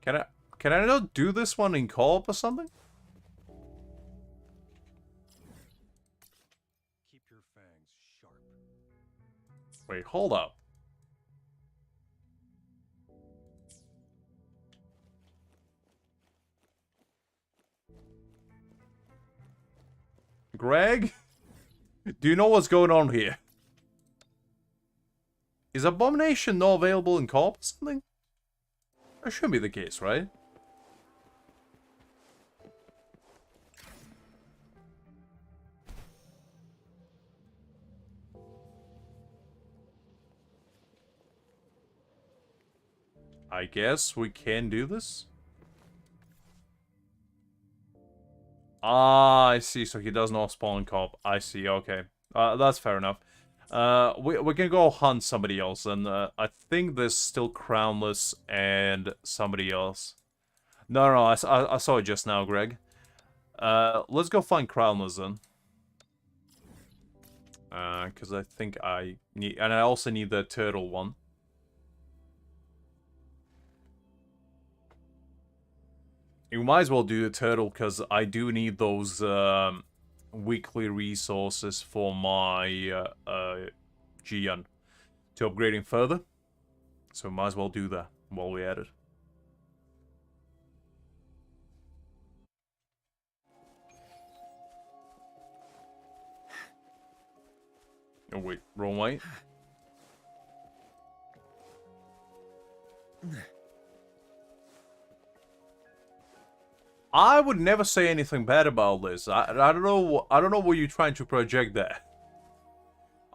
Can I not do this one in co-op or something? Keep your fangs sharp. Wait, hold up. Greg? Do you know what's going on here? Is Abomination not available in co-op or something? That shouldn't be the case, right? I guess we can do this. Ah, I see. So he does not spawn co-op. I see. Okay. That's fair enough. We can go hunt somebody else, and I think there's still Crownless and somebody else. No, I saw it just now, Greg. Let's go find Crownless then. Because I think I need, and I also need the turtle one. You might as well do the turtle, because I do need those weekly resources for my Jiyan to upgrade him further. So might as well do that while we're at it. Oh wait, wrong way. I would never say anything bad about this. I don't know. I don't know what you're trying to project there.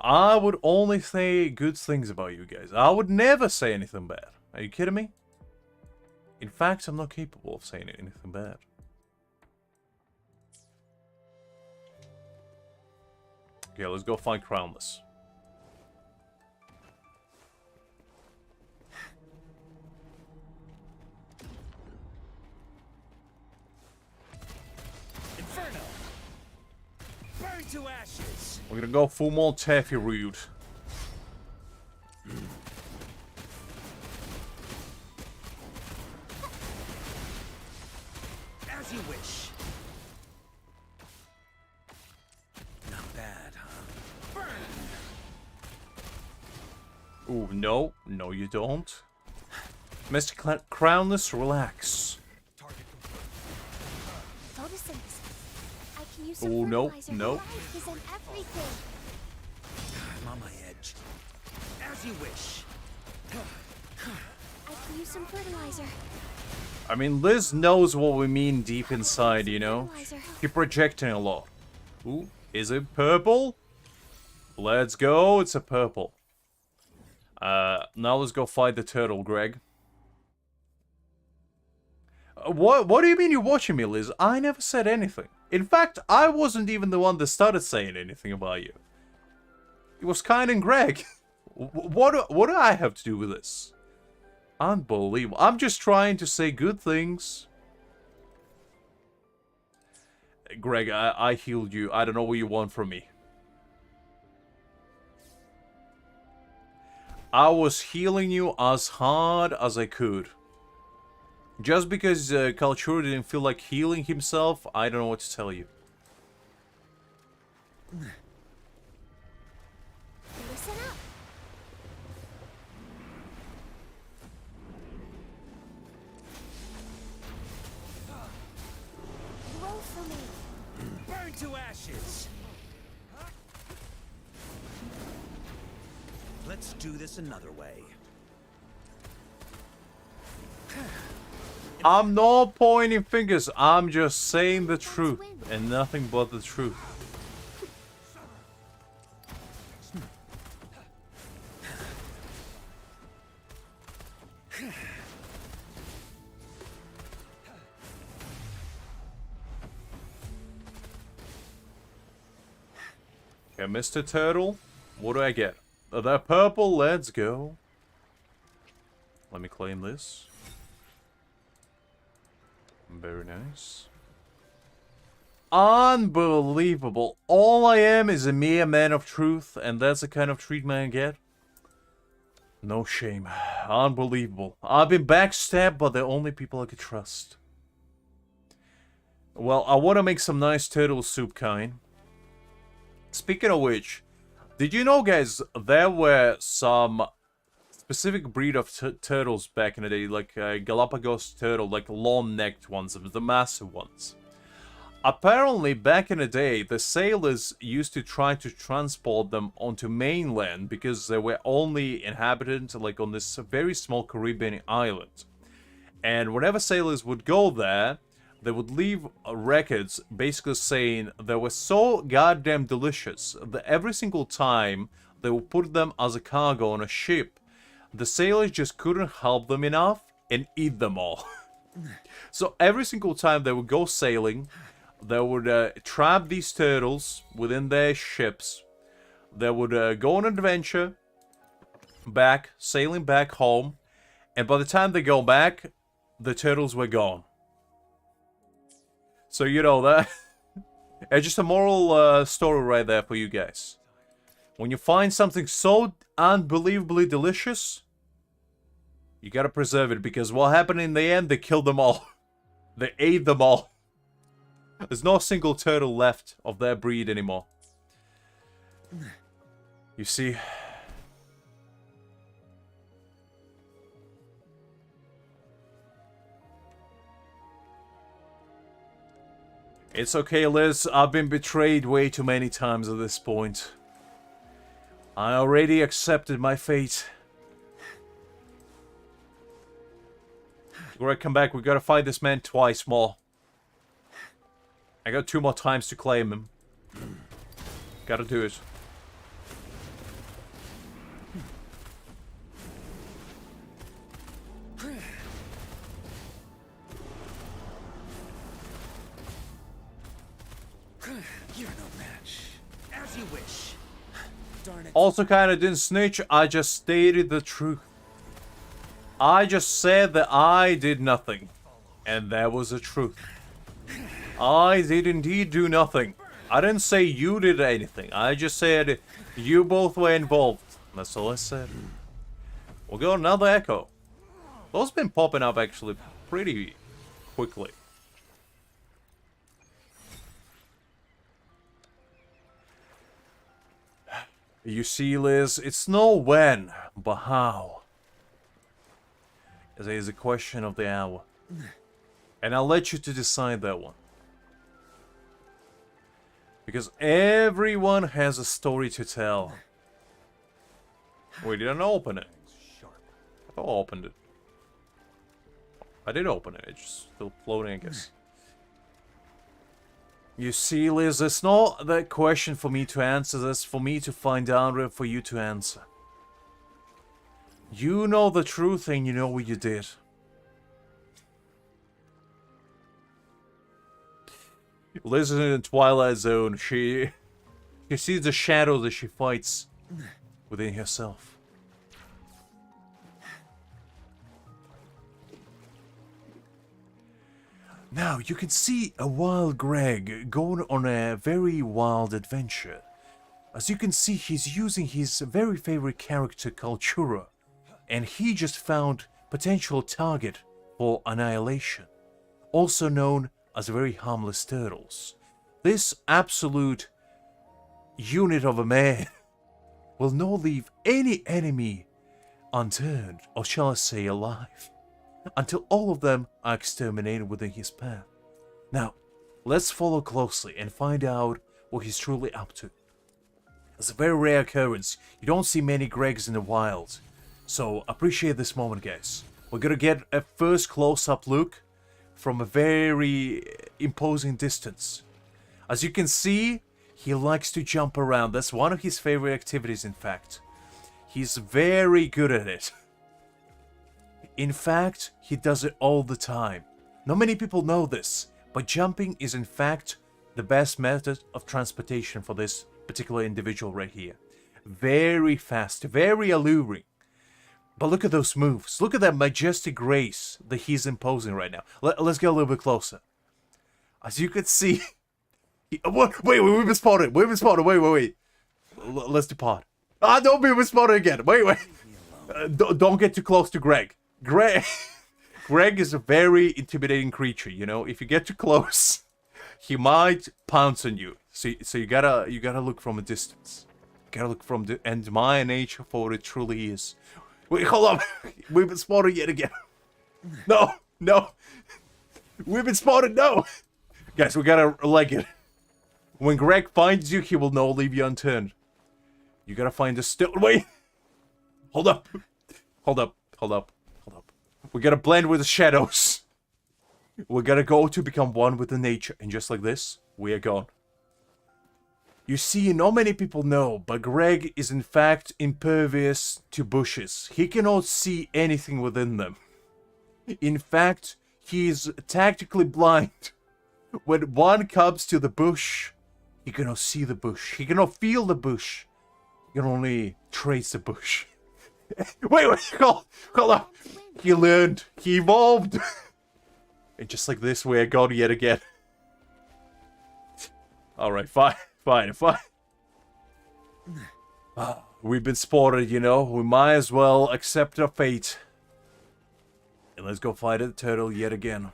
I would only say good things about you guys. I would never say anything bad. Are you kidding me? In fact, I'm not capable of saying anything bad. Okay, let's go find Crownless. Inferno! Burn to ashes! We're gonna go full more Taffy route. As you wish. Not bad, huh? Burn! Ooh, no. No, you don't. Mr. Crownless, relax. Target confirmed. Photosynthesis. I can use some Oh, no, fertilizer. no. Life is in everything. I'm on my edge. As you wish. I can use some fertilizer. I mean, Liz knows what we mean deep inside, you know? Fertilizer. Keep projecting a lot. Ooh, is it purple? Let's go, it's a purple. Now let's go fight the turtle, Greg. What do you mean you're watching me, Liz? I never said anything. In fact, I wasn't even the one that started saying anything about you. It was Kine and Greg. What do I have to do with this? Unbelievable. I'm just trying to say good things. Greg, I healed you. I don't know what you want from me. I was healing you as hard as I could. Just because Kalchur didn't feel like healing himself, I don't know what to tell you. Listen up. Roll for me. Burn to ashes! Let's do this another way. I'm not pointing fingers. I'm just saying the truth. And nothing but the truth. Okay, Mr. Turtle. What do I get? The purple, let's go. Let me claim this. Very nice. Unbelievable. All I am is a mere man of truth, and that's the kind of treatment I get? No shame. Unbelievable. I've been backstabbed by the only people I could trust. Well, I want to make some nice turtle soup, Kine. Speaking of which, did you know, guys, there were some specific breed of turtles back in the day, like Galapagos turtle, like long-necked ones, the massive ones. Apparently, back in the day, the sailors used to try to transport them onto mainland because they were only inhabited like on this very small Caribbean island. And whenever sailors would go there, they would leave records basically saying they were so goddamn delicious that every single time they would put them as a cargo on a ship, the sailors just couldn't help them enough and eat them all. So every single time they would go sailing, they would trap these turtles within their ships. They would go on an adventure, sailing back home, and by the time they go back, the turtles were gone. So you know that. It's just a moral story right there for you guys. When you find something so unbelievably delicious, you gotta preserve it, because what happened in the end, they killed them all. They ate them all. There's no single turtle left of their breed anymore. You see? It's okay, Liz. I've been betrayed way too many times at this point. I already accepted my fate. Greg, come back. We gotta fight this man twice more. I got 2 more times to claim him. Gotta do it. You're no match. As you wish. Darn it. Also kinda didn't snitch. I just stated the truth. I just said that I did nothing. And that was the truth. I did indeed do nothing. I didn't say you did anything. I just said you both were involved. That's all I said. We'll go another echo. Those have been popping up actually pretty quickly. You see, Liz, it's not when, but how. It is a question of the hour. And I'll let you to decide that one. Because everyone has a story to tell. We didn't open it. I thought I opened it. I did open it. It's just still floating, I guess. You see, Liz, it's not that question for me to answer. It's for me to find out and for you to answer. You know the truth and you know what you did. Lives in the Twilight Zone. She sees the shadows that she fights within herself. Now, you can see a wild Greg going on a very wild adventure. As you can see, he's using his very favorite character called Chura, and he just found potential target for annihilation, also known as very harmless turtles. This absolute unit of a man will not leave any enemy unturned, or shall I say alive, until all of them are exterminated within his path. Now, let's follow closely and find out what he's truly up to. It's a very rare occurrence. You don't see many Gregs in the wild, so appreciate this moment, guys. We're gonna get a first close-up look from a very imposing distance. As you can see, he likes to jump around. That's one of his favorite activities, in fact. He's very good at it. In fact, he does it all the time. Not many people know this, but jumping is in fact the best method of transportation for this particular individual right here. Very fast, very alluring. But look at those moves. Look at that majestic grace that he's imposing right now. Let's get a little bit closer. As you can see... Wait, we've been spotted. We've been spotted. Wait. Let's depart. Ah, don't be spotted again. Wait. Don't get too close to Greg. Greg is a very intimidating creature, you know. If you get too close, he might pounce on you. So you gotta look from a distance. You gotta look from the and my nature for what it truly is. Wait, hold up. We've been spotted yet again. No. We've been spotted. No, guys, we gotta leg it. When Greg finds you, he will not leave you unturned. You gotta find the still. Wait. Hold up. We gotta blend with the shadows. We gotta go to become one with the nature, and just like this, we are gone. You see, not many people know, but Greg is in fact impervious to bushes. He cannot see anything within them. In fact, he is tactically blind. When one comes to the bush, he cannot see the bush. He cannot feel the bush. He can only trace the bush. Wait, hold up. He learned. He evolved. And just like this, we are gone yet again. Alright, fine. We've been spotted, you know. We might as well accept our fate. And let's go fight the turtle yet again.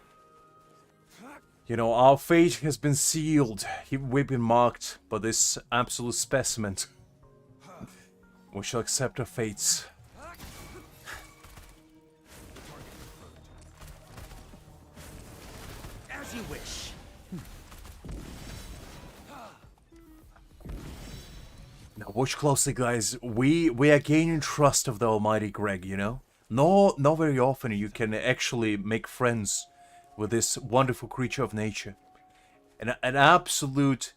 You know, our fate has been sealed. We've been marked by this absolute specimen. We shall accept our fates. As you wish. Now watch closely, guys. We are gaining trust of the almighty Greg, you know? Not very often you can actually make friends with this wonderful creature of nature. An absolute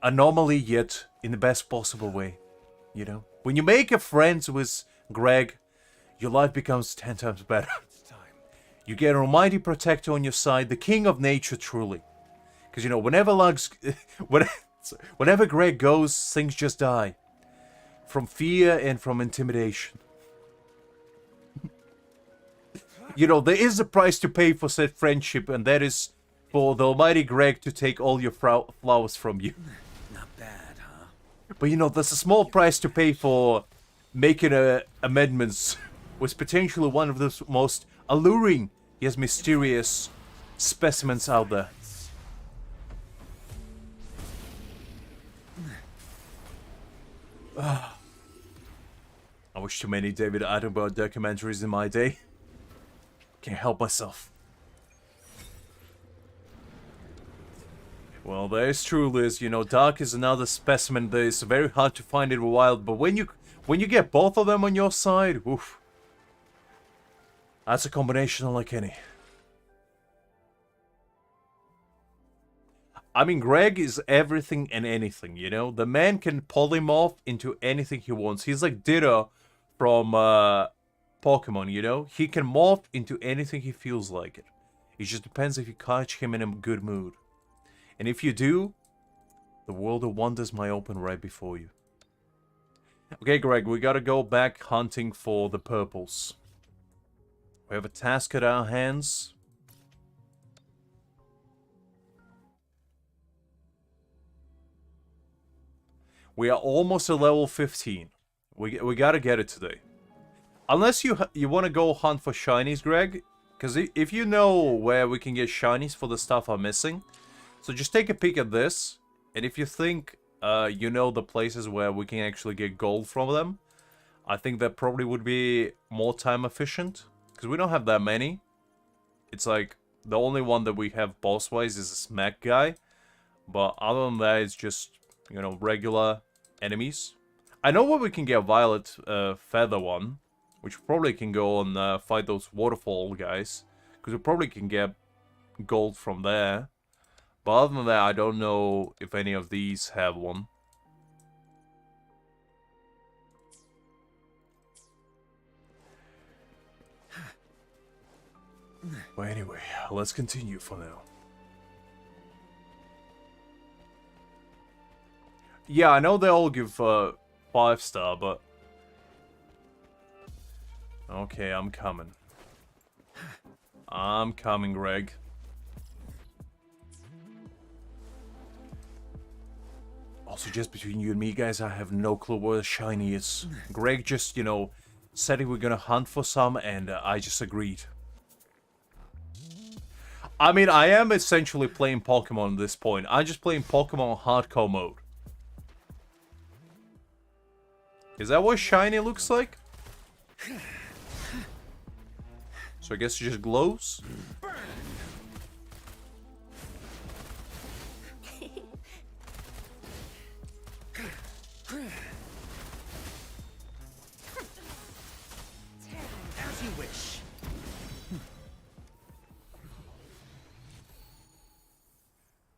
anomaly, yet in the best possible way, you know? When you make a friend with Greg, your life becomes 10 times better. You get an almighty protector on your side, the king of nature, truly. Because, you know, whenever Greg goes, things just die. From fear and from intimidation. You know, there is a price to pay for said friendship, and that is for the almighty Greg to take all your flowers from you. Not bad, huh? But, you know, there's a small price to pay for making amendments with potentially one of the most alluring, yet mysterious specimens out there. I watched too many David Attenborough documentaries in my day. Can't help myself. Well, that is true, Liz. You know, Dark is another specimen that is very hard to find in the wild, but when you get both of them on your side, oof. That's a combination unlike any. I mean, Greg is everything and anything, you know? The man can polymorph into anything he wants. He's like Ditto from Pokemon, you know? He can morph into anything he feels like it. It just depends if you catch him in a good mood. And if you do, the world of wonders might open right before you. Okay, Greg, we gotta go back hunting for the purples. We have a task at our hands. We are almost at level 15. We gotta get it today. Unless you want to go hunt for shinies, Greg. Because if you know where we can get shinies for the stuff I'm missing. So just take a peek at this. And if you think you know the places where we can actually get gold from them. I think that probably would be more time efficient. Because we don't have that many. It's like the only one that we have boss-wise is a smack guy. But other than that, it's just, you know, regular enemies. I know where we can get Violet Feather one. Which probably can go and fight those waterfall guys. Because we probably can get gold from there. But other than that, I don't know if any of these have one. But anyway, let's continue for now. Yeah, I know they all give 5-star, but... Okay, I'm coming. I'm coming, Greg. Also, just between you and me, guys, I have no clue where the shiny is. Greg just, you know, said he was gonna hunt for some, and I just agreed. I mean, I am essentially playing Pokemon at this point. I'm just playing Pokemon hardcore mode. Is that what shiny looks like? So I guess it just glows? As you wish.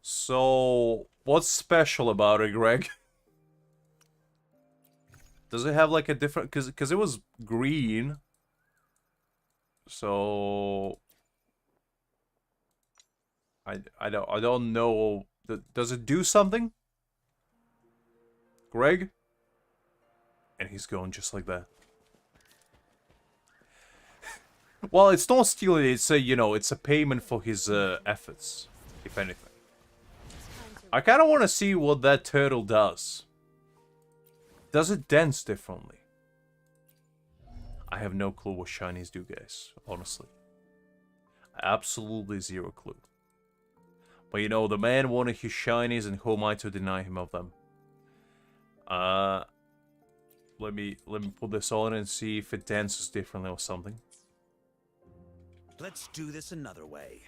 So, what's special about it, Greg? Does it have like a different... Because it was green. So... I don't know. Does it do something? Greg? And he's going just like that. Well, it's not stealing, it's a, you know, it's a payment for his efforts, if anything. I kind of want to see what that turtle does. Does it dance differently? I have no clue what shinies do, guys, honestly. Absolutely zero clue. But you know, the man wanted his shinies, and who am I to deny him of them? Let me put this on and see if it dances differently or something. Let's do this another way.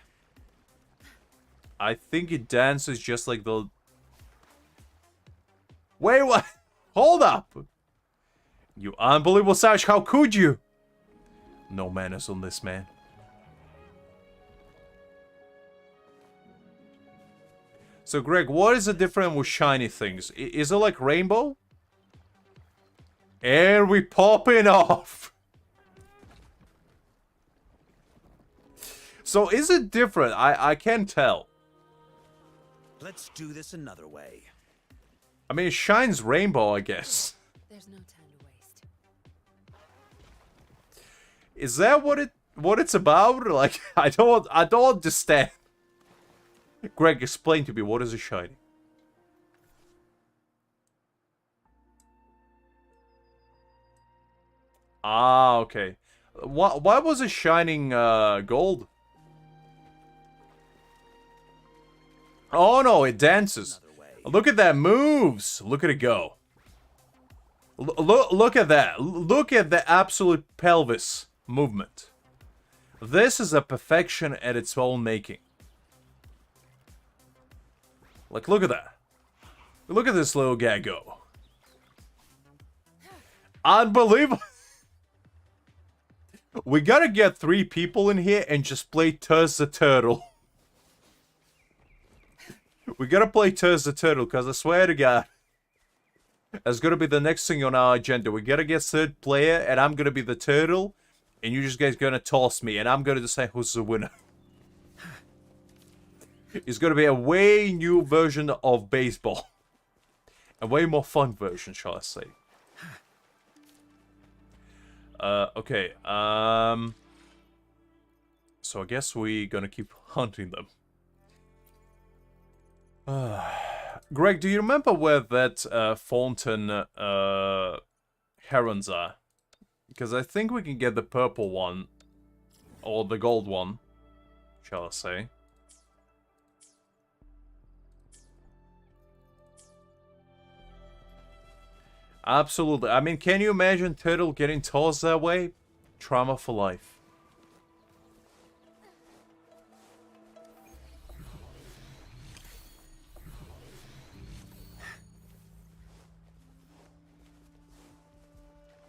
I think it dances just like the... Wait, what? Hold up! You unbelievable savage, how could you? No manners on this man. So Greg, what is the difference with shiny things? Is it like rainbow? And we popping off! So is it different? I can't tell. Let's do this another way. I mean, it shines rainbow, I guess. There's no time to waste. Is that what it's about? Like, I don't understand. Greg, explain to me, what is a shiny? Ah, okay. Why was it shining gold? Oh no, it dances. Look at that moves. Look at it go. Look at that. Look at the absolute pelvis movement. This is a perfection at its own making. Like, look at that. Look at this little guy go. Unbelievable. We gotta get 3 people in here and just play Tuz the Turtle. We gotta play Tuz the Turtle, because I swear to God, that's gonna be the next thing on our agenda. We gotta get 3rd player, and I'm gonna be the turtle, and you just guys gonna toss me, and I'm gonna decide who's the winner. It's gonna be a way new version of baseball. A way more fun version, shall I say. Okay, so I guess we're gonna keep hunting them. Greg, do you remember where that fountain herons are? Because I think we can get the purple one, or the gold one, shall I say. Absolutely. I mean, can you imagine Turtle getting tossed that way? Trauma for life.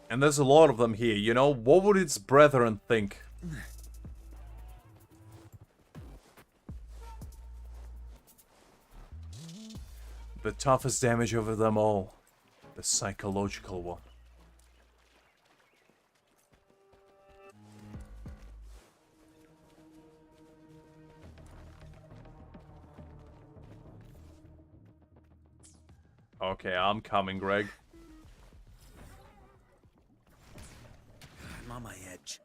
And there's a lot of them here, you know? What would its brethren think? The toughest damage over them all. The psychological one. Okay, I'm coming, Greg. I'm on my edge.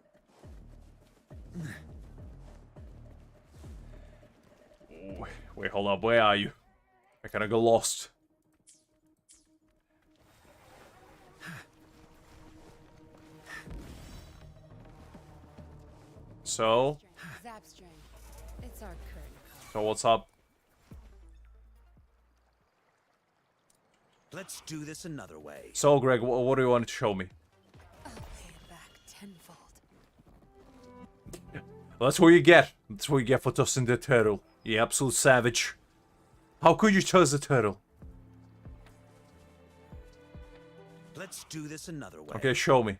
Wait, hold up. Where are you? I kinda got lost. So? Zap string. It's our curtain call. So what's up? Let's do this another way. So, Greg, what do you want to show me? I'll pay it back tenfold. That's what you get. That's what you get for tossing the turtle. You absolute savage. How could you toss the turtle? Let's do this another way. Okay, show me.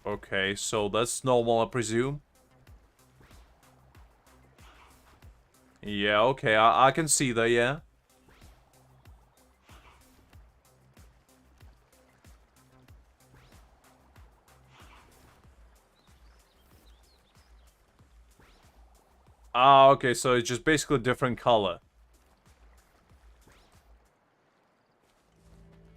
Okay, so that's normal, I presume. Yeah, okay, I can see that, yeah. Ah, okay, so it's just basically a different color.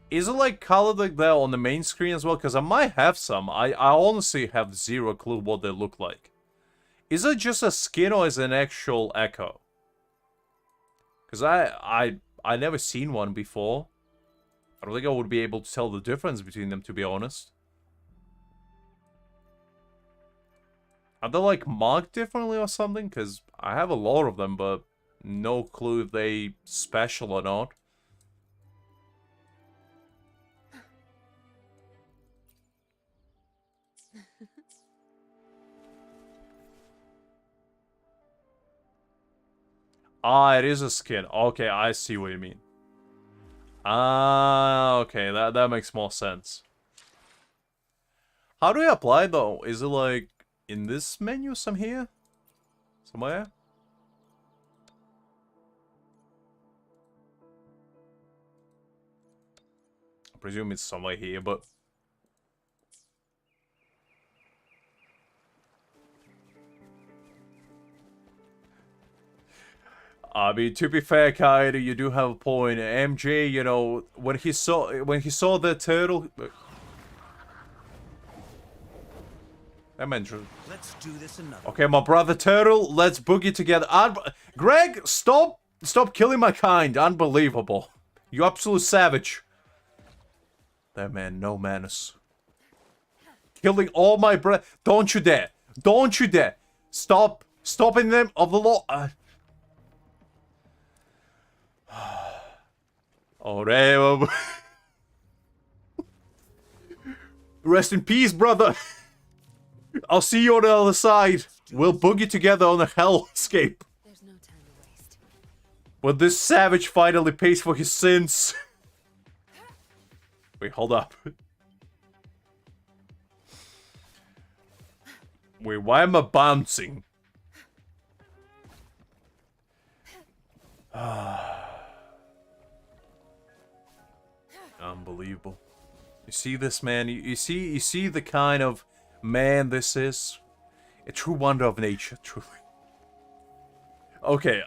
Is it like colored like that on the main screen as well? Because I might have some. I honestly have zero clue what they look like. Is it just a skin or is it an actual echo? Because I never seen one before. I don't think I would be able to tell the difference between them, to be honest. Are they like marked differently or something? Because I have a lot of them, but no clue if they special or not. Ah, it is a skin. Okay, I see what you mean. Ah, okay, that makes more sense. How do I apply though? Is it like in this menu some here? Somewhere? I presume it's somewhere here, but I mean, to be fair, Kaede, you do have a point. MJ, you know, when he saw the turtle, that meant. Let's do this another. Okay, my brother turtle, let's boogie together. Greg, stop killing my kind. Unbelievable. You absolute savage. That man, no manners. Killing all my Don't you dare. Don't you dare. Stop. Stopping them of the law. Oh, rest in peace, brother. I'll see you on the other side. We'll boogie together on the hellscape. There's no time to waste. When this savage finally pays for his sins. Wait, hold up. Wait, why am I bouncing? Unbelievable. You see this, man? You see the kind of man this is? A true wonder of nature, truly. Okay,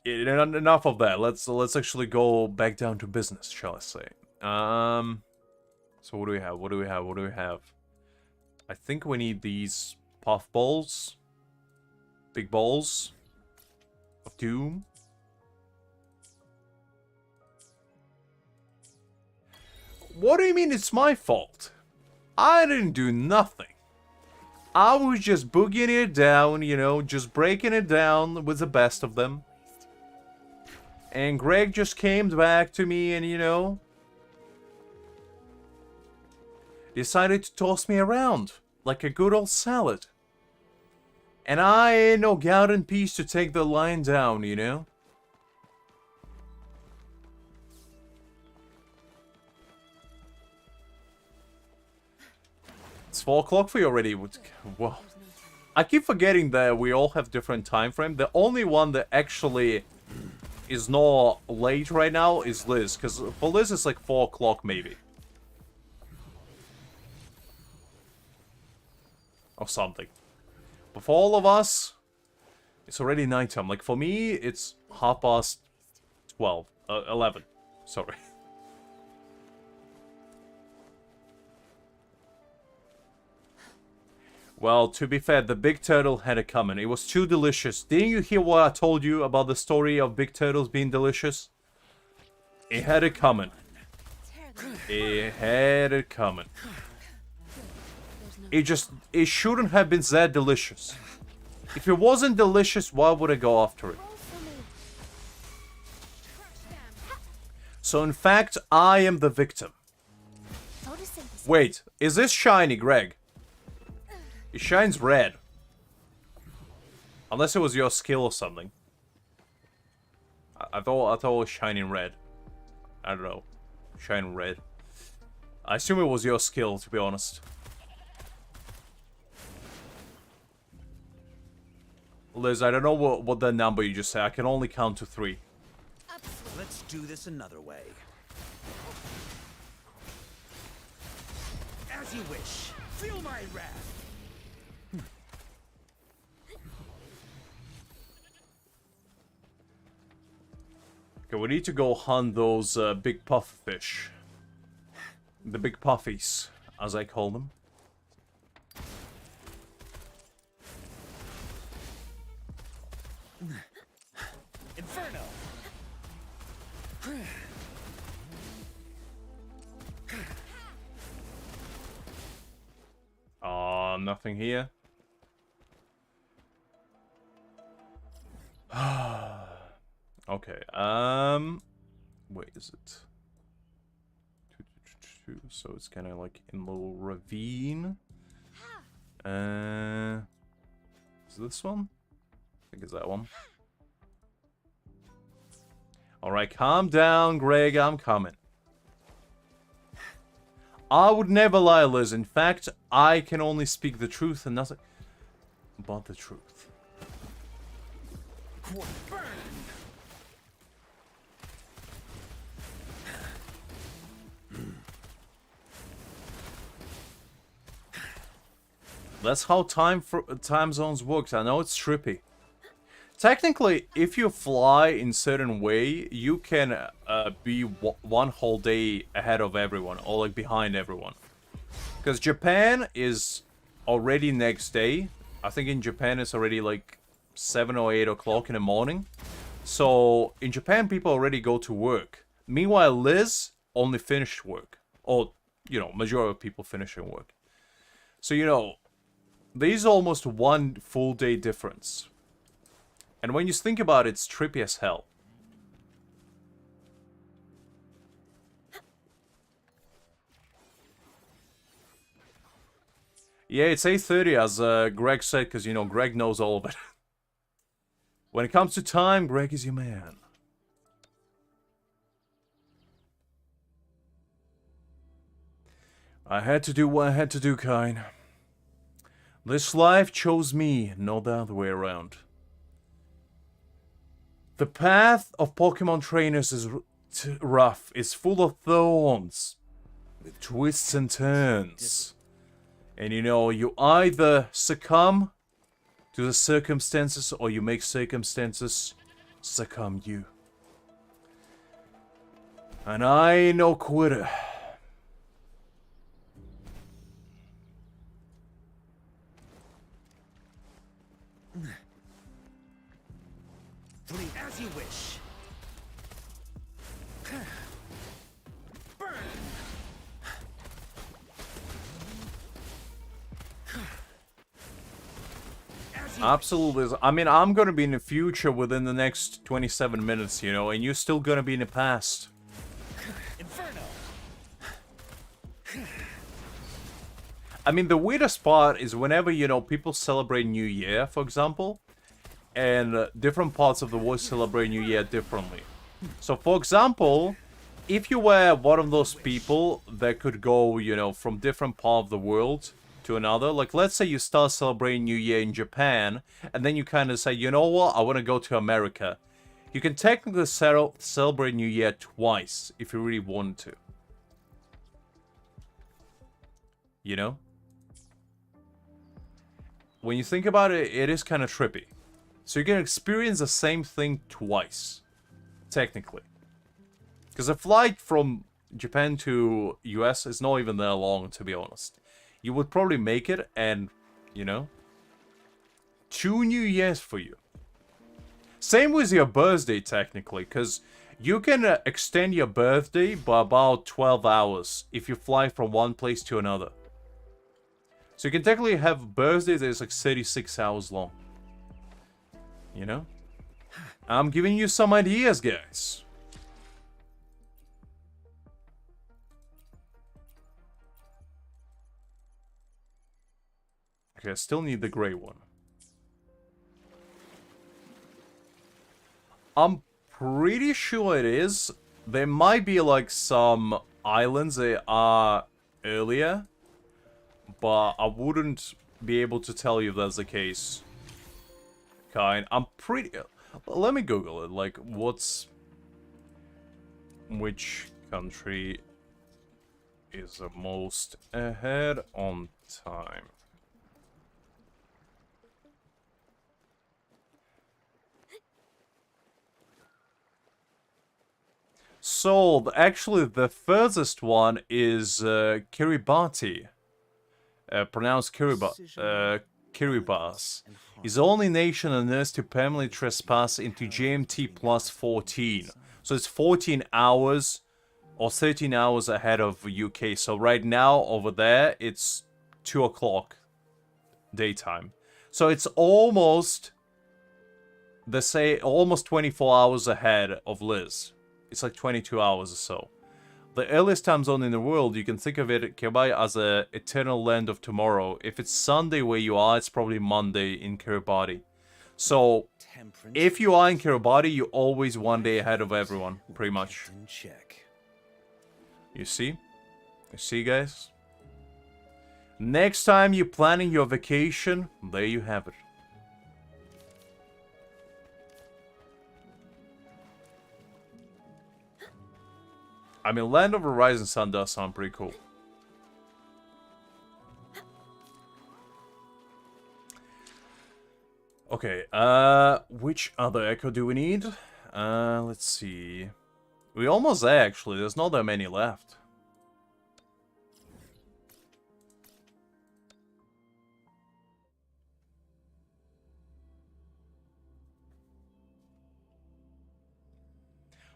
enough of that. Let's actually go back down to business, shall I say. So what do we have? What do we have? What do we have? I think we need these puff balls. Big balls of doom. What do you mean it's my fault? I didn't do nothing. I was just boogieing it down, you know, just breaking it down with the best of them. And Greg just came back to me and, you know, decided to toss me around like a good old salad. And I ain't no gout and peace to take the line down, you know? It's 4 o'clock for you already. Whoa. I keep forgetting that we all have different time frame. The only one that actually is not late right now is Liz. Because for Liz it's like 4 o'clock maybe. Or something. But for all of us, it's already nighttime. Like for me, it's 12:30. 11. Sorry. Well, to be fair, the big turtle had it coming. It was too delicious. Didn't you hear what I told you about the story of big turtles being delicious? It had it coming. It had it coming. It shouldn't have been that delicious. If it wasn't delicious, why would I go after it? So in fact, I am the victim. Wait, is this shiny, Greg? It shines red. Unless it was your skill or something. I thought it was shining red. I don't know. Shining red. I assume it was your skill, to be honest. Liz, I don't know what the number you just said. I can only count to 3. Let's do this another way. As you wish. Feel my wrath. Okay, we need to go hunt those big pufferfish. The big puffies, as I call them. Inferno. Nothing here. Okay, where is it? So it's kind of like in a little ravine. Is this one? I think it's that one. Alright, calm down, Greg, I'm coming. I would never lie, Liz. In fact, I can only speak the truth and nothing but the truth. Burn. That's how time zones works. I know it's trippy. Technically, if you fly in certain way, you can be one whole day ahead of everyone, or like behind everyone. Because Japan is already next day. I think in Japan it's already like 7 or 8 o'clock in the morning. So in Japan, people already go to work. Meanwhile, Liz only finished work. Or, you know, majority of people finishing work. So, you know, there's almost one full day difference. And when you think about it, it's trippy as hell. Yeah, it's 8:30 as Greg said, because, you know, Greg knows all of it. When it comes to time, Greg is your man. I had to do what I had to do, Kine. This life chose me, not the other way around. The path of Pokemon trainers is rough. It's full of thorns, with twists and turns. And you know, you either succumb to the circumstances, or you make circumstances succumb you. And I ain't no quitter. Flee as you wish. Burn. Absolutely. I mean, I'm gonna be in the future within the next 27 minutes, you know, and you're still gonna be in the past. Inferno. I mean, the weirdest part is whenever, you know, people celebrate New Year, for example, and different parts of the world celebrate New Year differently. So, for example, if you were one of those people that could go, you know, from different part of the world to another, like, let's say you start celebrating New Year in Japan, and then you kind of say, you know what, I want to go to America. You can technically celebrate New Year twice, if you really want to. You know? When you think about it, it is kind of trippy. So you can experience the same thing twice, technically. Because a flight from Japan to US is not even that long, to be honest. You would probably make it, and, you know, 2 New Years for you. Same with your birthday, technically, because you can extend your birthday by about 12 hours if you fly from one place to another. So you can technically have a birthday that is like 36 hours long. You know? I'm giving you some ideas, guys. Okay, I still need the gray one. I'm pretty sure it is. There might be like some islands that are earlier, but I wouldn't be able to tell you if that's the case. I'm pretty... Let me Google it. Like, which country is the most ahead on time? So, actually, the furthest one is Kiribati. Pronounced Kiribati. Is the only nation on Earth to permanently trespass into GMT plus 14. So it's 14 hours or 13 hours ahead of UK. So right now, over there, it's 2 o'clock daytime. So it's almost, they say, almost 24 hours ahead of Liz. It's like 22 hours or so. The earliest time zone in the world, you can think of it, Kiribati, as a eternal land of tomorrow. If it's Sunday where you are, it's probably Monday in Kiribati. So, if you are in Kiribati, you're always one day ahead of everyone, pretty much. You see? You see, guys? Next time you're planning your vacation, there you have it. I mean, Land of the Rising Sun does sound pretty cool. Okay, which other echo do we need? Let's see. We're almost there, actually. There's not that many left.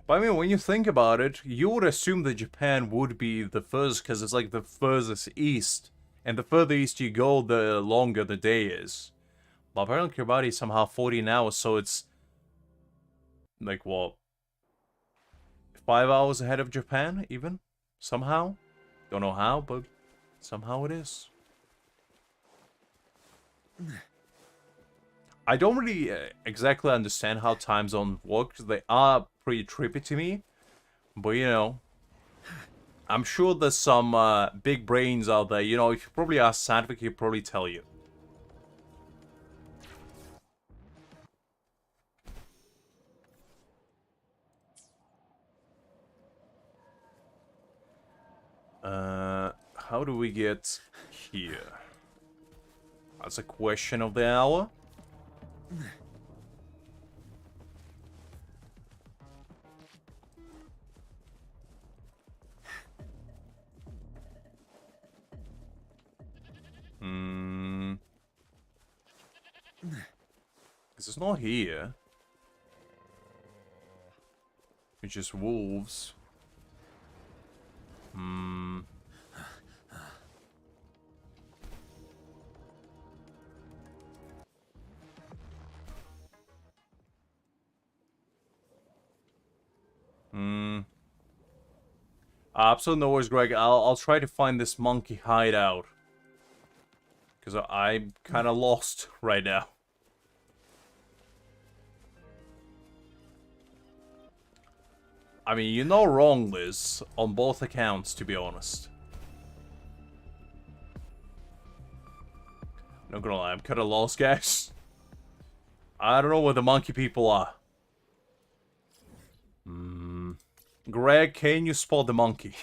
But I mean, when you think about it, you would assume that Japan would be the first, because it's like the furthest east. And the further east you go, the longer the day is. But apparently Kiribati is somehow 14 hours, so it's... like, what? 5 hours ahead of Japan, even? Somehow? Don't know how, but somehow it is. I don't really exactly understand how time zones work. They are pretty trippy to me. But, you know, I'm sure there's some big brains out there. You know, if you probably ask scientific, he'll probably tell you. How do we get here? That's a question of the hour. Because it's not here. It's just wolves. Absolutely no worries, Greg. I'll try to find this monkey hideout. Because I'm kind of lost right now. I mean, you're not wrong, Liz, on both accounts, to be honest. Not gonna lie, I'm kind of lost, guys. I don't know where the monkey people are. Greg, can you spot the monkey?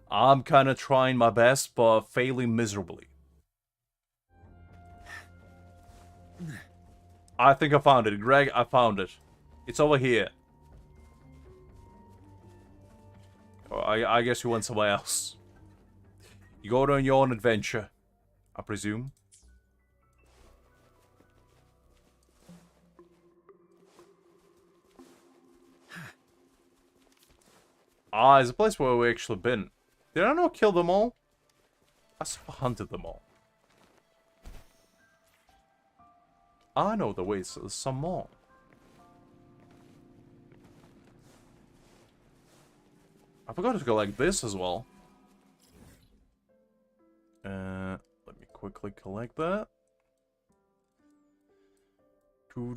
I'm kind of trying my best, but failing miserably. I think I found it. Greg, I found it. It's over here. I guess you went somewhere else. You go on your own adventure, I presume. Ah, it's a place where we actually been. Did I not kill them all? I hunted them all. I know the way, so there's some more. I forgot to go like this as well. Let me quickly collect that. So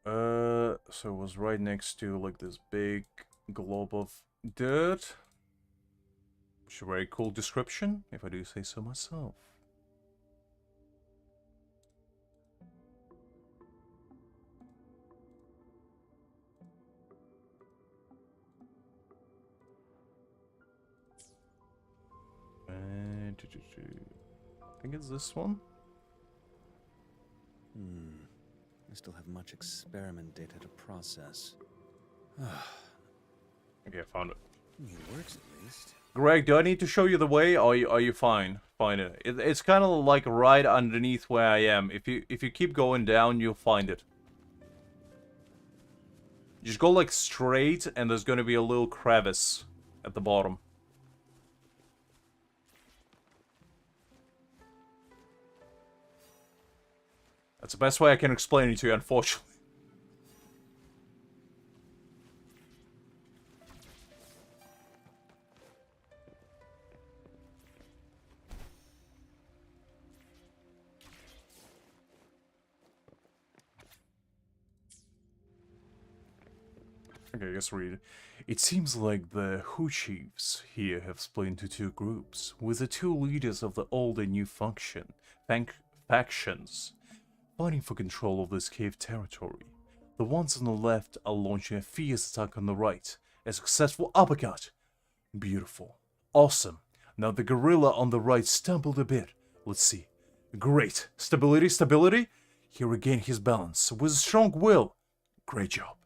it was right next to like this big globe of dirt. Which is a very cool description, if I do say so myself. I think it's this one. I still have much experiment data to process. Okay, I found it. It works at least. Greg, do I need to show you the way, or are you fine? Find it. It's kind of like right underneath where I am. If you keep going down, you'll find it. Just go like straight, and there's gonna be a little crevice at the bottom. That's the best way I can explain it to you, unfortunately. Okay, I guess read. It seems like the Hu chiefs here have split into two groups, with the two leaders of the old and new factions fighting for control of this cave territory. The ones on the left are launching a fierce attack on the right, a successful uppercut. Beautiful. Awesome. Now the gorilla on the right stumbled a bit. Let's see. Great. Stability, stability. He regained his balance with a strong will. Great job.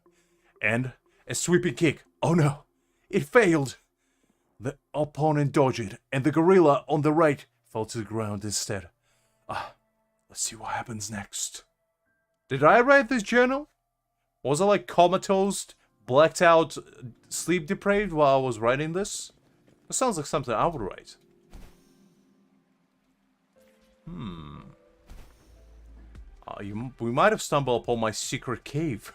And a sweeping kick. Oh no. It failed. The opponent dodged it, and the gorilla on the right fell to the ground instead. Let's see what happens next. Did I write this journal? Was I like comatose, blacked out, sleep deprived while I was writing this? It sounds like something I would write. We might have stumbled upon my secret cave.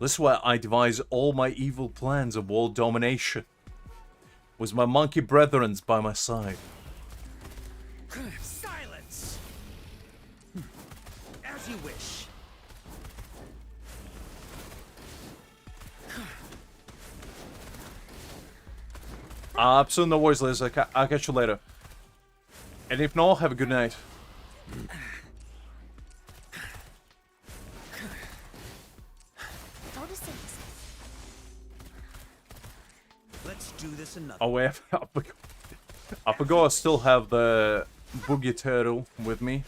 This is where I devise all my evil plans of world domination. With my monkey brethren by my side. Silence! As you wish. Absolutely no worries, Liz. I'll catch you later. And if not, have a good night. Let's do this another. Oh wait, I forgot I still have the boogie turtle with me.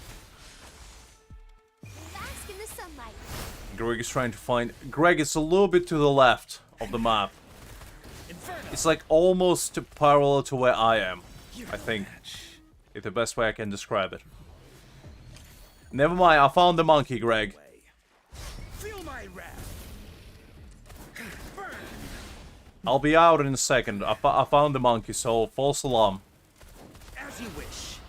Greg is trying to find... Greg is a little bit to the left of the map. It's like almost parallel to where I am, I think. It's the best way I can describe it. Never mind, I found the monkey, Greg. Feel my wrath. Burn. I'll be out in a second. I found the monkey, so false alarm. As you wish.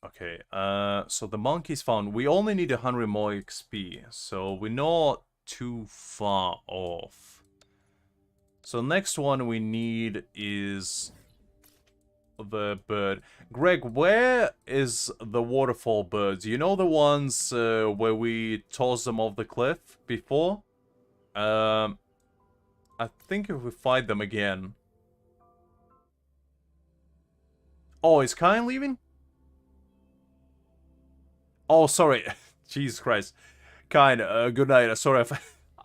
Okay, so the monkey's found. We only need 100 more XP, so we're not too far off. So next one we need is the bird. Greg, where is the waterfall birds? You know the ones where we tossed them off the cliff before? I think if we fight them again... Oh, is Kyan leaving? Oh, sorry. Jesus Christ. Kyan, good night. Sorry if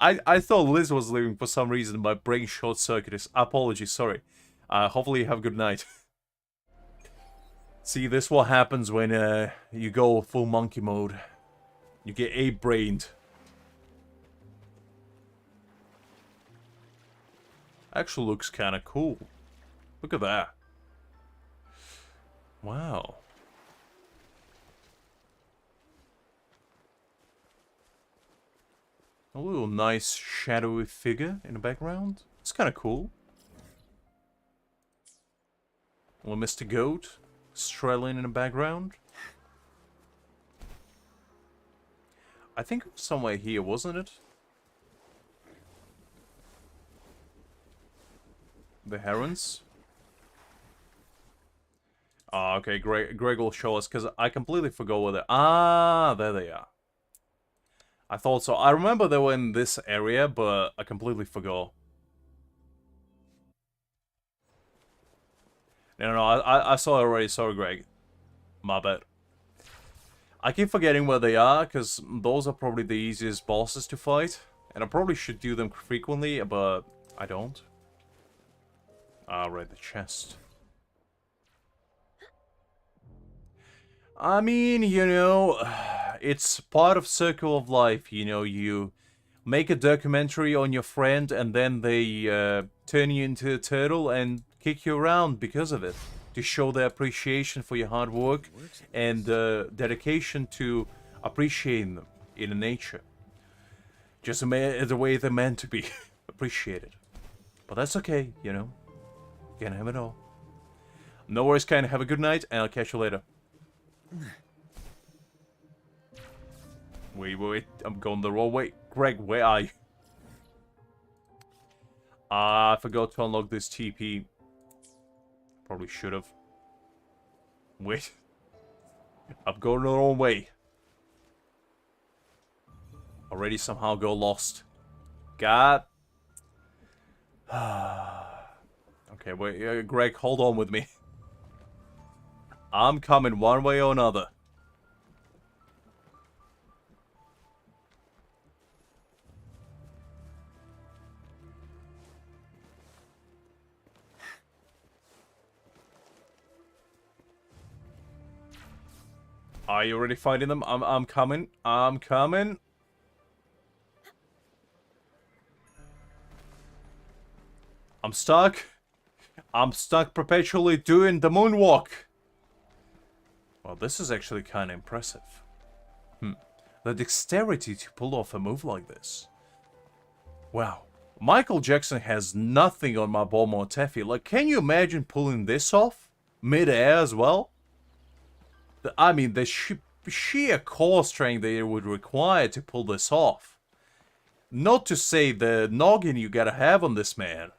I thought Liz was leaving for some reason. My brain short-circuited. Apologies, sorry. Hopefully you have a good night. See, this is what happens when you go full monkey mode. You get ape-brained. Actually looks kind of cool. Look at that. Wow. A little nice shadowy figure in the background. It's kind of cool. Little Mr. Goat strolling in the background. I think it was somewhere here, wasn't it? The herons. Ah, okay, Greg will show us, because I completely forgot where they... Ah, there they are. I thought so. I remember they were in this area, but I completely forgot. No, I saw it already. Sorry, Greg. My bad. I keep forgetting where they are, because those are probably the easiest bosses to fight. And I probably should do them frequently, but I don't. Ah, right, the chest. I mean, you know, it's part of circle of life, you know, you make a documentary on your friend and then they turn you into a turtle and kick you around because of it. To show their appreciation for your hard work and dedication to appreciating them in nature. Just the way they're meant to be appreciated. But that's okay, you know. Can't have it all. No worries, kind of have a good night and I'll catch you later. Wait, I'm going the wrong way. Greg, where are you? Ah, I forgot to unlock this TP. Probably should have. Wait. I'm going the wrong way. Already somehow go lost. God. Okay, wait, Greg, hold on with me. I'm coming one way or another. Are you already fighting them? I'm coming. I'm coming. I'm stuck. I'm stuck perpetually doing the moonwalk. Well, this is actually kind of impressive. The dexterity to pull off a move like this. Wow. Michael Jackson has nothing on my Bomo Teffy. Like, can you imagine pulling this off? Mid-air as well? I mean, the sheer core strength that it would require to pull this off. Not to say the noggin you gotta have on this man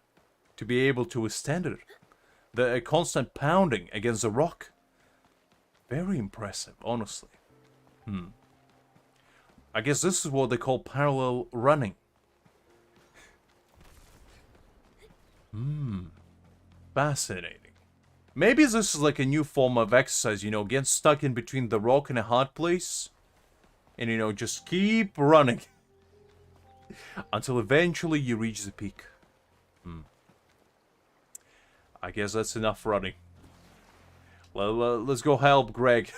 to be able to withstand it. The constant pounding against the rock. Very impressive, honestly. I guess this is what they call parallel running. Fascinating. Maybe this is like a new form of exercise, you know, get stuck in between the rock and a hard place. And, you know, just keep running. Until eventually you reach the peak. I guess that's enough running. Let's go help Greg.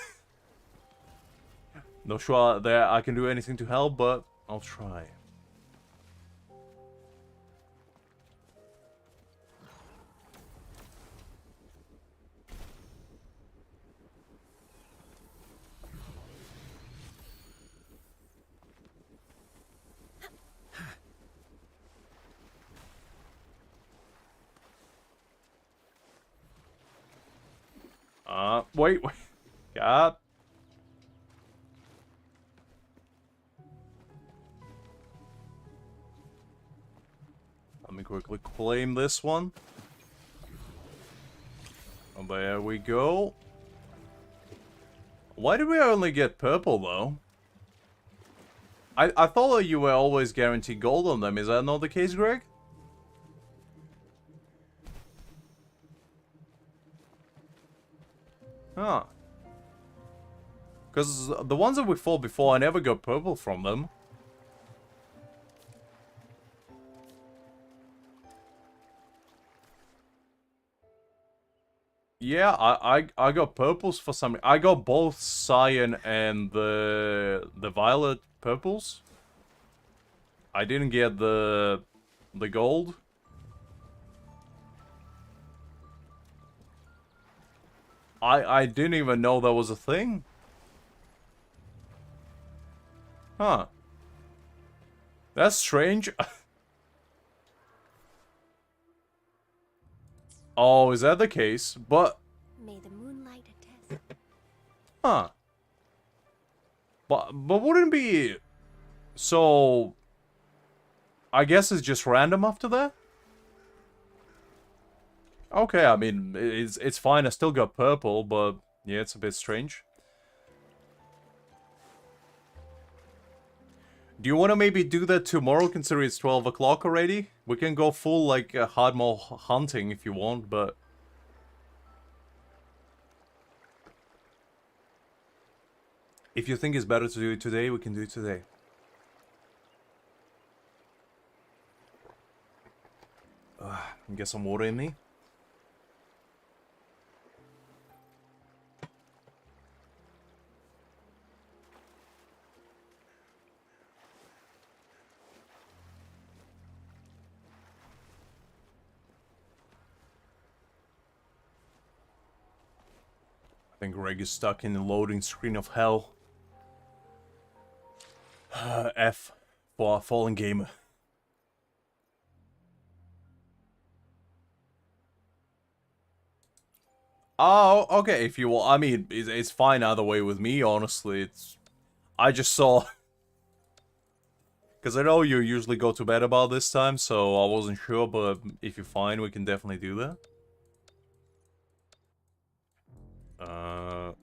Not sure that I can do anything to help, but I'll try. Wait. God. Let me quickly claim this one. Oh, there we go. Why did we only get purple, though? I thought that you were always guaranteed gold on them. Is that not the case, Greg? Huh. Because the ones that we fought before, I never got purple from them. Yeah, I got purples for some. I got both cyan and the violet purples. I didn't get the gold. I didn't even know that was a thing. Huh. That's strange. Oh, is that the case? But... May the moonlight attest. Huh. But wouldn't it be... So... I guess it's just random after that? Okay, I mean, it's fine. I still got purple, but... Yeah, it's a bit strange. Do you want to maybe do that tomorrow, considering it's 12 o'clock already? We can go full, like, hard mode hunting if you want, but... If you think it's better to do it today, we can do it today. Get some water in me. I think Greg is stuck in the loading screen of hell. F for a fallen gamer. Oh, okay, if you want. I mean, it's fine either way with me, honestly. I just saw... Because I know you usually go to bed about this time, so I wasn't sure, but if you're fine, we can definitely do that.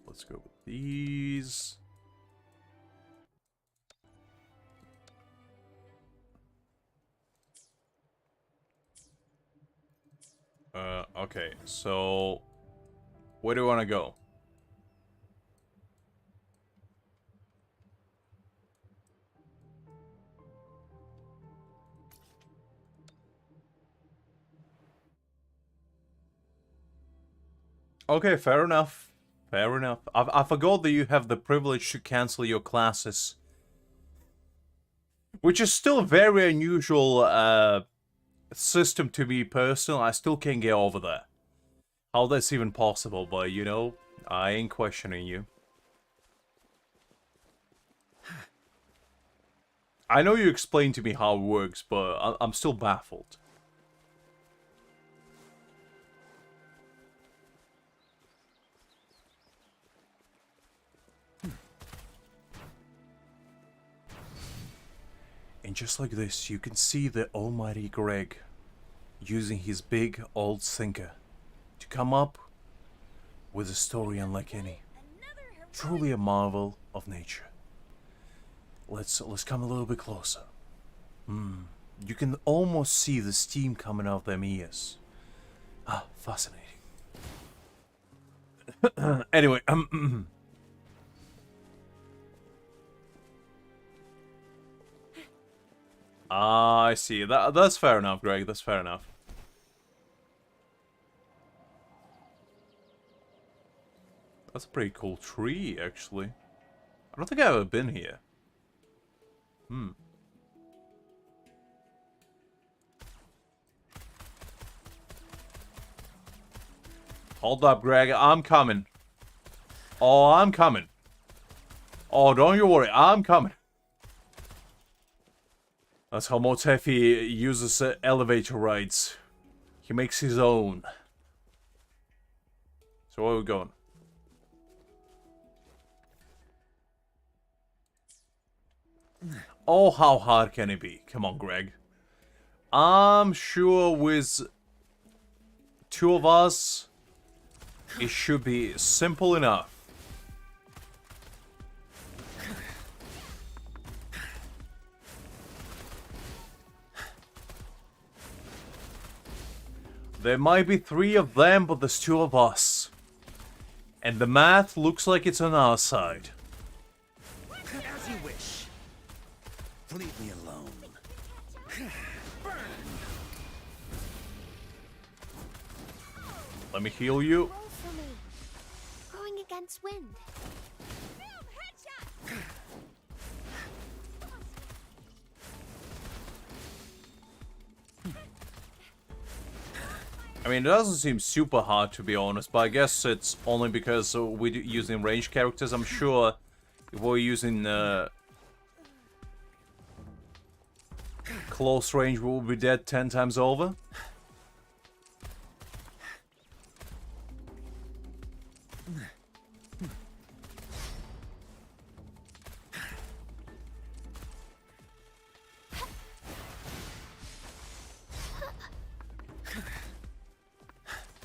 Let's go with these. Okay, so... Where do you want to go? Okay, fair enough. Fair enough. I forgot that you have the privilege to cancel your classes. Which is still a very unusual system to me personal. I still can't get over that. How that's even possible, but you know, I ain't questioning you. I know you explained to me how it works, but I'm still baffled. And just like this, you can see the almighty Greg using his big old thinker to come up with a story unlike any. Truly a marvel of nature. Let's come a little bit closer. You can almost see the steam coming out of them ears. Ah, fascinating. Anyway, I see. That's fair enough, Greg. That's fair enough. That's a pretty cool tree, actually. I don't think I've ever been here. Hold up, Greg. I'm coming. Oh, I'm coming. Oh, don't you worry. I'm coming. That's how Motefi uses elevator rides. He makes his own. So where are we going? Oh, how hard can it be? Come on, Greg. I'm sure with 2 of us, it should be simple enough. There might be 3 of them, but there's 2 of us. And the math looks like it's on our side. As you wish. Leave me alone. Burn. Let me heal you. Roll for me. Going against wind. I mean, it doesn't seem super hard, to be honest, but I guess it's only because we're using ranged characters. I'm sure if we're using close range, we'll be dead 10 times over.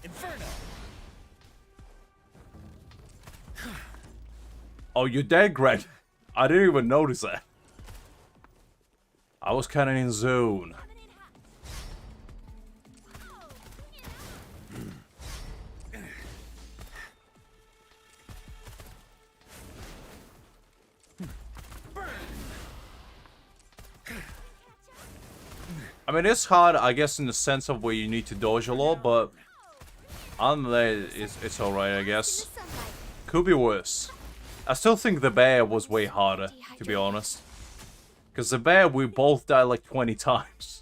Inferno. Oh, you're dead, Greg. I didn't even notice that. I was kind of in zone. I mean, it's hard, I guess, in the sense of where you need to dodge a lot, but other than that, it's alright, I guess. Could be worse. I still think the bear was way harder, to be honest. Because the bear, we both died like 20 times.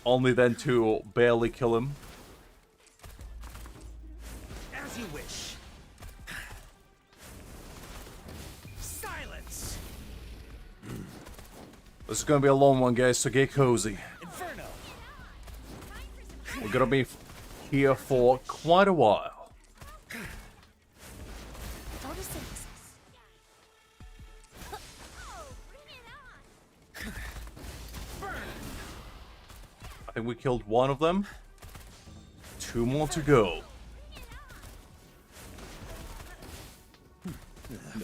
Only then to barely kill him. As you wish. Silence. This is gonna be a long one, guys, so get cozy. Inferno. We're gonna be here for quite a while. Photosynthesis. I think we killed 1 of them. 2 more to go.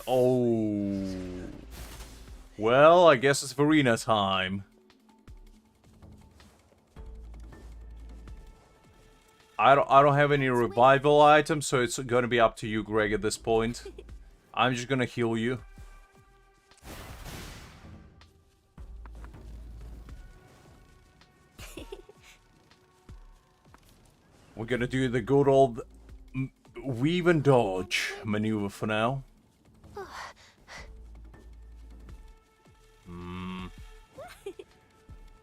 Oh. Well, I guess it's Verena time. I don't have any revival items, so it's gonna be up to you, Greg, at this point. I'm just gonna heal you. We're gonna do the good old weave and dodge maneuver for now.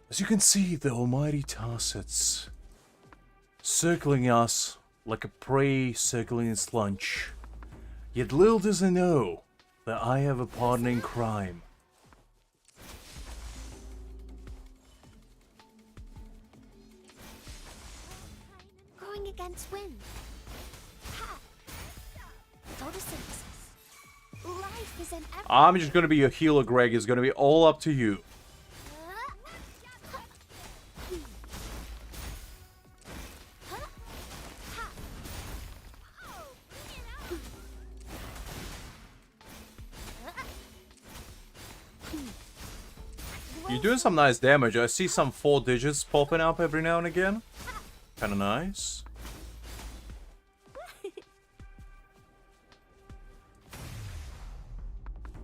As you can see, the almighty Tacet's circling us like a prey circling its lunch. Yet little does it know that I have a partner in crime. Going against wind. Ha! Photosynthesis. Life is an effort. I'm just gonna be your healer, Greg. It's gonna be all up to you. You're doing some nice damage. I see some 4 digits popping up every now and again. Kinda nice.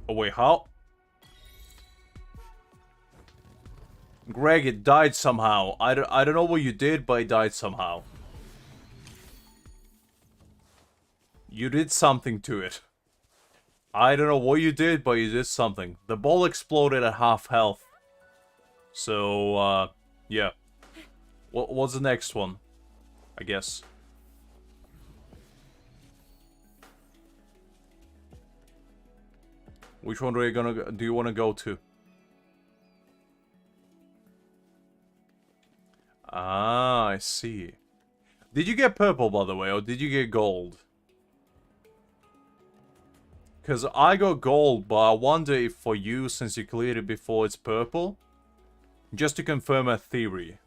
Oh wait, how? Greg, it died somehow. I don't know what you did, but it died somehow. You did something to it. I don't know what you did, but you did something. The ball exploded at half health. So, yeah. What's the next one? I guess. Which one do you want to go to? Ah, I see. Did you get purple, by the way, or did you get gold? Because I got gold, but I wonder if for you, since you cleared it before, it's purple? Just to confirm a theory.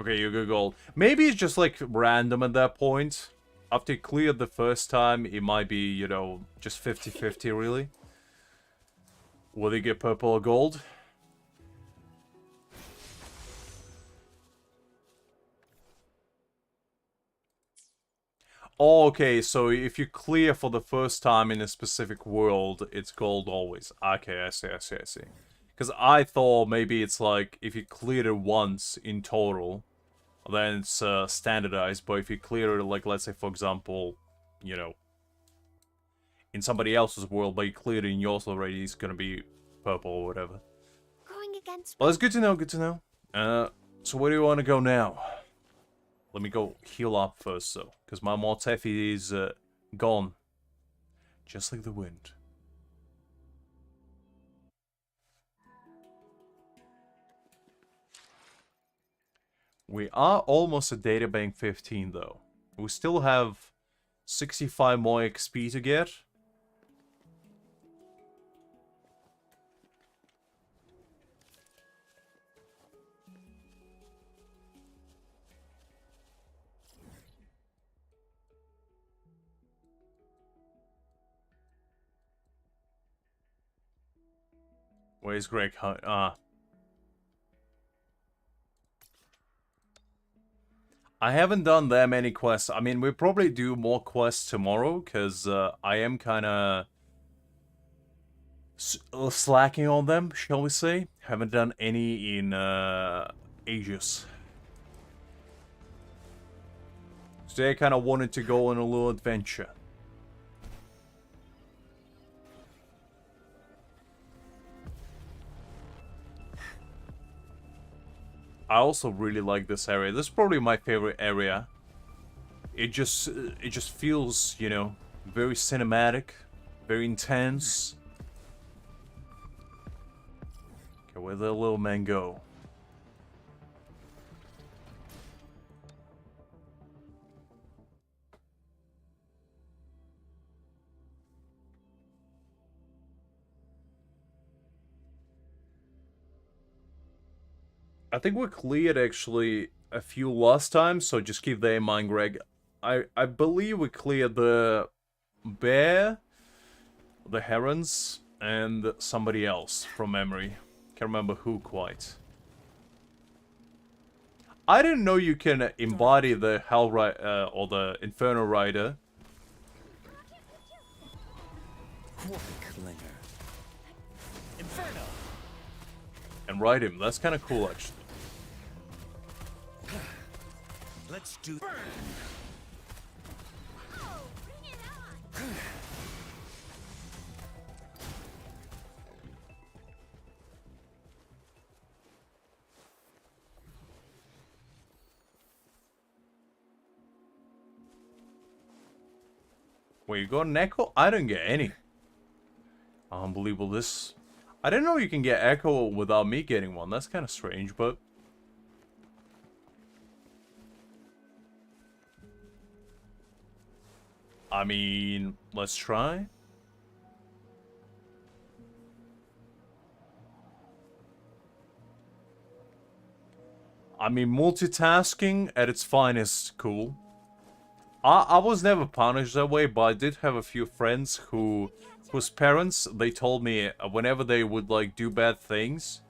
Okay, you got gold. Maybe it's just like random at that point. After you cleared the first time, it might be, you know, just 50-50 really. Will you get purple or gold? Oh, okay, so if you clear for the first time in a specific world, it's gold always. Okay, I see. Because I thought maybe it's like, if you cleared it once in total, then it's standardized, but if you clear it, like, let's say, for example, you know, in somebody else's world, but you cleared it in yours already, it's gonna be purple or whatever. Going against. Well, that's good to know, so where do you want to go now? Let me go heal up first, though, because my Mortefi is gone. Just like the wind. We are almost at Databank 15, though. We still have 65 more XP to get. Where's Greg? I haven't done that many quests. I mean, we'll probably do more quests tomorrow, because I am kind of slacking on them, shall we say. Haven't done any in ages. Today I kind of wanted to go on a little adventure. I also really like this area. This is probably my favorite area. It just feels, you know, very cinematic, very intense. Okay, where'd the little man go? I think we cleared actually a few last time, so just keep that in mind, Greg. I believe we cleared the bear, the herons, and somebody else from memory. Can't remember who quite. I didn't know you can embody the Hell Rider or the Inferno Rider. What a clinger. Inferno! And ride him. That's kind of cool, actually. Let's do. Burn. Oh, bring it on. Wait, you got an echo? I didn't get any. Unbelievable. This. I didn't know you can get echo without me getting one. That's kind of strange, but. I mean, let's try. I mean, multitasking at its finest, cool. I was never punished that way, but I did have a few friends whose parents, they told me whenever they would, like, do bad things,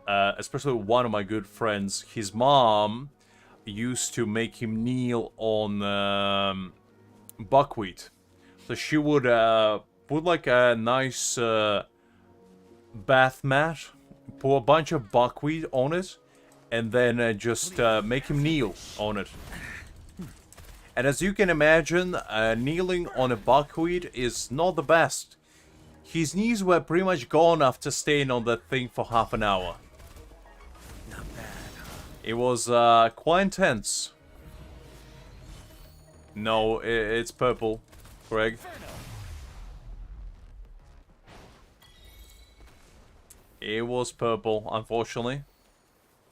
especially one of my good friends, his mom used to make him kneel on buckwheat. So she would put like a nice bath mat, pour a bunch of buckwheat on it, and then just make him kneel on it. And as you can imagine, kneeling on a buckwheat is not the best. His knees were pretty much gone after staying on that thing for half an hour. Not bad, huh? It was quite intense. No, it's purple, Greg. It was purple, unfortunately.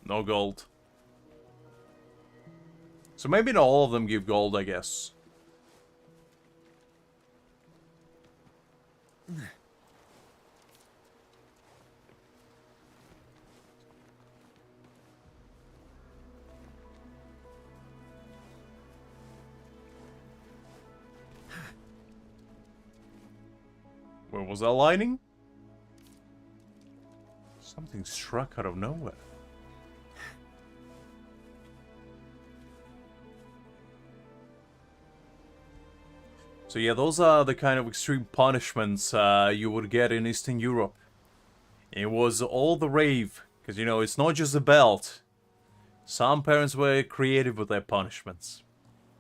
No gold. So maybe not all of them give gold, I guess. Where was that lightning? Something struck out of nowhere. So yeah, those are the kind of extreme punishments you would get in Eastern Europe. It was all the rave, because you know, it's not just a belt. Some parents were creative with their punishments.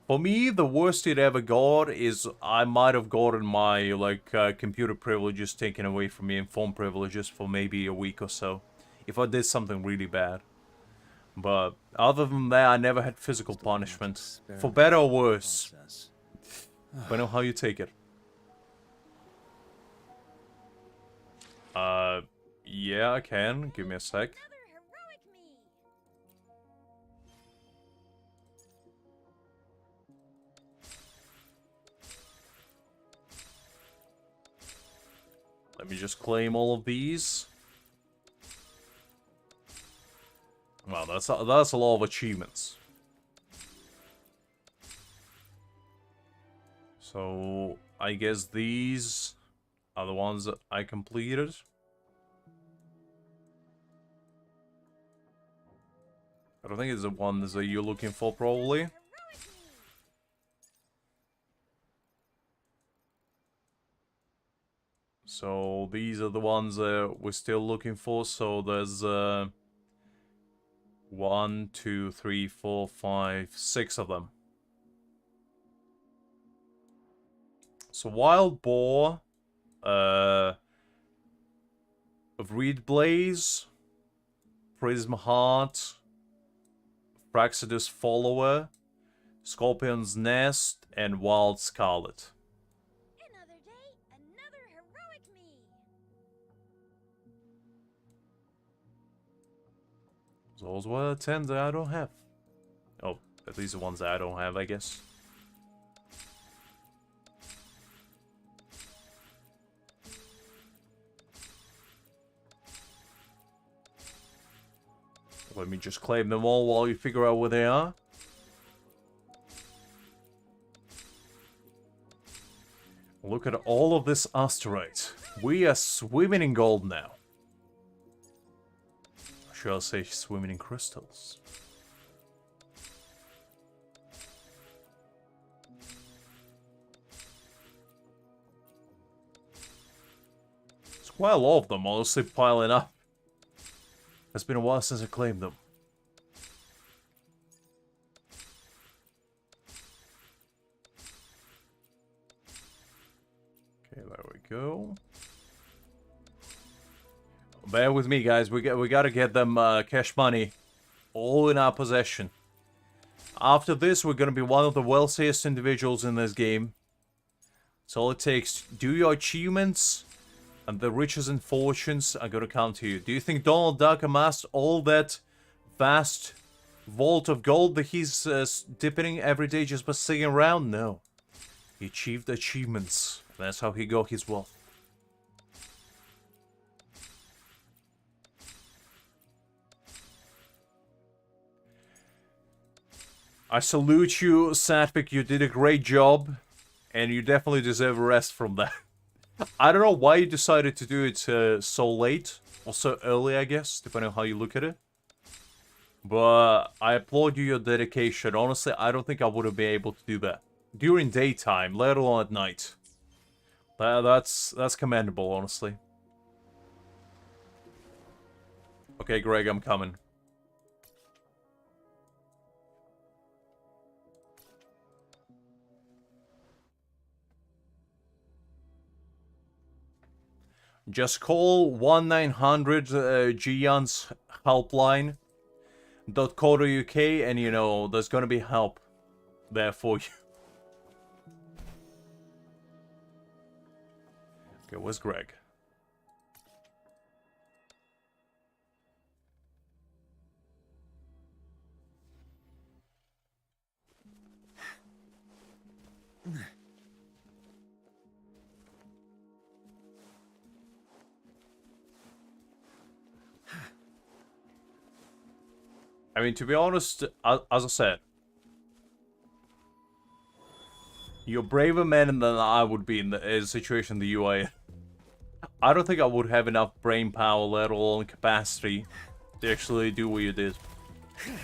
For me, the worst it ever got is I might have gotten my computer privileges taken away from me and phone privileges for maybe a week or so, if I did something really bad. But other than that, I never had physical punishment, for better or worse. Depending on how you take it. Yeah, I can. Give me a sec. Let me just claim all of these. Wow, that's a lot of achievements. So, I guess these are the ones that I completed. I don't think it's the ones that you're looking for, probably. So, these are the ones that we're still looking for. So, there's 1, 2, 3, 4, 5, 6 of them. So Wild Boar, Reed Blaze, Prism Heart, Praxidus Follower, Scorpion's Nest, and Wild Scarlet. Another day, another heroic me. Those were 10 that I don't have. Oh, at least the ones that I don't have, I guess. Let me just claim them all while you figure out where they are. Look at all of this asteroid. We are swimming in gold now. Or shall I say swimming in crystals? There's quite a lot of them, honestly, piling up. It's been a while since I claimed them. Okay, there we go. Bear with me, guys. We gotta get them cash money all in our possession. After this, we're gonna be one of the wealthiest individuals in this game. That's all it takes. Do your achievements, and the riches and fortunes are gonna come to you. Do you think Donald Duck amassed all that vast vault of gold that he's dipping every day just by sitting around? No. He achieved achievements. That's how he got his wealth. I salute you, Satvic. You did a great job, and you definitely deserve a rest from that. I don't know why you decided to do it so late, or so early, I guess, depending on how you look at it. But I applaud you, your dedication. Honestly, I don't think I would have been able to do that during daytime, let alone at night. That's commendable, honestly. Okay, Greg, I'm coming. Just call 1-900 Jiyan's helpline .co.uk and you know there's gonna be help there for you. Okay, where's Greg? I mean, to be honest, as I said, you're a braver man than I would be in the situation that you are in. I don't think I would have enough brain power, let alone capacity, to actually do what you did.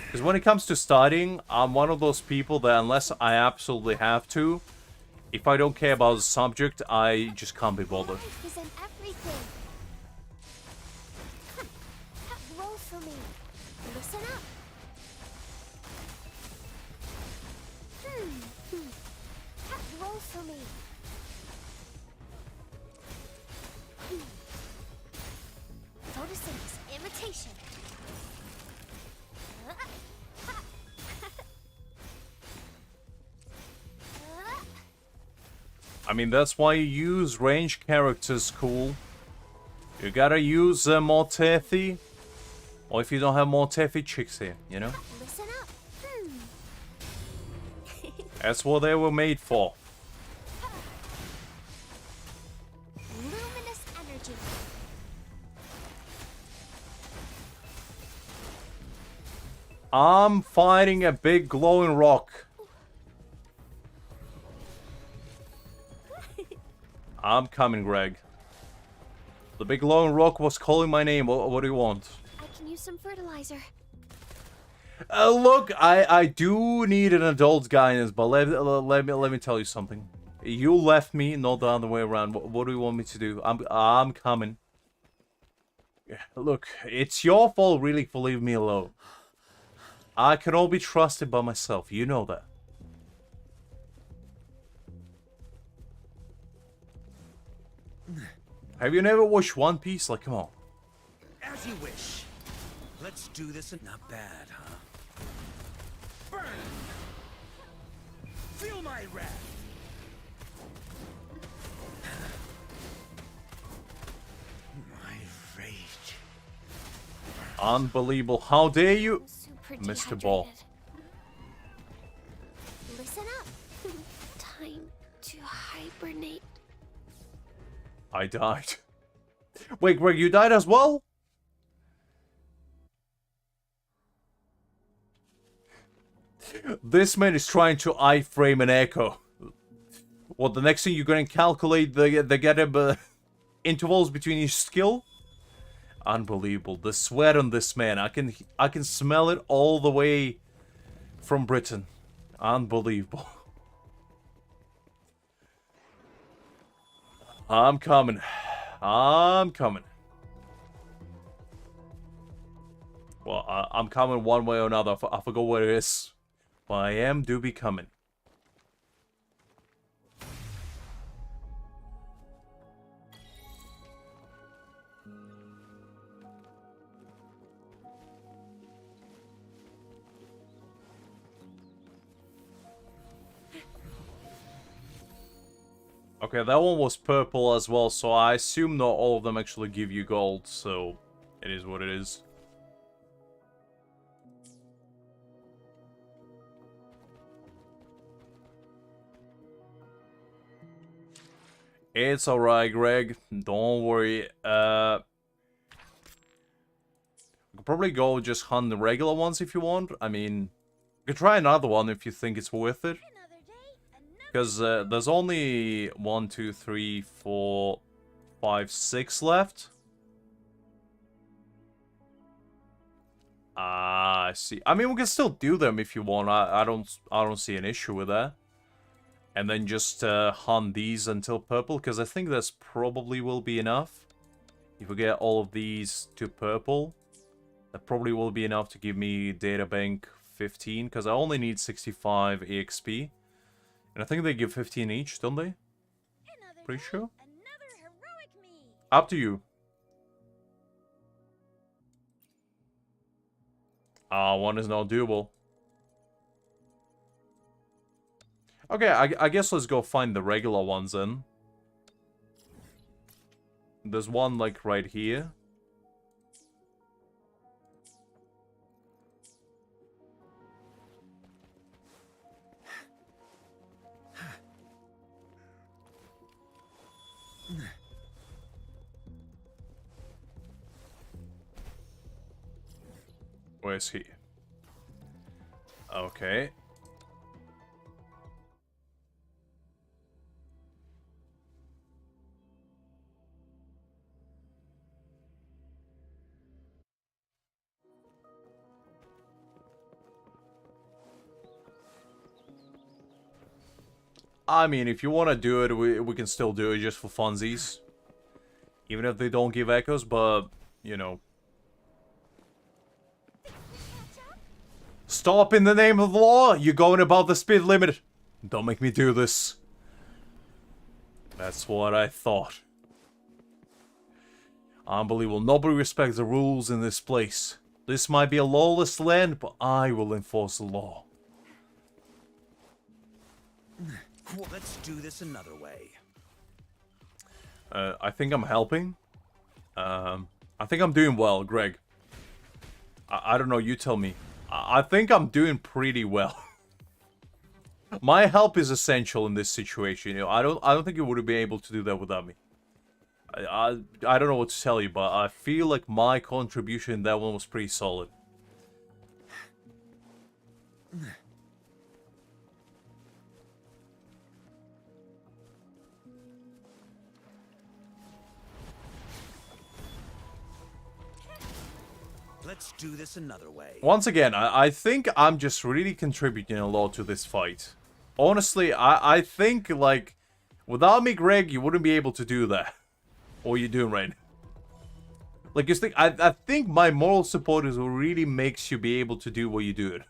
Because when it comes to studying, I'm one of those people that unless I absolutely have to, if I don't care about the subject, I just can't be bothered. Life is in everything. Roll for me. Listen up. Roll for me. Photosynthesis imitation. I mean, that's why you use range characters, cool. You gotta use Mortethi. Or if you don't have Mortethi, chicks here, you know? Listen up. That's what they were made for. Luminous energy. I'm fighting a big glowing rock. I'm coming, Greg. The big glowing rock was calling my name. What do you want? I can use some fertilizer. Look, I do need an adult guidance, but let me tell you something. You left me, not the other way around. What do you want me to do? I'm coming. Look, it's your fault, really, for leaving me alone. I can all be trusted by myself. You know that. Have you never watched One Piece? Like, come on. As you wish. Let's do this. Not bad, huh? Burn! Feel my wrath! My rage. Unbelievable. How dare you, Super Mr. Ball. dehydrated. Listen up. Time to hibernate. I died. Wait, Greg, you died as well? This man is trying to iframe an echo. What, the next thing you're going to calculate the intervals between each skill? Unbelievable. The sweat on this man. I can smell it all the way from Britain. Unbelievable. I'm coming. I'm coming. Well, I'm coming one way or another. I forgot what it is. But I do be coming. Okay, that one was purple as well, so I assume not all of them actually give you gold, so it is what it is. It's alright, Greg. Don't worry. We could probably go just hunt the regular ones if you want. I mean, you could try another one if you think it's worth it. Because there's only 1, 2, 3, 4, 5, 6 left. I see. I mean, we can still do them if you want. I don't see an issue with that. And then just hunt these until purple, because I think that's probably will be enough. If we get all of these to purple, that probably will be enough to give me data bank 15, because I only need 65 EXP. And I think they give 15 each, don't they? Pretty sure. Up to you. One is not doable. Okay, I guess let's go find the regular ones then. There's one, like, right here. Where's he? Okay. I mean, if you want to do it, we can still do it just for funsies. Even if they don't give echoes, but, you know. Stop in the name of the law! You're going above the speed limit! Don't make me do this. That's what I thought. Unbelievable. Nobody respects the rules in this place. This might be a lawless land, but I will enforce the law. Let's do this another way. I think I'm helping. I think I'm doing well, Greg. I don't know, you tell me. I think I'm doing pretty well. My help is essential in this situation. You know, I don't think you would be able to do that without me. I don't know what to tell you, but I feel like my contribution in that one was pretty solid. Let's do this another way. Once again, I think I'm just really contributing a lot to this fight. Honestly, I think, like, without me, Greg, you wouldn't be able to do that. What you're doing right now. Like, you think, I think my moral support is what really makes you be able to do what you do.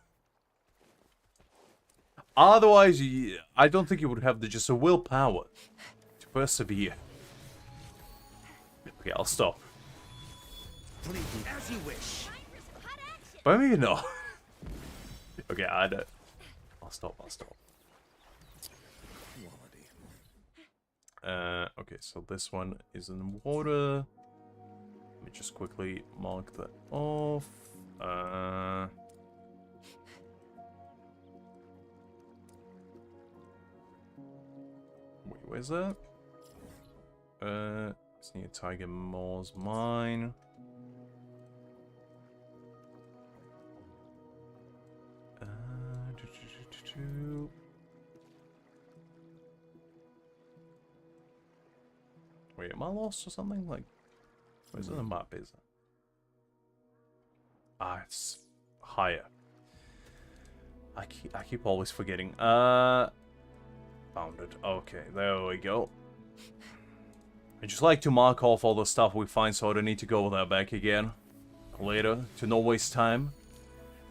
Otherwise, I don't think you would have just a willpower to persevere. Okay, I'll stop. Please, as you wish. But maybe no. Okay, I don't. I'll stop. Okay, so this one is in the water. Let me just quickly mark that off. Wait, where's that? It's near Tiger Moore's mine. Wait, am I lost or something? Like, where's the map? Is it? Ah, it's higher. I keep always forgetting. Found it. Okay, there we go. I just like to mark off all the stuff we find, so I don't need to go there back again later to not waste time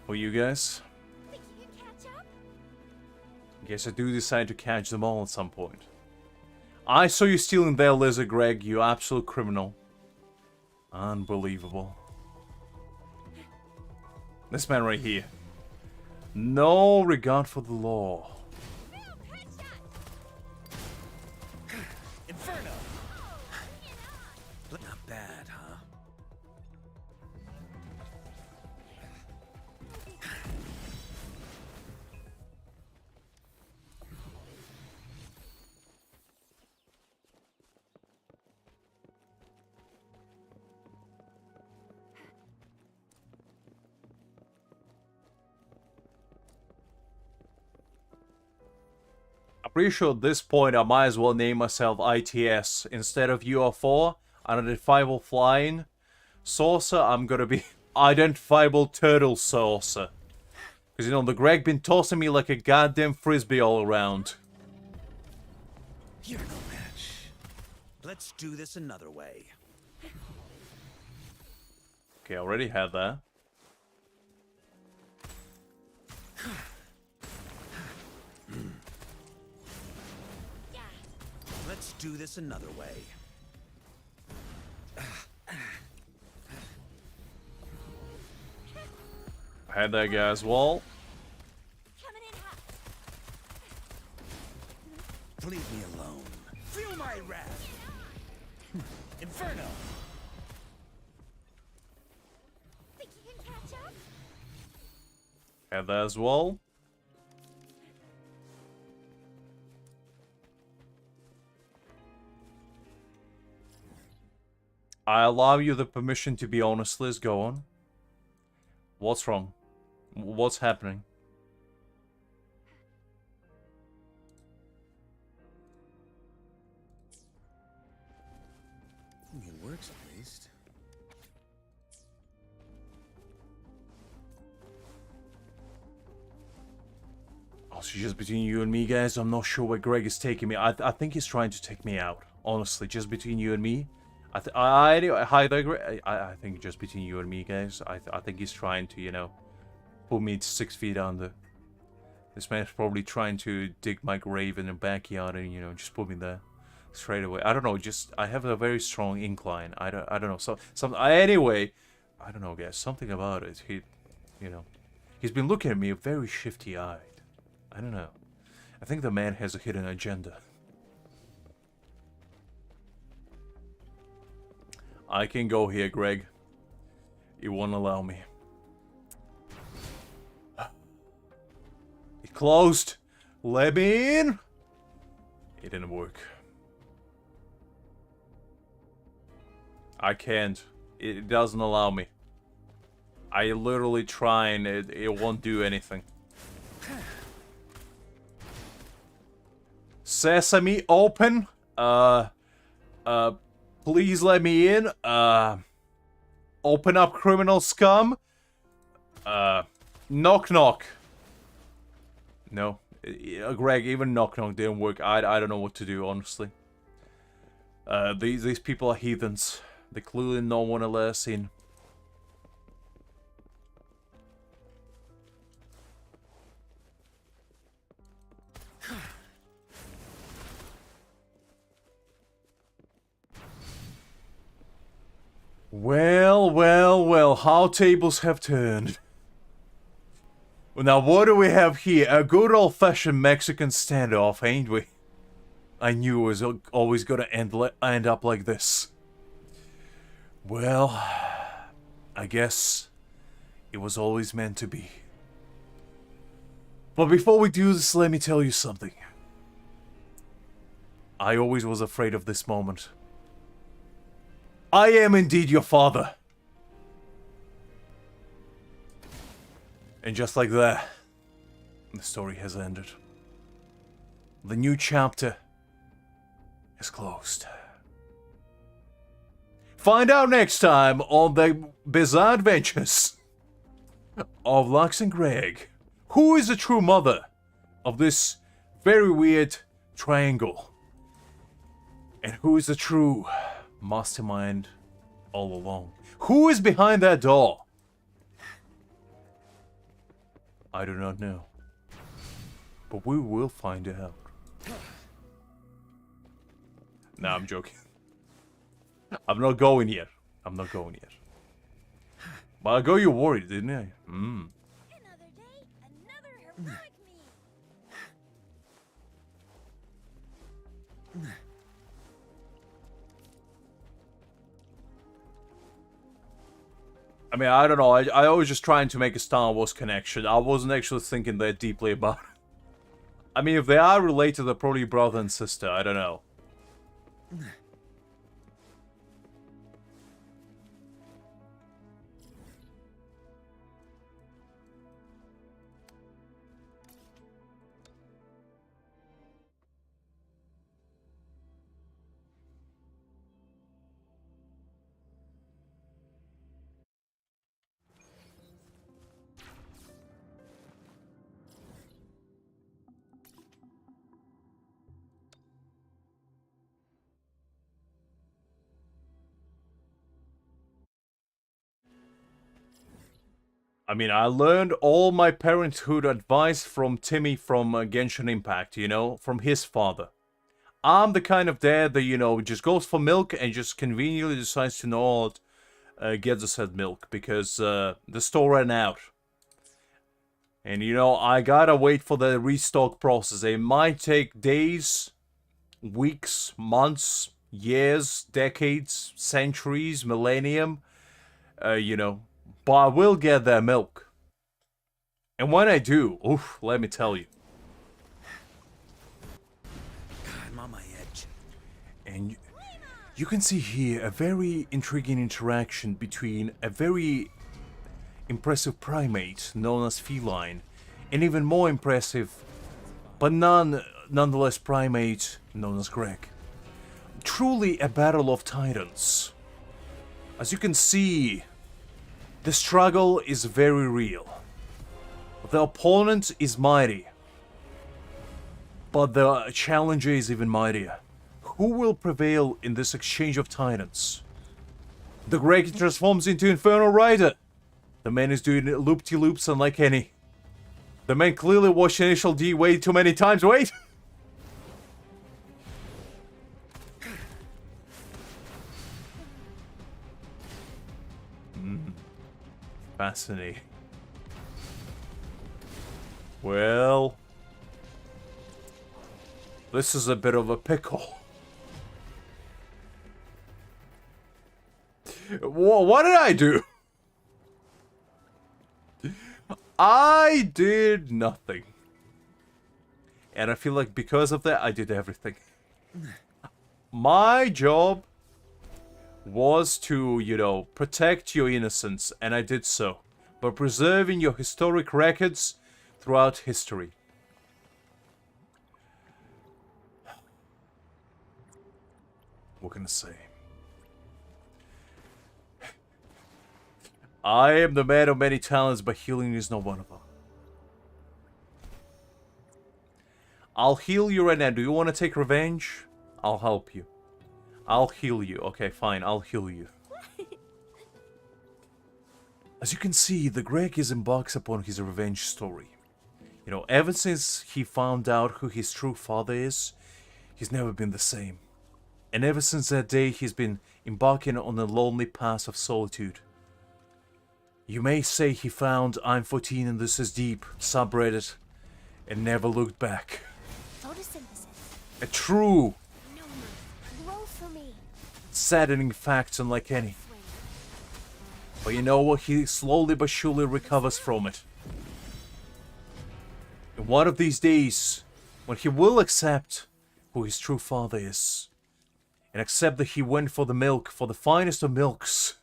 for you guys. Think you can catch up? Guess I do decide to catch them all at some point. I saw you stealing their lizard, Greg, you absolute criminal. Unbelievable. This man right here. No regard for the law. Inferno! Not bad, huh? I'm pretty sure at this point I might as well name myself ITS. Instead of UFO, Unidentifiable Flying Saucer, I'm gonna be Identifiable Turtle Saucer. Because, you know, the Greg been tossing me like a goddamn frisbee all around. You're no match. Let's do this another way. Okay, I already had that. Let's do this another way. Had that guy as well. Coming in hot. Leave me alone. Feel my wrath. Inferno. Think you can catch up? Had that as well. I allow you the permission to be honest, Liz. Go on. What's wrong? What's happening? It works at least. Also, just between you and me, guys, I'm not sure where Greg is taking me. I think he's trying to take me out. Honestly, just between you and me. Hi there, Greg. I think just between you and me, guys. I think he's trying to, you know, put me 6 feet under. This man's probably trying to dig my grave in the backyard and, you know, just put me there straight away. I don't know. Just I have a very strong incline. I don't know. Anyway, I don't know, guys. Something about it. You know, he's been looking at me very shifty-eyed. I don't know. I think the man has a hidden agenda. I can go here, Greg. You won't allow me. It closed. Let me in. It didn't work. I can't. It doesn't allow me. I literally try and it won't do anything. Sesame, open. Please let me in. Open up, criminal scum. Knock knock. No. Greg, even knock knock didn't work. I don't know what to do, honestly. These people are heathens. They clearly don't want to let us in. Well, well, well, how tables have turned. Well, now what do we have here? A good old-fashioned Mexican standoff, ain't we? I knew it was always gonna end up like this. Well, I guess it was always meant to be. But before we do this, let me tell you something. I always was afraid of this moment. I am indeed your father. And just like that, the story has ended. The new chapter is closed. Find out next time on the bizarre adventures of Lux and Greg. Who is the true mother of this very weird triangle? And who is the true mastermind all along? Who is behind that door? I do not know. But we will find out. Nah, I'm joking. I'm not going yet. I'm not going yet. But I got you worried, didn't I? Another day, another heroic me. I mean, I don't know. I was just trying to make a Star Wars connection. I wasn't actually thinking that deeply about it. I mean, if they are related, they're probably brother and sister. I don't know. I mean, I learned all my parenthood advice from Timmy from Genshin Impact, you know, from his father. I'm the kind of dad that, you know, just goes for milk and just conveniently decides to not get the said milk because the store ran out. And you know, I gotta wait for the restock process. It might take days, weeks, months, years, decades, centuries, millennium, you know, but I will get that milk. And when I do, oof, let me tell you. I'm on my edge. And you can see here a very intriguing interaction between a very impressive primate known as feline, and even more impressive, but nonetheless primate known as Greg. Truly a battle of titans. As you can see, the struggle is very real. The opponent is mighty, but the challenger is even mightier. Who will prevail in this exchange of titans? The Greg transforms into Infernal Rider. The man is doing loop-de-loops unlike any. The man clearly watched Initial D way too many times. Wait! Fascinating. Well, this is a bit of a pickle. What did I do? I did nothing. And I feel like because of that, I did everything. My job was to, you know, protect your innocence, and I did so by preserving your historic records throughout history. What can I say? I am the man of many talents, but healing is not one of them. I'll heal you right now. Do you want to take revenge? I'll help you. I'll heal you. Okay, fine. I'll heal you. As you can see, the Greg is embarks upon his revenge story. You know, ever since he found out who his true father is, he's never been the same. And ever since that day, he's been embarking on a lonely path of solitude. You may say he found I'm 14 and this is deep, subreddit, and never looked back. Photosynthesis. A true, No more. Roll for me. saddening fact unlike any. But you know what? He slowly but surely recovers from it. And one of these days, when he will accept who his true father is, and accept that he went for the milk, for the finest of milks,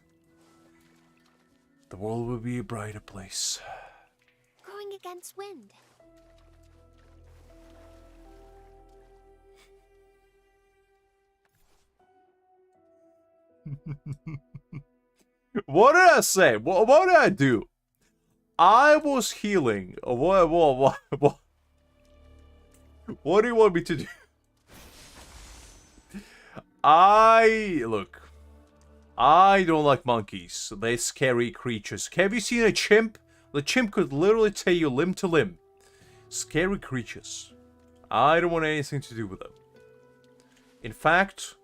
the world will be a brighter place. Going against wind. What did I say? What did I do? I was healing. What do you want me to do? Look. I don't like monkeys. They're scary creatures. Have you seen a chimp? The chimp could literally tear you limb to limb. Scary creatures. I don't want anything to do with them. In fact,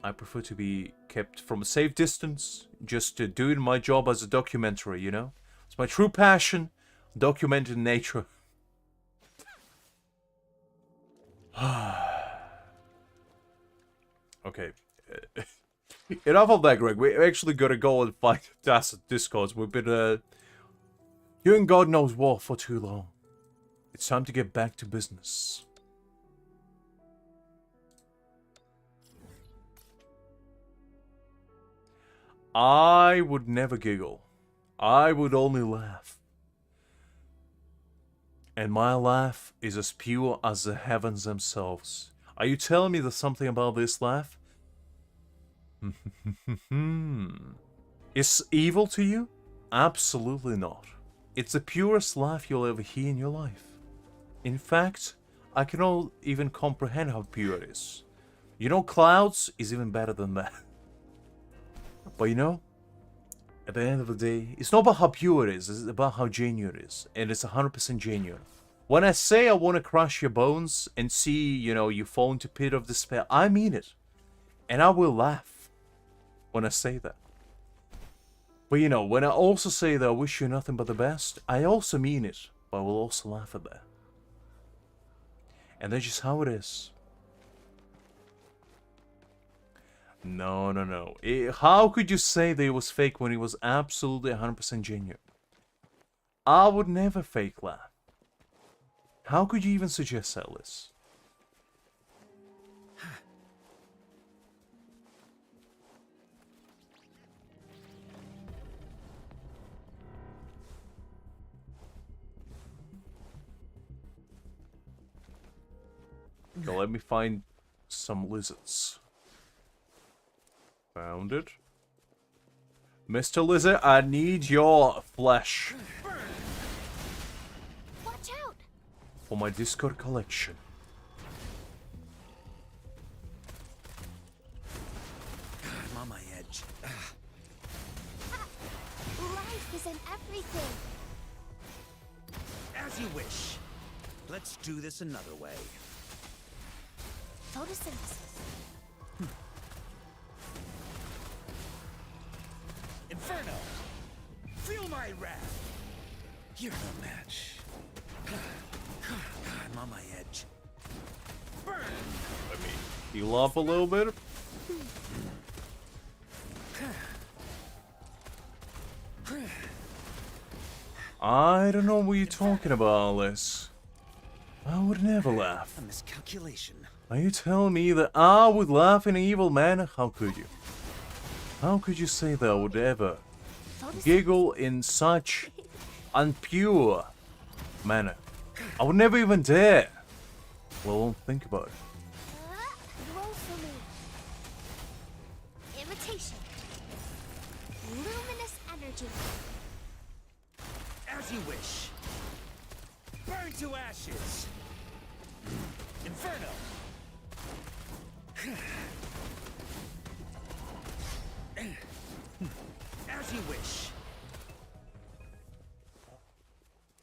I prefer to be kept from a safe distance, just doing my job as a documentary, you know? It's my true passion, documenting nature. Okay. Enough of that, Greg. We actually gotta go and fight Tacet Discords. We've been doing God knows what for too long. It's time to get back to business. I would never giggle. I would only laugh. And my laugh is as pure as the heavens themselves. Are you telling me there's something about this laugh? It's evil to you? Absolutely not. It's the purest laugh you'll ever hear in your life. In fact, I cannot even comprehend how pure it is. You know, clouds is even better than that. But you know, at the end of the day, it's not about how pure it is, it's about how genuine it is. And it's 100% genuine. When I say I want to crush your bones and see, you know, you fall into pit of despair, I mean it. And I will laugh when I say that. But you know, when I also say that I wish you nothing but the best, I also mean it, but I will also laugh at that. And that's just how it is. No, no, no. How could you say that it was fake when it was absolutely 100% genuine? I would never fake laugh. How could you even suggest that, Liz? Okay, let me find some lizards. Found it. Mr. Lizard, I need your flesh Watch out! for my Discord collection. I'm on my edge. Life is in everything. As you wish. Let's do this another way. Photosynthesis. Inferno! Feel my wrath! You're no match. I'm on my edge. Burn! Let me heal up a little bit. I don't know what you're talking about, Alice. I would never laugh. A miscalculation. Are you telling me that I would laugh in an evil manner? How could you? How could you say that I would ever giggle in such unpure manner? I would never even dare. Well, think about it. Roll for me. Imitation. Luminous energy. As you wish. Burn to ashes. Inferno. As you wish.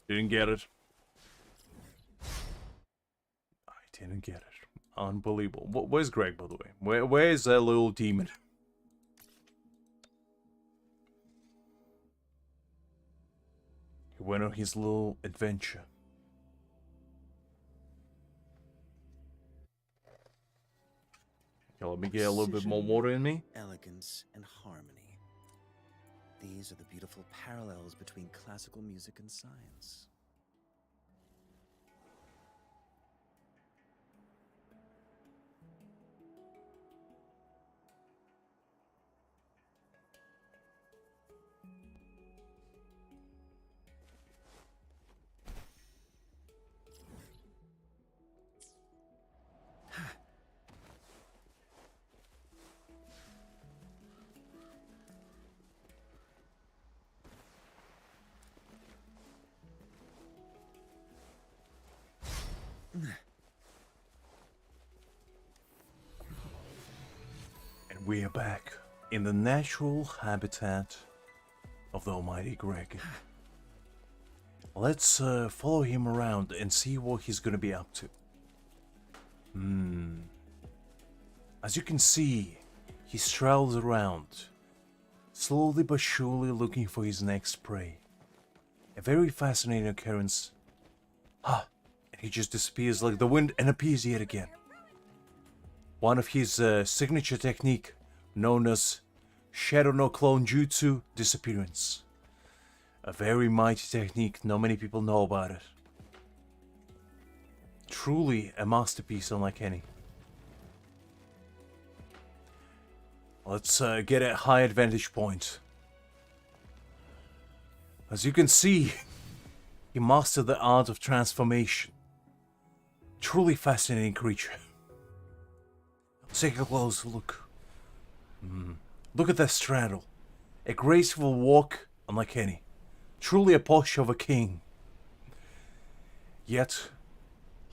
Didn't get it. I didn't get it. Unbelievable. Where's Greg, by the way? Where's that little demon? He went on his little adventure. Okay, let me get a little bit more water in me. Elegance and harmony. These are the beautiful parallels between classical music and science. And we are back in the natural habitat of the almighty Greg. Let's follow him around and see what he's gonna be up to. As you can see, he strolls around, slowly but surely looking for his next prey. A very fascinating occurrence. And he just disappears like the wind and appears yet again. One of his signature technique, known as Shadow no Clone Jutsu disappearance. A very mighty technique, not many people know about it. Truly a masterpiece unlike any. Let's get a high advantage point. As you can see, he mastered the art of transformation. Truly fascinating creature. Take a close look. Look at that straddle. A graceful walk unlike any. Truly a posture of a king. Yet,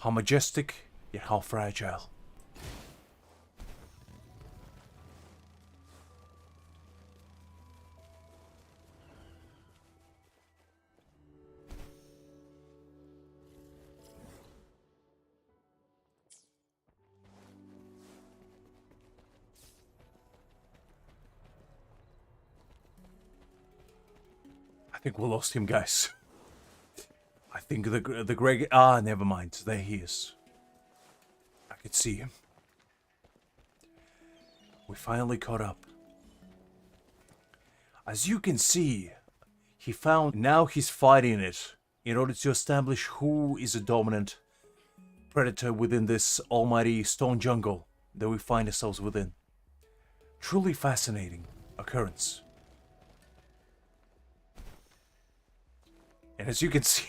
how majestic, yet how fragile. think we lost him, guys. I think the Greg... Ah, never mind. There he is. I could see him. We finally caught up. As you can see, he found... Now he's fighting it in order to establish who is a dominant predator within this almighty stone jungle that we find ourselves within. Truly fascinating occurrence. And as you can see...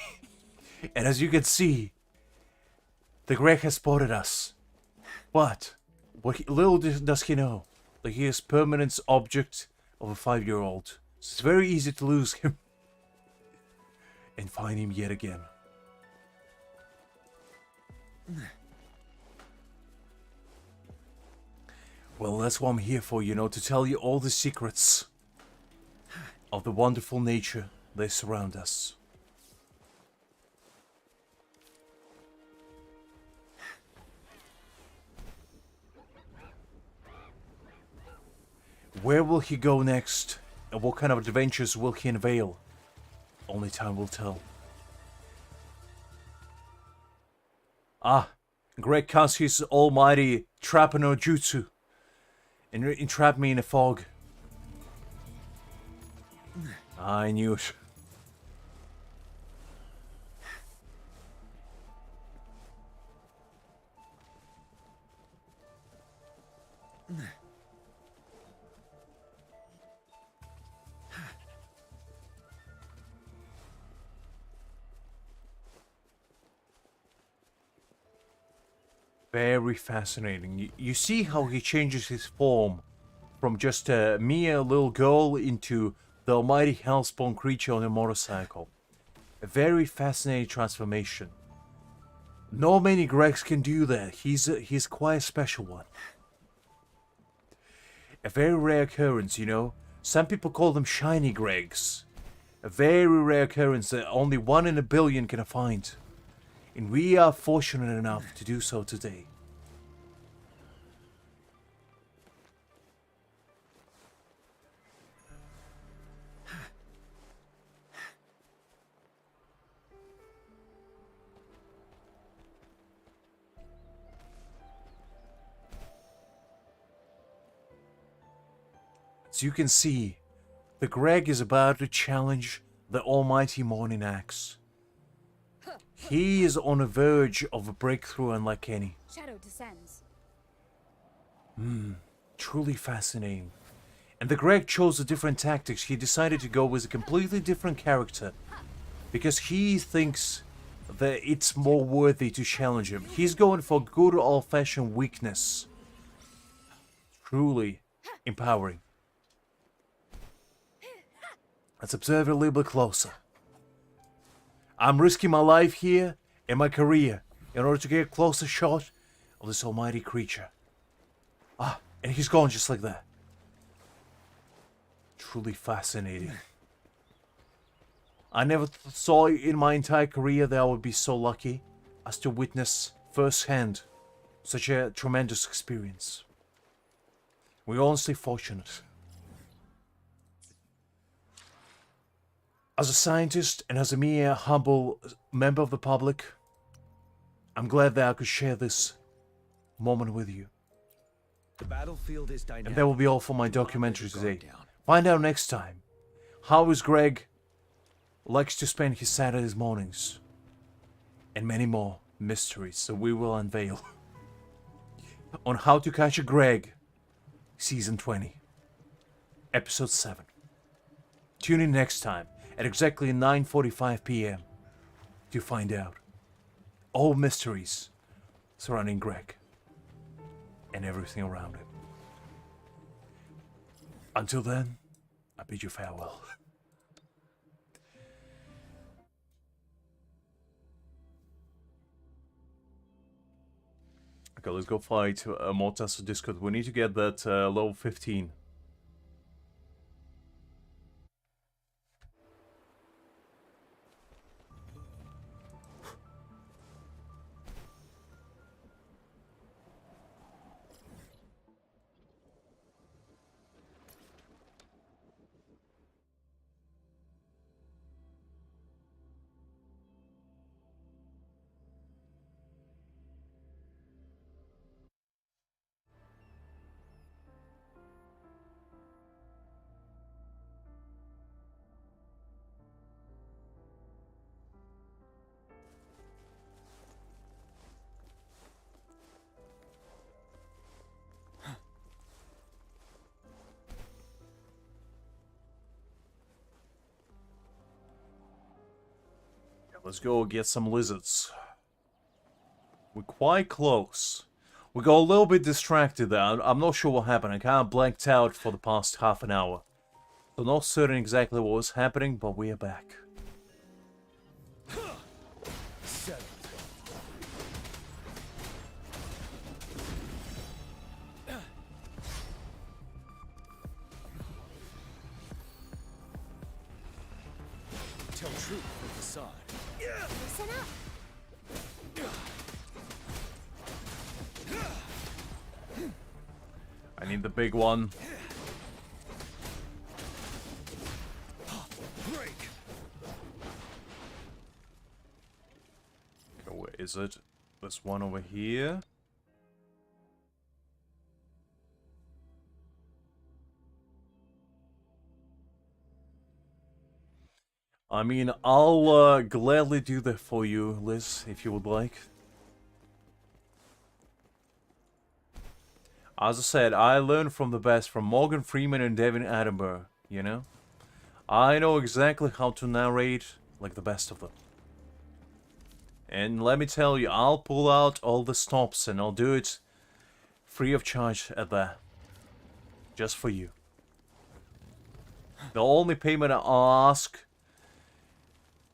And as you can see, the Greg has spotted us. But little does he know that he is permanent object of a 5-year-old. So it's very easy to lose him and find him yet again. Well, that's what I'm here for, you know, to tell you all the secrets of the wonderful nature that surround us. Where will he go next? And what kind of adventures will he unveil? Only time will tell. Ah, Greg casts his almighty trap no jutsu and entrap me in a fog. I knew it. Very fascinating. You see how he changes his form from just a mere little girl into the almighty hellspawn creature on a motorcycle. A very fascinating transformation. Not many Gregs can do that. He's quite a special one. A very rare occurrence, you know. Some people call them shiny Gregs. A very rare occurrence that only 1 in a billion can find. And we are fortunate enough to do so today. As you can see, the Greg is about to challenge the almighty Morning Axe. He is on the verge of a breakthrough unlike any. Shadow descends. Truly fascinating. And the Greg chose a different tactics. He decided to go with a completely different character. Because he thinks that it's more worthy to challenge him. He's going for good old-fashioned weakness. Truly empowering. Let's observe it a little bit closer. I'm risking my life here and my career in order to get a closer shot of this almighty creature. Ah, and he's gone just like that. Truly fascinating. I never saw in my entire career that I would be so lucky as to witness firsthand such a tremendous experience. We're honestly fortunate. As a scientist and as a mere humble member of the public, I'm glad that I could share this moment with you. The battlefield is dynamic. And that will be all for my documentary today. Down. Find out next time how is Greg likes to spend his Saturdays mornings. And many more mysteries that we will unveil on How to Catch a Greg, Season 20, Episode 7. Tune in next time at exactly 9:45 p.m. to find out all mysteries surrounding Greg and everything around him. Until then, I bid you farewell. Okay, let's go fight more Tacet Discord. We need to get that level 15. Let's go get some lizards. We're quite close. We got a little bit distracted there. I'm not sure what happened. I kind of blanked out for the past half an hour. So not certain exactly what was happening, but we are back. Settled. Tell truth from facade. Listen up. I need the big one. Break. Okay, where is it? There's one over here. I mean, I'll gladly do that for you, Liz, if you would like. As I said, I learned from the best, from Morgan Freeman and Devin Attenborough, you know? I know exactly how to narrate like the best of them. And let me tell you, I'll pull out all the stops and I'll do it free of charge at that. Just for you. The only payment I'll ask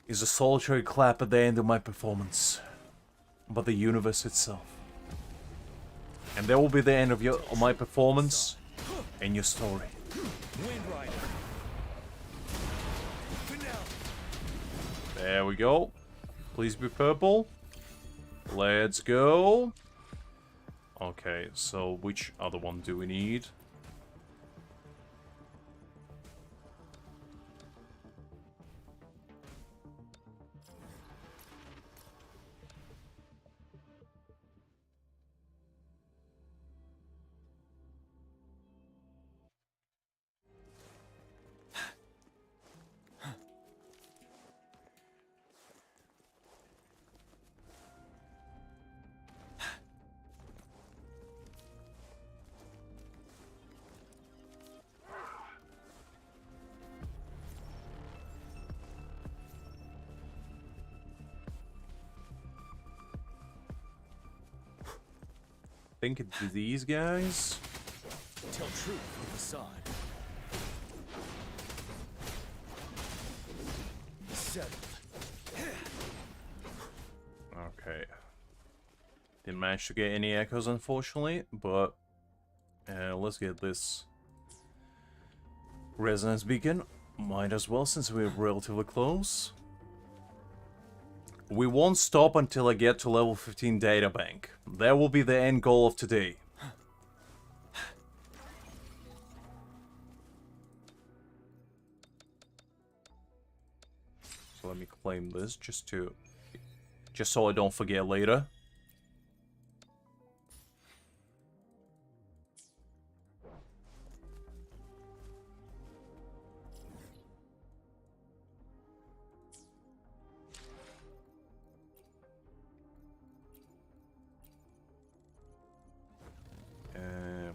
is a solitary clap at the end of my performance. But the universe itself. And that will be the end of my performance and your story. Wind Rider. Finale. There we go. Please be purple. Let's go. Okay, so which other one do we need? I think it's these guys. Tell truth from facade. Settled. Okay. Didn't manage to get any echoes, unfortunately, but let's get this resonance beacon. Might as well, since we're relatively close. We won't stop until I get to level 15 data bank. That will be the end goal of today. So let me claim this just so I don't forget later.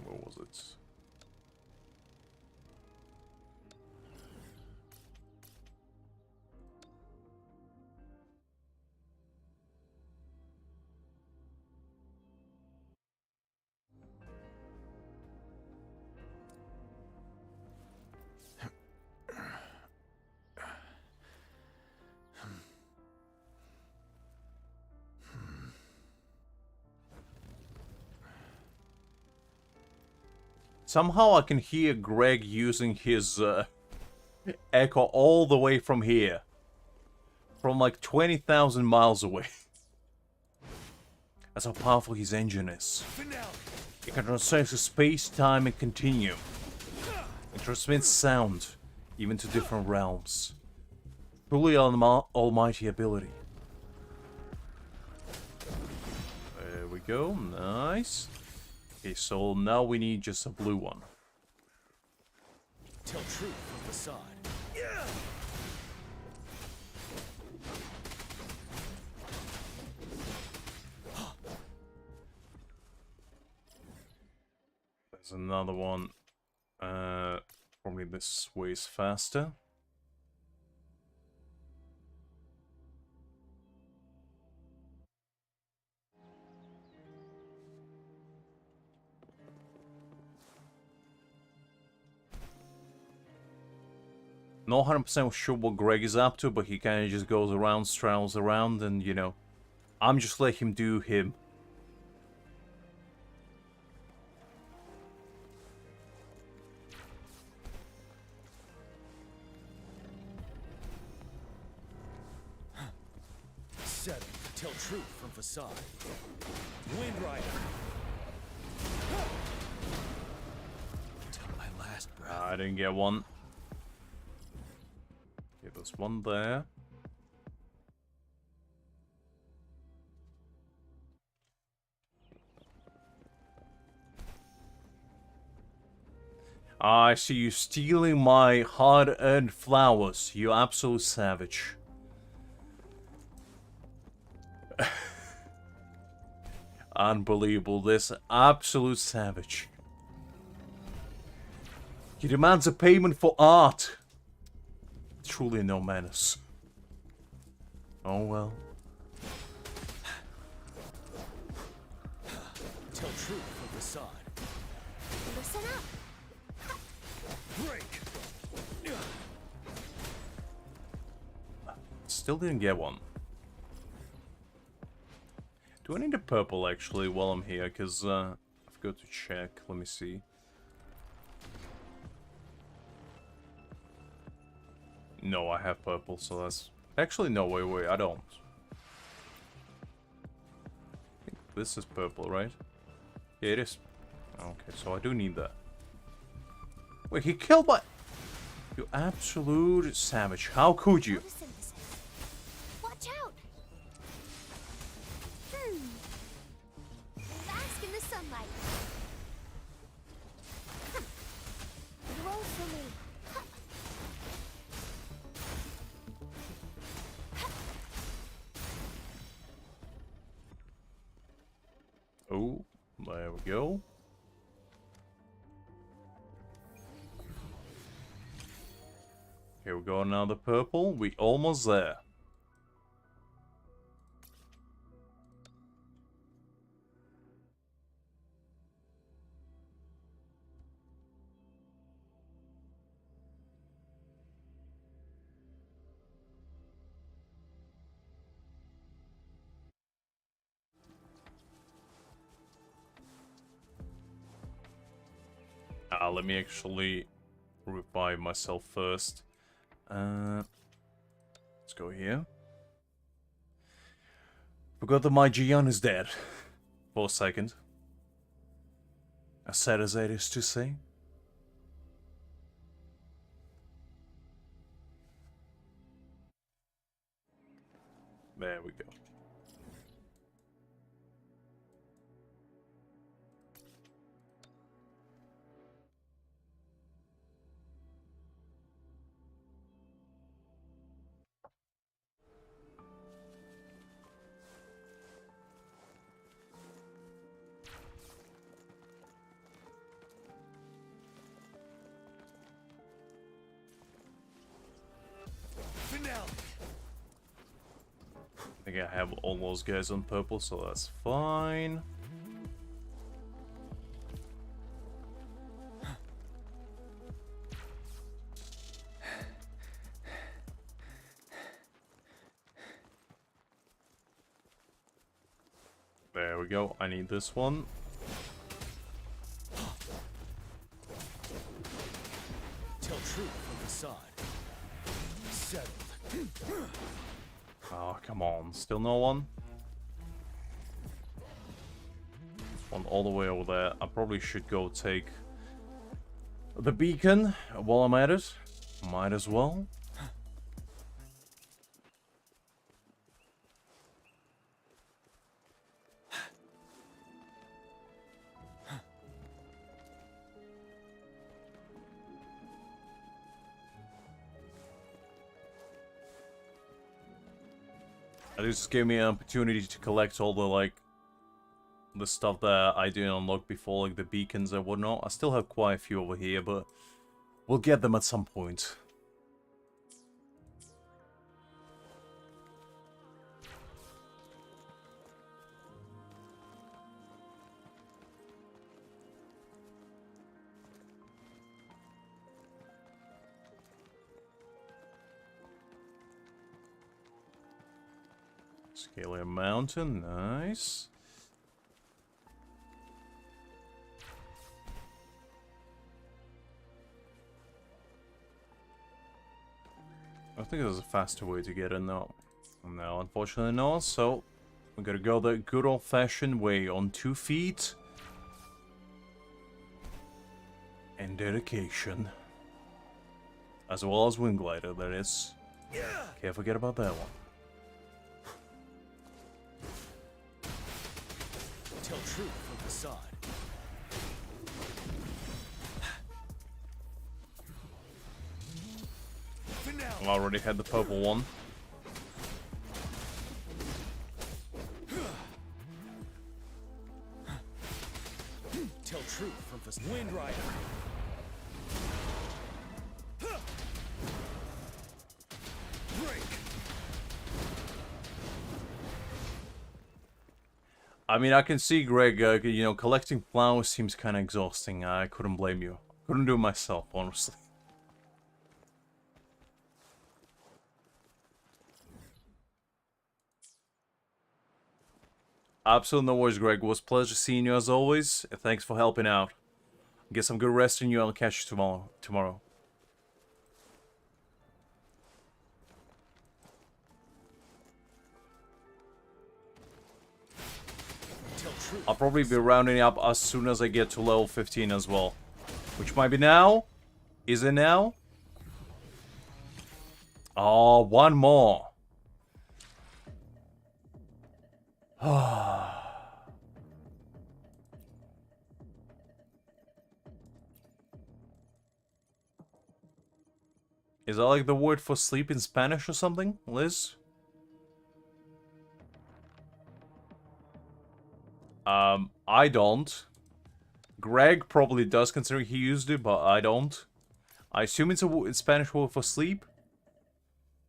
What was it? Somehow I can hear Greg using his echo all the way from here. From like 20,000 miles away. That's how powerful his engine is. Finale. It can transcend space, time, and continuum. It transmits sound, even to different realms. Truly almighty ability. There we go, nice. Okay, so now we need just a blue one. Tell truth from facade. There's another one. Probably this way is faster. Not 100% sure what Greg is up to, but he kind of just goes around, strolls around, and, you know, I'm just letting him do him. Settle to tell truth from facade. Wind Rider. Till my last breath. I didn't get one. Okay, there's one there. I see you stealing my hard-earned flowers, you absolute savage. Unbelievable, this absolute savage. He demands a payment for art. Truly no manners. Oh well. Tell truth from facade. Listen up. Break. Still didn't get one. Do I need a purple actually while I'm here? Because I forgot to check. Let me see. No, I have purple, so that's... Actually, no, wait, I don't. I think this is purple, right? Yeah, it is. Okay, so I do need that. Wait, he killed my... You absolute savage. How could you? Photosynthesis. Watch out! Bask in the sunlight. Grow for me. Oh, there we go. Here we go, another purple. We almost there. Let me actually revive myself first. Let's go here. Forgot that my Jiyan is dead. For a second. As sad as that is to say. There we go. Finale. I think I have all those guys on purple, so that's fine. There we go. I need this one. Tell truth from facade. Settled. Oh, come on. Still no one? One all the way over there. I probably should go take the beacon while I'm at it. Might as well. This gave me an opportunity to collect all the, like, the stuff that I didn't unlock before, like the beacons and whatnot. I still have quite a few over here, but we'll get them at some point. Scalia Mountain, nice. I think there's a faster way to get in now. No, unfortunately not, so we gotta go the good old-fashioned way on 2 feet. And dedication. As well as Wind Glider, that is. Can't forget about that one. Tell truth from facade. I already had the purple one. Tell truth from facade. Wind Rider. Break. I mean, I can see Greg, you know, collecting flowers seems kind of exhausting. I couldn't blame you. Couldn't do it myself, honestly. Absolutely no worries, Greg. It was a pleasure seeing you as always. Thanks for helping out. Get some good rest in you. I'll catch you tomorrow. Tell truth. I'll probably be rounding up as soon as I get to level 15 as well. Which might be now? Is it now? Oh, one more. Is that like the word for sleep in Spanish or something, Liz? I don't. Greg probably does, considering he used it, but I don't. I assume it's a Spanish word for sleep.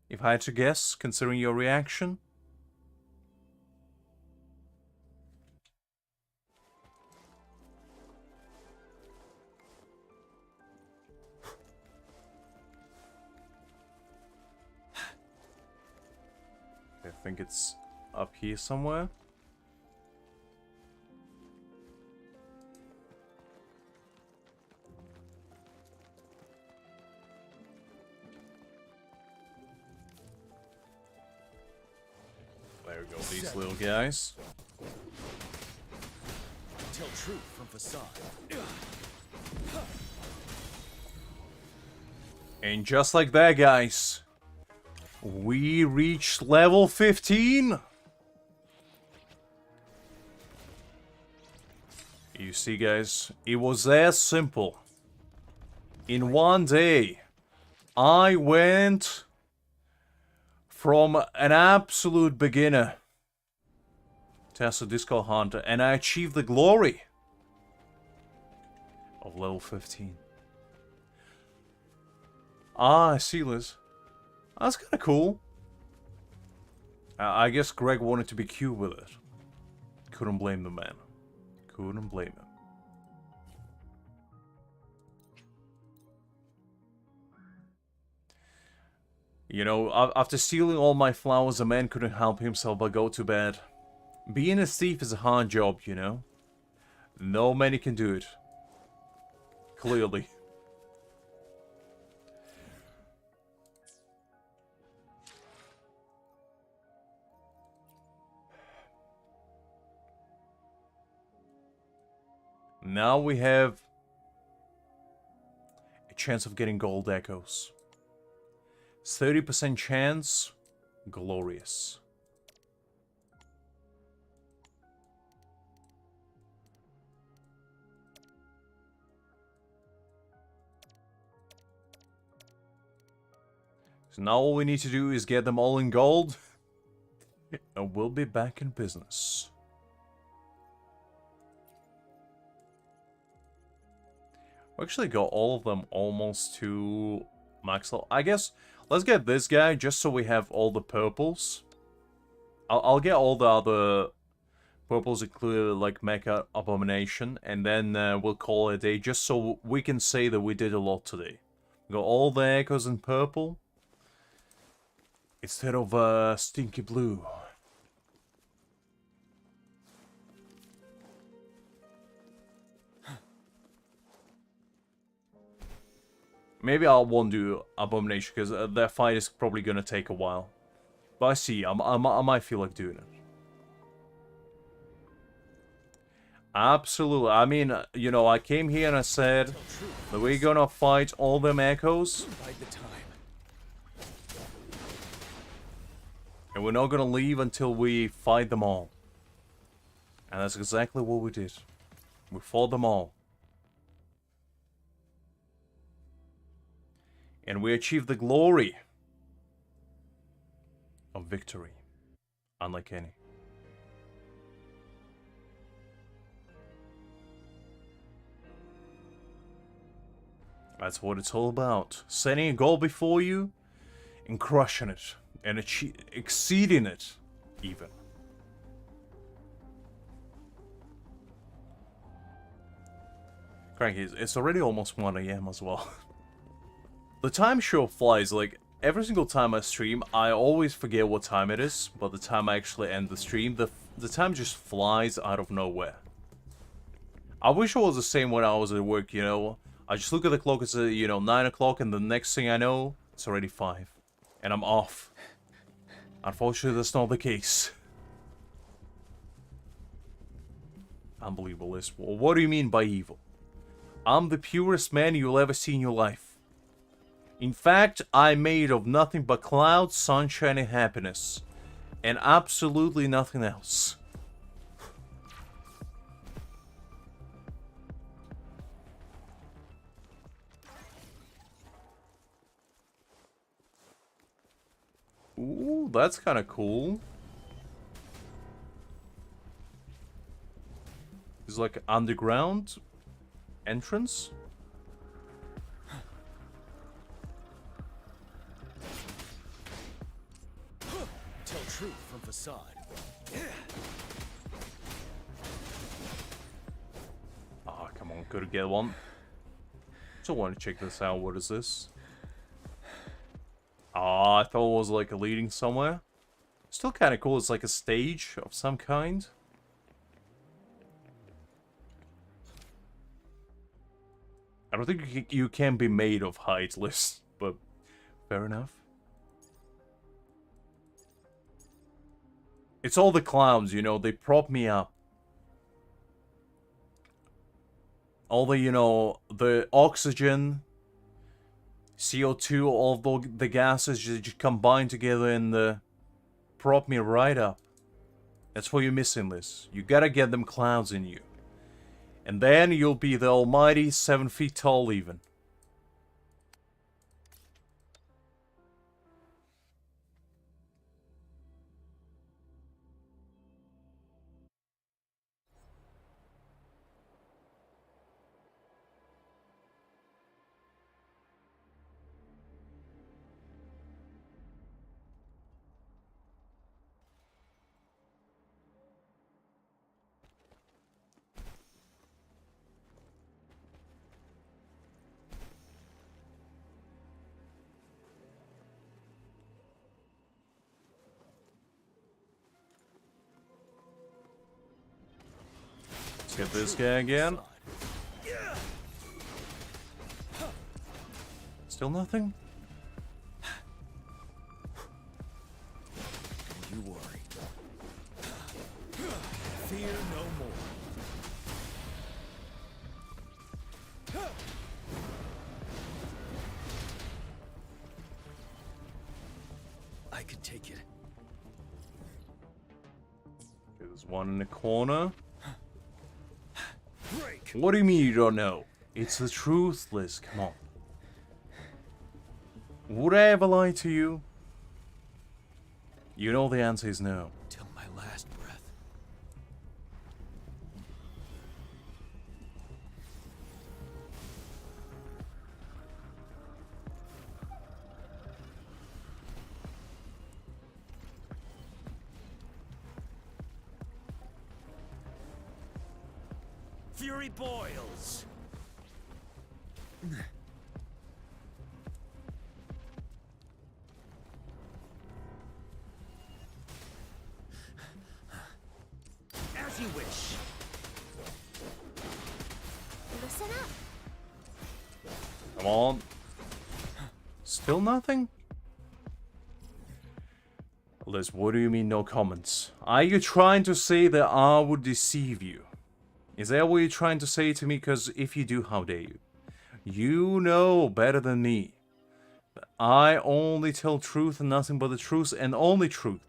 If I had to guess, considering your reaction. I think it's up here somewhere. There we go, these little guys. Tell truth from facade. And just like that, guys, we reached level 15. You see, guys, it was that simple. In one day, I went from an absolute beginner to as a disco hunter, and I achieved the glory of level 15. Ah, I see, Liz. That's kind of cool. I guess Greg wanted to be cute with it. Couldn't blame the man. Couldn't blame him. You know, after stealing all my flowers, the man couldn't help himself but go to bed. Being a thief is a hard job, you know. No many can do it. Clearly. Now we have a chance of getting gold echoes. 30% chance. Glorious. So now all we need to do is get them all in gold. And we'll be back in business. We actually got all of them almost to max level. I guess let's get this guy just so we have all the purples. I'll get all the other purples, including like Mecha Abomination, and then we'll call it a day just so we can say that we did a lot today. We got all the echoes in purple instead of stinky blue. Maybe I won't do Abomination, because that fight is probably gonna take a while. But I see, I might feel like doing it. Absolutely. I mean, you know, I came here and I said that we're gonna fight all them echoes. Bide the time. And we're not gonna leave until we fight them all. And that's exactly what we did. We fought them all. And we achieved the glory of victory. Unlike any. That's what it's all about. Setting a goal before you and crushing it. And exceeding it, even. Cranky, it's already almost 1 AM as well. The time sure flies. Like, every single time I stream, I always forget what time it is. But the time I actually end the stream, the time just flies out of nowhere. I wish it was the same when I was at work, you know. I just look at the clock, it's, you know, 9 o'clock, and the next thing I know, it's already 5. And I'm off. Unfortunately, that's not the case. Unbelievable, Liz. Well, what do you mean by evil? I'm the purest man you'll ever see in your life. In fact, I'm made of nothing but clouds, sunshine, and happiness. And absolutely nothing else. Ooh, that's kind of cool. It's like an underground entrance. Tell truth from facade. Ah, come on, gotta get one. Still want to check this out. What is this? Ah, I thought it was like a leading somewhere. Still kind of cool. It's like a stage of some kind. I don't think you can be made of height, Liz, but fair enough. It's all the clowns, you know, they prop me up. All the, you know, the oxygen, CO2, all the gases just combine together and prop me right up. That's what you're missing, Liz. You gotta get them clouds in you. And then you'll be the almighty 7 feet tall even. Let's get this guy again. Still nothing? Don't you worry. Fear no more. I can take it. Okay, there's one in the corner. Break. What do you mean you don't know? It's the truth, Liz. Come on. Would I ever lie to you? You know the answer is no. Till my last breath. Fury boils. As you wish. Listen up. Come on. Still nothing? Liz, what do you mean no comments? Are you trying to say that I would deceive you? Is that what you're trying to say to me? Because if you do, how dare you? You know better than me. I only tell truth and nothing but the truth and only truth.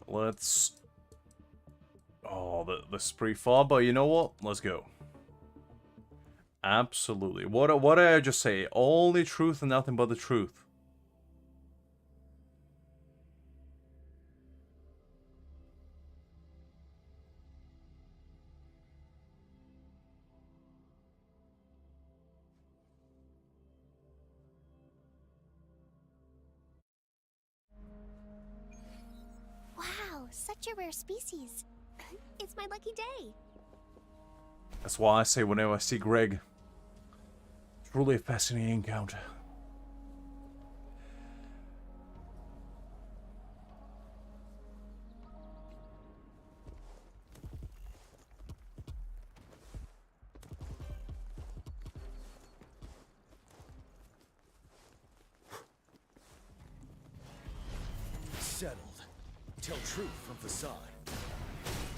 Let's... Oh, this is pretty far, but you know what? Let's go. Absolutely. What did I just say? Only truth and nothing but the truth. Wow, such a rare species. It's my lucky day. That's why I say whenever I see Greg, truly a fascinating encounter. Settled. Tell truth from facade.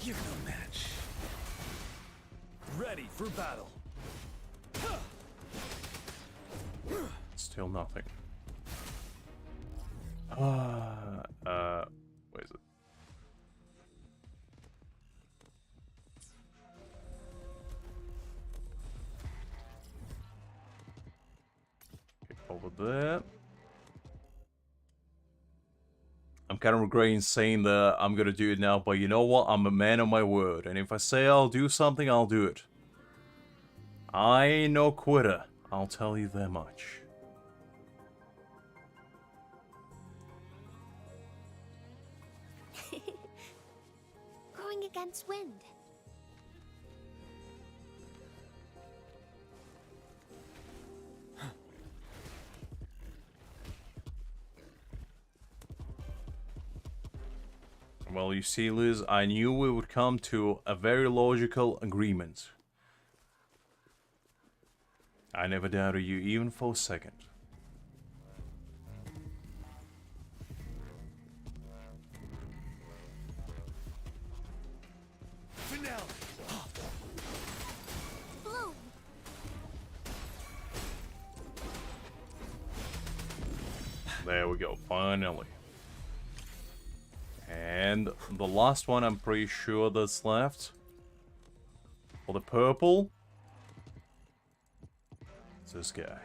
You're no match. Ready for battle. Still nothing. Where is it? Okay, over there. I'm kind of regretting saying that I'm gonna do it now, but you know what? I'm a man of my word, and if I say I'll do something, I'll do it. I ain't no quitter, I'll tell you that much. Growing against wind. Well, you see, Liz, I knew we would come to a very logical agreement. I never doubted you even for a second. Finale. Bloom. There we go, finally. And the last one, I'm pretty sure that's left. For the purple. It's this guy.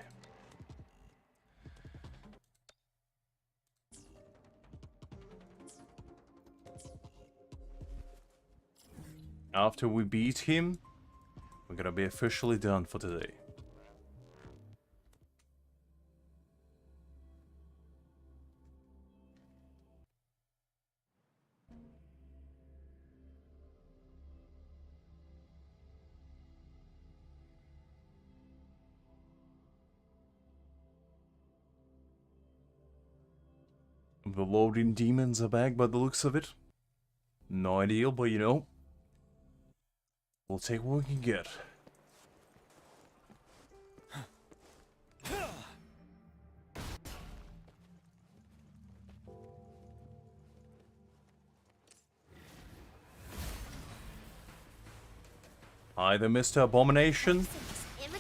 After we beat him, we're gonna be officially done for today. The loading demons are back by the looks of it. No ideal, but you know, we'll take what we can get. Hi there, Mr. Abomination.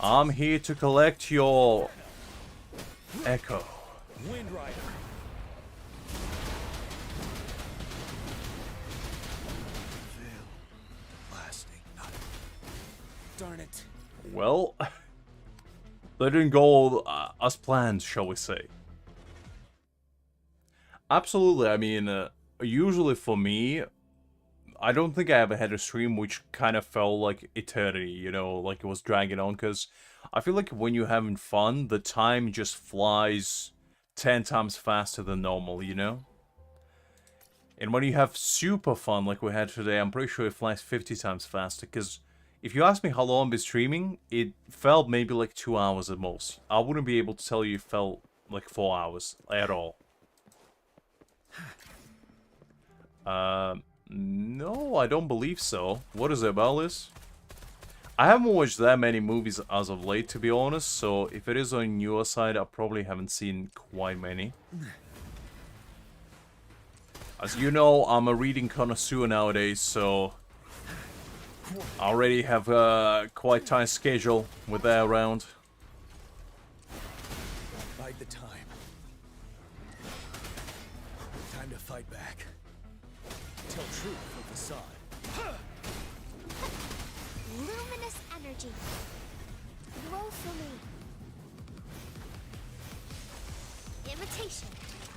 I'm here to collect your echo. Wind Rider. Lasting. Darn it. Well, they didn't go as planned, shall we say. Absolutely, I mean, usually for me, I don't think I ever had a stream which kind of felt like eternity, you know, like it was dragging on, because I feel like when you're having fun, the time just flies 10 times faster than normal, you know? And when you have super fun like we had today, I'm pretty sure it flies 50 times faster. Because if you ask me how long I've been streaming, it felt maybe like 2 hours at most. I wouldn't be able to tell you it felt like 4 hours at all. No, I don't believe so. What is it about this? I haven't watched that many movies as of late, to be honest, so if it is on your side, I probably haven't seen quite many. As you know, I'm a reading connoisseur nowadays, so I already have a quite tight schedule with that around. Bide the time. Time to fight back. Tell truth from facade. Luminous energy. Roll for me. Imitation.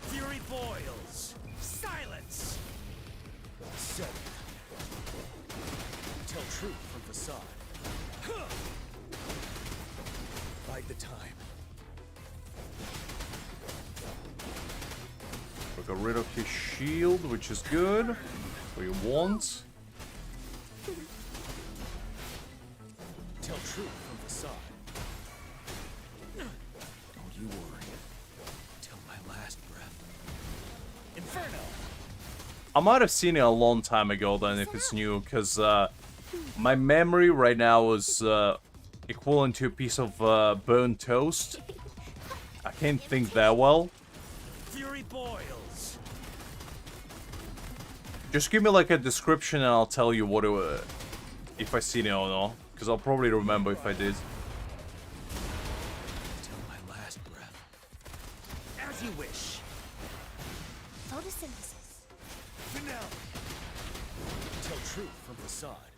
Fury boils. Silence. Seven. Tell truth from facade. Bide the time. We got rid of his shield, which is good. We want. Tell truth from facade. Don't you worry. Till my last breath. Inferno! I might have seen it a long time ago then if it's new, because my memory right now is equivalent to a piece of burnt toast. I can't think that well. Fury boils. Just give me like a description and I'll tell you what it, if I seen it or not, because I'll probably remember if I did. Till my last breath. As you wish. Photosynthesis. Finale. Tell truth from facade.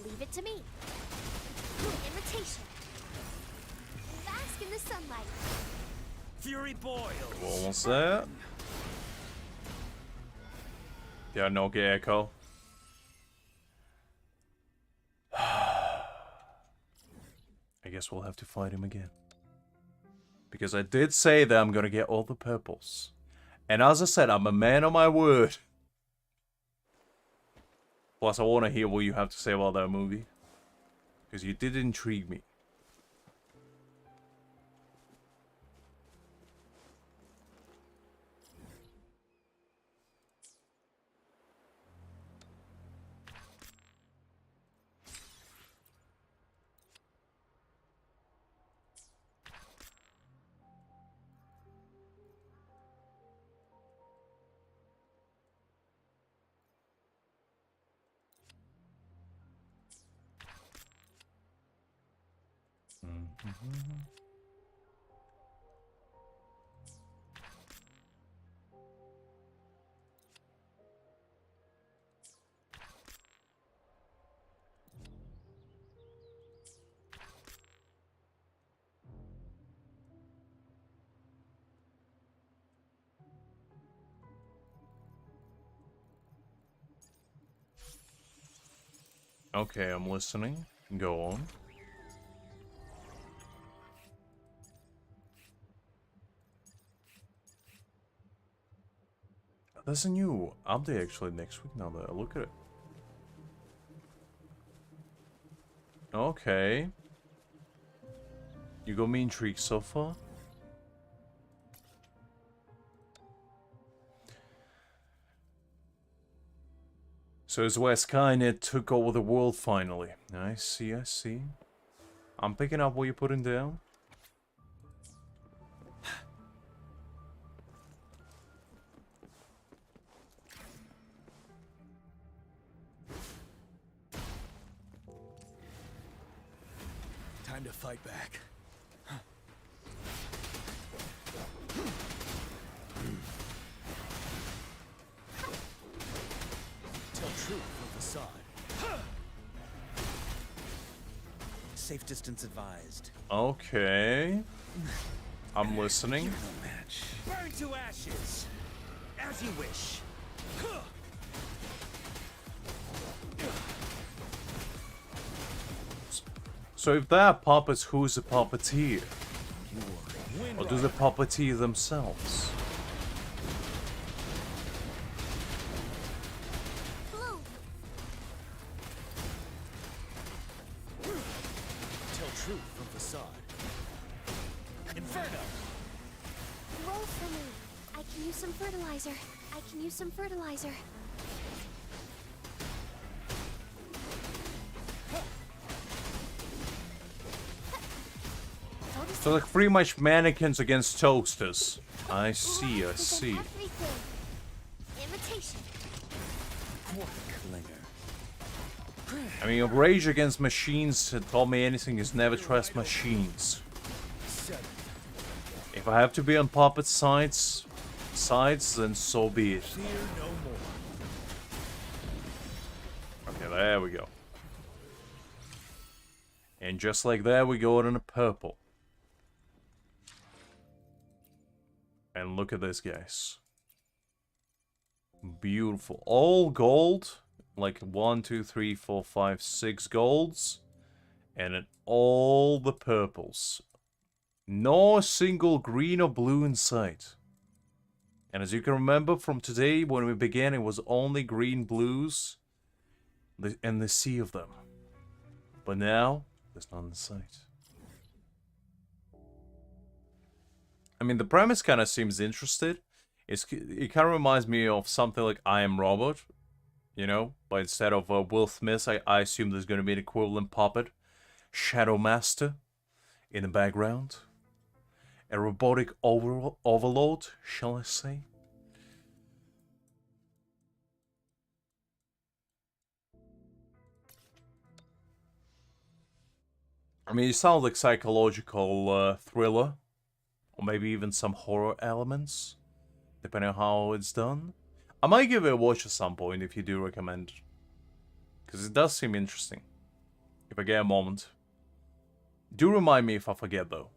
Leave it to me. Imitation. Bask in the sunlight. Fury boils. Almost there. Yeah, no gecko. I guess we'll have to fight him again. Because I did say that I'm gonna get all the purples. And as I said, I'm a man of my word. Plus, I want to hear what you have to say about that movie. Because you did intrigue me. Okay, I'm listening. Go on. There's a new update actually next week now that I look at it. Okay. You got me intrigued so far? So it's where Skynet took over the world finally. I see, I see. I'm picking up what you're putting down. Time to fight back. Tell truth from facade. Safe distance advised. Okay. I'm listening. You're no match. Burn to ashes. As you wish. So if they're puppets, who's the puppeteer? Or do the puppeteer themselves? Bloom. Tell truth from facade. Inferno! Roll for me. I can use some fertilizer. I can use some fertilizer. So like pretty much mannequins against toasters. I see, I Ooh, see. everything. Imitation. Klinger. I mean, Rage Against Machines told me anything is never trust machines. 7. If I have to be on puppet sides, then so be it. Fear no more. Okay, there we go. And just like that, we go on a purple. And look at this, guys. Beautiful. All gold. Like 1, 2, 3, 4, 5, 6 golds. And then all the purples. No single green or blue in sight. And as you can remember from today, when we began, it was only green, blues, and the sea of them. But now, there's none in sight. I mean, the premise kind of seems interesting. It kind of reminds me of something like I Am Robot, you know? But instead of Will Smith, I assume there's going to be an equivalent puppet. Shadow Master in the background. A robotic overload, shall I say? I mean, it sounds like psychological thriller. Or maybe even some horror elements. Depending on how it's done. I might give it a watch at some point if you do recommend. Because it does seem interesting. If I get a moment. Do remind me if I forget though.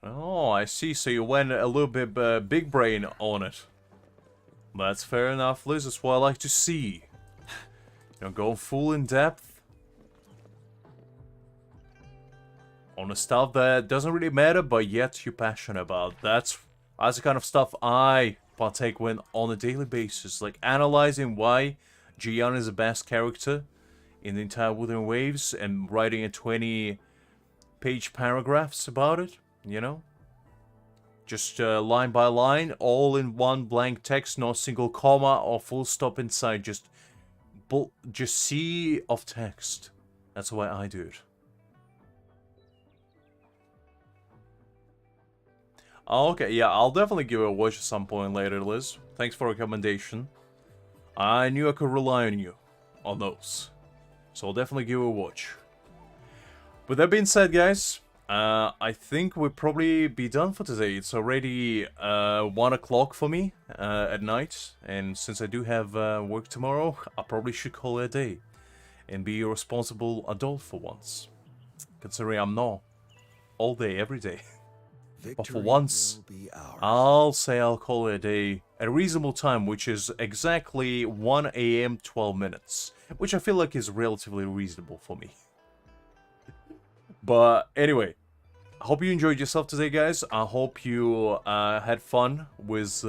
Oh, I see. So you went a little bit big brain on it. That's fair enough, Liz. That's what I like to see. You know, go full in depth on the stuff that doesn't really matter, but yet you're passionate about. That's the kind of stuff I partake in on a daily basis. Like analyzing why Jiyan is the best character in the entire Wuthering Waves and writing a 20-page paragraphs about it. You know? Just line by line, all in one blank text, no single comma or full stop inside. Just sea of text. That's the way I do it. Oh, okay, yeah, I'll definitely give it a watch at some point later, Liz. Thanks for the recommendation. I knew I could rely on you on those. So I'll definitely give it a watch. With that being said, guys, I think we'll probably be done for today. It's already 1 o'clock for me at night, and since I do have work tomorrow, I probably should call it a day and be a responsible adult for once, considering I'm not all day, every day. But for once, I'll say I'll call it a day at a reasonable time, which is exactly 1 AM 12 minutes, which I feel like is relatively reasonable for me. But anyway, I hope you enjoyed yourself today, guys. I hope you had fun with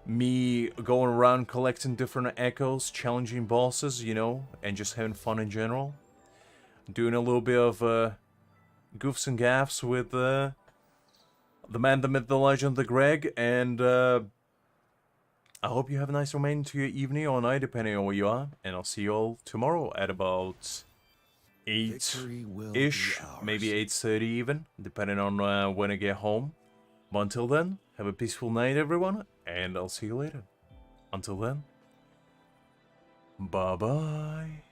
me going around collecting different echoes, challenging bosses, you know, and just having fun in general. Doing a little bit of goofs and gaffs with the man, the myth, the legend, the Greg, and I hope you have a nice remaining to your evening or night, depending on where you are, and I'll see you all tomorrow at about 8-ish, maybe 8:30 even, depending on when I get home. But until then, have a peaceful night, everyone, and I'll see you later. Until then, bye-bye.